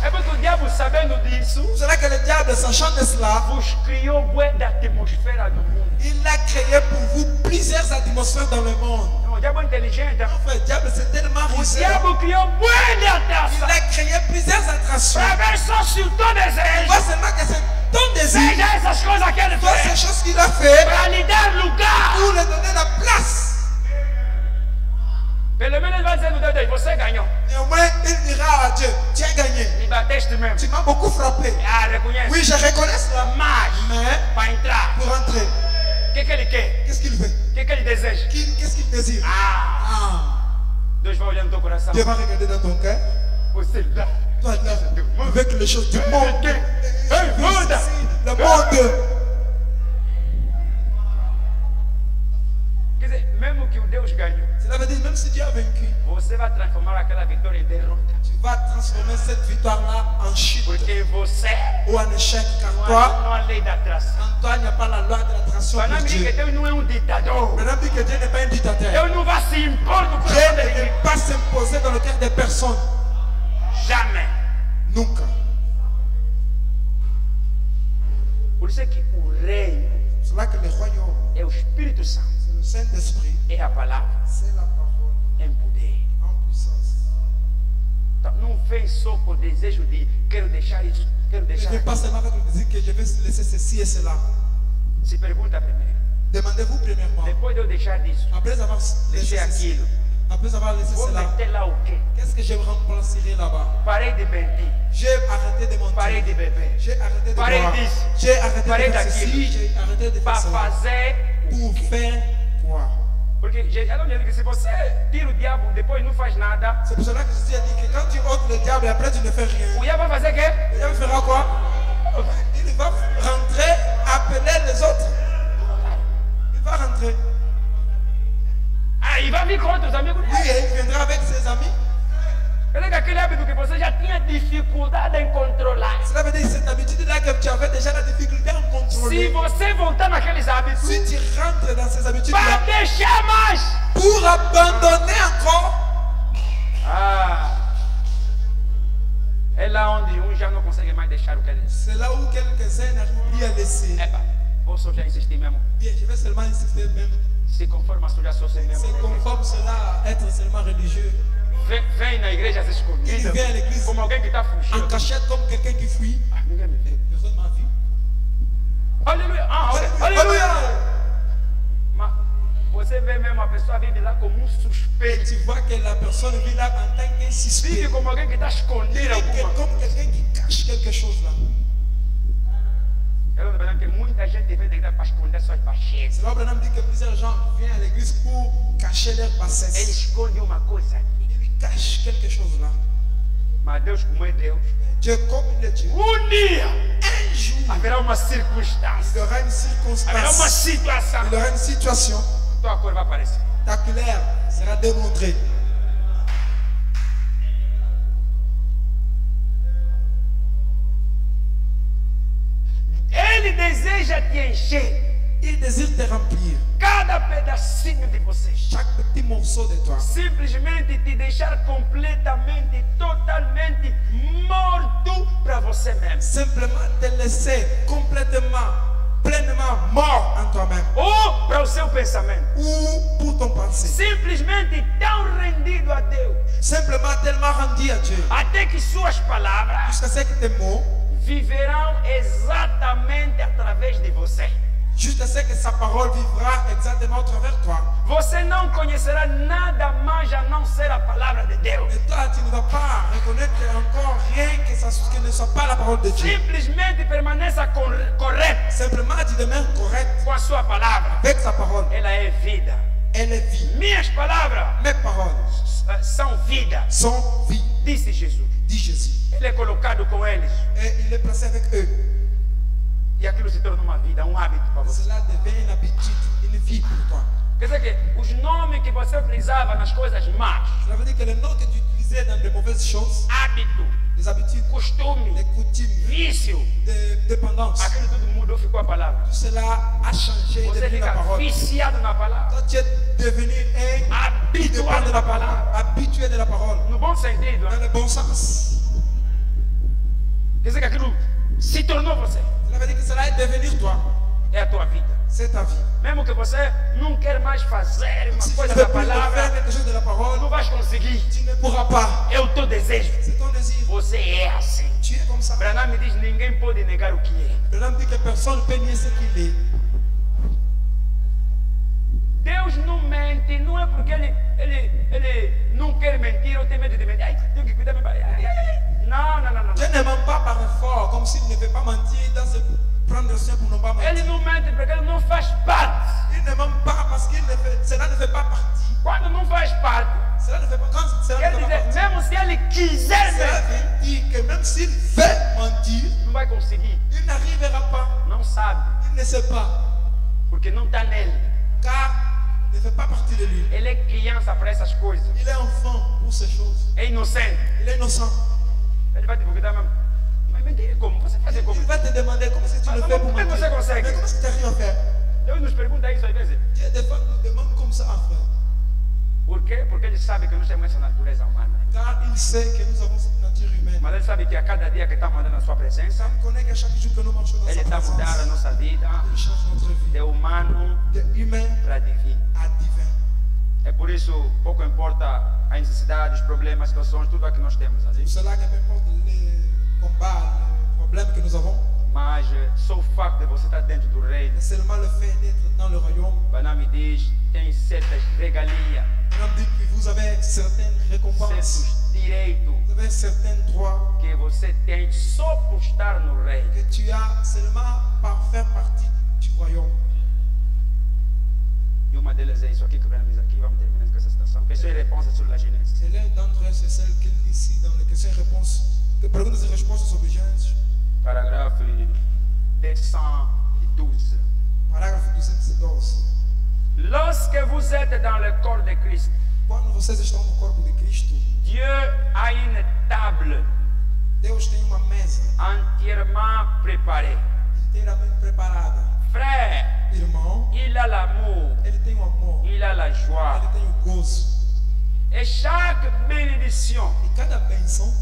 É porque o diabo, sabendo disso, C'est là que le diable, sachant de cela, vos criou bué da atmosfera do mundo. il a créé pour vous plusieurs atmosphères dans le monde. Não, o diabo é inteligente. Hein? En fait, le diable, c'est tellement O riche. diabo criou bué de Il atração. a créé plusieurs attractions. Para ver só se o teu desejo Vois seulement que c'est ton désir, seja essas coisas que ele toi, ces fez choses qu'il a fait para lhe dar lugar. pour lui donner la place. Pelo menos ele vai dizer no dedo dele, você ganhou. Néanmoins, il dira à Dieu, tu as gagné. Me bateste mesmo. Tu m'as beaucoup frappé. Ah, reconhece. Oui, je reconnais cela. Mas, Mais para entrar, pour entrer, o que ele quer? qu'est-ce qu'il fait? O que ele deseja? Qu'est-ce qu'il désire? Ah, Ah, Deus vai olhar no teu coração. Dieu va regarder dans ton cœur. Você lá. Toi, là, avec les choses du monde. Ei, muda! Le monde. Quer dizer, mesmo que o Deus ganhou, Cela veut dire même si Dieu a vaincu, você vai transformar aquela vitória em derrota. tu vas transformer cette victoire-là en chute Porque você ou en échec, car não toi, há lei da atração. en toi, il n'y a pas la loi de l'attraction Para pour não me dizer que Dieu. Deus não é um ditador. Maintenant, dit que Dieu n'est pas un dictateur. Deus não vai se impor no Dieu coração ne de peut ninguém. pas s'imposer dans le cœur des personnes. Jamais. Nunca. Por isso é que o reino C'est cela que le royaume, é o Espírito Santo, c'est le Saint-Esprit, é a palavra c'est la parole em poder. en puissance. Então, não vem só com o desejo de quero deixar isso, quero Je ne deixar viens pas aquilo. seulement avec le désir que je vais laisser ceci et cela. Se pergunta primeiro. Demandez-vous premièrement, Depois de eu deixar disso, après avoir laissé deixei ceci, aquilo, après avoir laissé vou cela, meter lá o quê? qu'est-ce que je remplacerai là-bas? Parei de mentir, J'ai arrêté de parei mentir. de beber, J'ai arrêté de Parei boire. disso. J'ai arrêté Parei de faire daquilo. ceci, j'ai arrêté de faire para cela. fazer o Pour quê? faire quoi? Porque ela me diz que se você tira o diabo, depois não faz nada, C'est pour cela que Jésus a dit que quand tu ôtes le diable et après tu ne fais rien, o diabo vai fazer o quê? le diable fera quoi? Il va rentrer, appeler les autres. Il va rentrer. Ah, il va vir contra os amigos. Oui, et il viendra avec ses amis. Quer dizer, aquele hábito que você já tinha dificuldade em controlar. Cela veut dire cette habitude-là que tu avais déjà la difficulté à Se contrôler. você voltar naqueles hábitos, Si tu rentres dans ces vai habitudes-là deixar mais. pour abandonner encore, Ah, é lá onde um já não consegue mais deixar o que ele. c'est là où quelques-uns n'arrivent plus à laisser. Epa, posso já insistir mesmo. Bien, je vais seulement insister même. Se conforma a sua social mesmo. C'est conforme cela à être seulement religieux. Vem na igreja às Il escondidas, vient à l'église como alguém que está en fugindo. cachette comme quelqu'un qui fuit. Ah, ninguém me vê. Personne m'a vu. Aleluia. Ah, ok. Alléluia. Mas você vê mesmo a pessoa vive lá como um Et suspeito. tu vois que la personne vit là en tant qu'un suspect. Vive como alguém que está escondido Il est alguma. comme quelqu'un qui cache quelque chose là. Eu estou pensando que muita gente vem da igreja para esconder suas baixezas. C'est là où Branham dit que plusieurs gens viennent à l'église pour cacher leur Ele bassesse. esconde uma coisa aqui. Ils cachent quelque chose là. Mas Deus, como é Deus, Dieu, comme il est Dieu, dia un jour, haverá uma circunstância, il y aura une haverá uma circonstance, situação. il y aura une situation Tua cor vai aparecer. spectaculaire sera démontrée. Ele deseja te encher Il désire te remplir cada pedacinho de você. chaque petit morceau de toi. Simplesmente te deixar completamente, totalmente morto para você mesmo. Simplement te laisser complètement, pleinement mort en toi-même Ou para o seu pensamento. ou pour ton pensée. Simplesmente tão rendido a Deus. Simplement tellement rendu à Dieu Até que suas palavras jusqu'à ce que tes mots, viverão exatamente através de você. jusqu'à ce que sa parole vivra exactement au travers de toi. Você não conhecerá nada mais a não ser a palavra de Deus. Et toi, tu ne vas pas reconnaître encore rien que ne soit pas la parole de Dieu. Simplesmente permaneça correto Simplement, tu demeures correct com a sua palavra. avec sa parole. Ela é vida. Elle est vie. Minhas palavras Mes paroles são vida, sont vie, disse Jesus. dit Jésus. Ele é colocado com eles Et il est placé avec eux. e aquilo se torna uma vida, um hábito para você. Cela devient une habitude, une vie pour toi. Quer dizer que os nomes que você utilizava nas coisas más, Cela veut dire que le nom que tu utilisais dans les mauvaises choses, hábito, les habitudes, costume, les coutumes, vício, les dépendances, aquilo tudo mudou, ficou a palavra. tout cela a changé Você depuis la fica parole. viciado na palavra, Toi, tu es devenu un dépendant habituado de na la parole, palavra. habitué de la parole, No bom sentido, dans hein? le bon sens. Quer dizer que aquilo se tornou você. Cela veut dire que cela est devenu toi. É a tua vida. C'est ta vie. Mesmo que você não quer mais fazer uma Si tu coisa ne veux da plus faire palavra, quelque chose de la parole, não vais conseguir. tu ne pourras pas. É o teu desejo. C'est ton désir. Você é assim. Tu es comme ça. Branham me diz, ninguém pode negar o que é. L'homme dit que personne ne peut nier ce qu'il est. Deus não mente, não é porque ele não quer mentir ou tem medo de mentir. Ai, tenho que cuidar. Não. Dieu ne ment pas par effort, comme s'il ne veut pas mentir, dans se prendre soin pour ne pas mentir. Ele não mente porque ele não faz parte. Il ne ment pas parce que cela ne fait pas partie. Quando não faz parte, Cela ne fait pas, quand cela quer ne fait pas dizer, partie. mesmo se ele quiser Cela mentir, veut dire que même s'il veut mentir, não vai conseguir. il n'arrivera pas. Não sabe, Il ne sait pas. porque não está nele. Car ne fait pas partie de lui. Ele é criança para essas coisas. Il est enfant pour ces choses. É inocente. Il est innocent. Ele vai te perguntar, mas como? Você faz como? Il va te demander comment est-ce que tu le fais pour Como é que mentir. você consegue? Mais comment est-ce que tu arrives à faire? Deus nos pergunta isso às vezes. Dieu des fois nous demande comme ça à faire. Por quê? Porque ele sabe que nós temos essa natureza humana. Car il sait que nous avons cette nature humaine. Mas ele sabe que a cada dia que está mandando a sua presença, Il connaît qu'à chaque jour que nous marchons dans ele sa está mudando a présence, nossa vida il change notre vie. de humano De humain para divino. à divin. É por isso, pouco importa a necessidade, os problemas, as situações, tudo o que nós temos ali. Pour cela que peu importe les combats, les problèmes que nous avons, Mas só o facto de você estar dentro do reino, mais seulement le fait d'être dans le royaume, Banam me diz, tem certas regalias, on dit que vous avez certaines récompenses, certos direitos vous avez certains droits que você tem só por estar no reino. que tu as seulement par faire partie du royaume. E uma delas é isso aqui que o Banam diz aqui. Vamos terminar com essa citação. Questões e respostas sobre a Genèse. Et l'un d'entre eux, c'est celle qu'il dit ici dans les questions et réponses, les perguntas e respostas sobre Gênesis, Parágrafo 212. parágrafo 212. Lorsque vous êtes dans le corps de Christ, Quando vocês estão no corpo de Cristo, Dieu a une table Deus tem uma mesa entièrement préparée. inteiramente preparada. Frère, Irmão, il a l'amour, ele tem o amor, il a la joie. ele tem o gozo. Et chaque bénédiction, E cada bênção,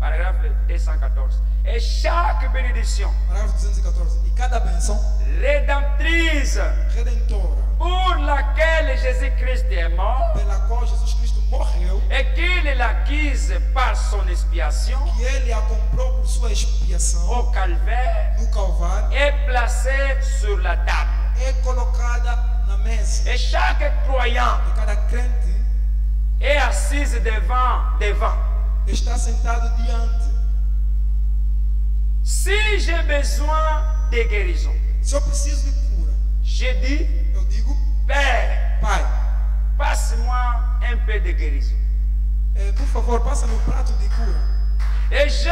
paragraphe 214, et chaque bénédiction parágrafo 214, e cada bênção rédemptrice redentora, pour laquelle Jésus-Christ est mort pela qual Jesus Cristo morreu, et qu'il l'acquise par son expiation que ele a comprou por sua expiação au calvaire, no Calvário, est placée sur la table. é colocada na mesa. Et chaque croyant E cada crente est assise devant. está sentado diante. Si j'ai besoin de guérison, Se eu preciso de cura, je dis, eu digo, Père, Pai, passe-moi un peu de guérison. por favor, passa-me um prato de cura. Et je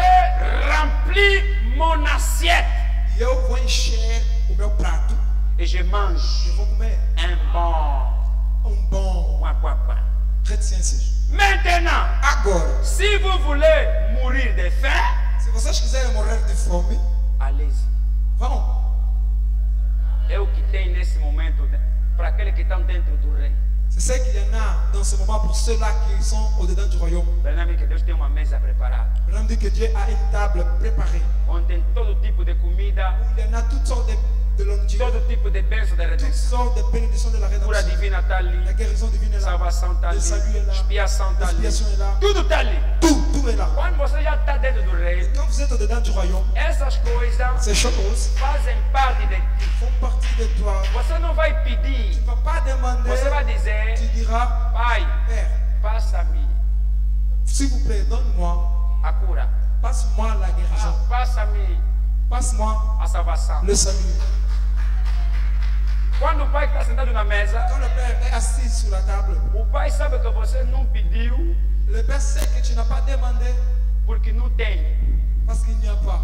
remplis mon assiette E eu vou encher o meu prato. et je mange Eu vou comer un bon bom point. reticências. Maintenant, Agora, si vous voulez mourir de faim, se vocês quiserem morrer de fome, allez-y. vão. É o que tem nesse momento para aqueles que estão dentro do reino. C'est ce qu'il y en a dans ce moment pour ceux-là qui sont au-dedans du royaume. Percebe que Deus tem uma mesa preparada, On dit que Dieu a une table préparée onde tem todo tipo de comida, où il y en a toutes sortes de nourriture, todo tipo de bênção de toutes redenção. sortes de bénédictions de la Cura rédemption. divina está ali, La guérison divine est là. salvação está Le ali, salut est là. expiação está ali, L'expiation est là. tudo está ali. Tout est là. Quando você já está dentro do reino, Quand vous êtes au-dedans du royaume, essas coisas ces choses fazem parte de ti. font partie de toi. Você não vai Tu pedir, ne vas pas demander, você vai dizer, tu diras, Pai, Père, passa-me s'il vous plaît, donne-moi, a cura, passe-moi la guérison, passa-me passe-moi a salvação. le salut. Quando o pai está sentado na mesa, Quand le Père est assis sur la table, o pai sabe que você não pediu le Père sait que tu n'as pas demandé porque não tem. parce qu'il n'y a pas.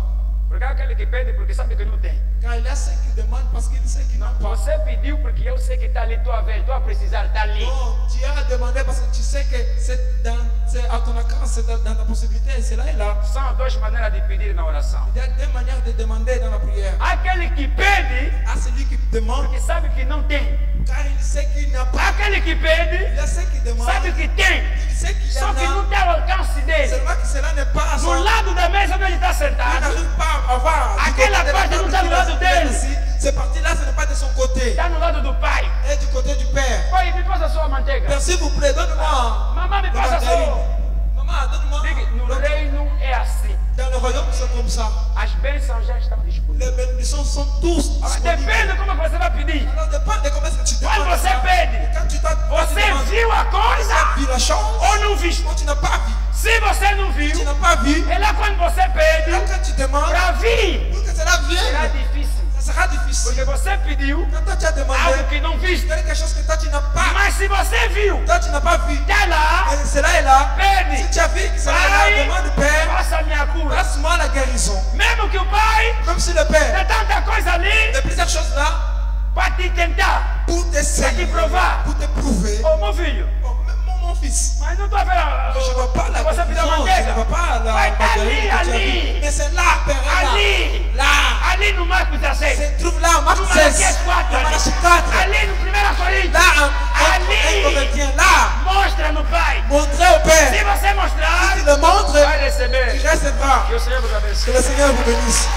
Porque há aquele que pede porque sabe que não tem. Car il y a ceux qui demandent parce qu'ils savent qu'ils n'ont pas. Você pediu porque eu sei que está ali, tu a ver, tu a precisar, está ali. Non, tu as demandé parce que tu sais que c'est à ton accord, c'est dans ta possibilité, c'est là et là. São duas maneiras de pedir na oração. Il y a deux manières de demander dans la prière. Aquele que pede À celui qui demande, porque sabe que não tem. car il sait qu'il n'y a pas. Aquele que pede Il y a ceux qui demandent, sabe que tem. il sait qu'il y Só en que não a. tem o alcance dele. Seulement que cela n'est pas à son. Do lado da mesa onde ele está Il sentado, n'arrive pas à avoir. du Aquela côté de la parte table não está do qu'il lado a dele. ici. Cette partie-là, ce n'est pas de son côté. está no lado do pai. Et du côté du Père. Pai, me passa sua manteiga. Père, s'il vous plaît, donne-moi. Mamãe, me de passa margarine. sua. Maman, donne-moi. Diga, no reino é assim. Dans le royaume, c'est comme ça. As bênçãos já estão disponíveis. Les bénédictions sont tous Agora, disponibles. depende como você vai pedir. Alors, dépend de comment est-ce que tu Quando demandes. você ça. pede, Quand tu você demandes, viu a tu as coisa vu la chose ou não viu? ou tu n'as pas vu. Se você não Tu viu, n'as pas vu. é lá quando você Et là, pede quand tu demandes, para vir. pour que cela Será vienne, difícil. ça sera difficile. Porque você pediu Quand toi, tu as demandé algo que não viste. quelque chose que toi, tu n'as pas. Mas se você viu, Toi, tu n'as pas vu. tá lá, Et cela est là. pede. Si tu as vu que cela est là, Pai, demande, Père, faça minha cura. passe-moi la guérison. Mesmo que o pai Même si le Père tem tanta coisa ali, de plusieurs choses là, para te tentar, pour t'essayer, provar. pour te prouver. Oh, meu filho, Oh, mon fils, mas não estou a ver je ne vois pas la você virar confusion, je manteiga. ne vois pas la Vai estar marguerite que tu as ali. dit. Mais c'est là, Père, Ali, là. ali no Marcos 16, Se trouve là, Marc no 16, Malaquias 4, Malachi 4, ali no 1 Coríntios, là, Ali. un Corinthien, là, mostra no Pai. montrez au Se Père. você mostrar, Si tu le montres, vai tu receber. recevras. Que o Senhor vos Que abençoe. le Seigneur vous bénisse.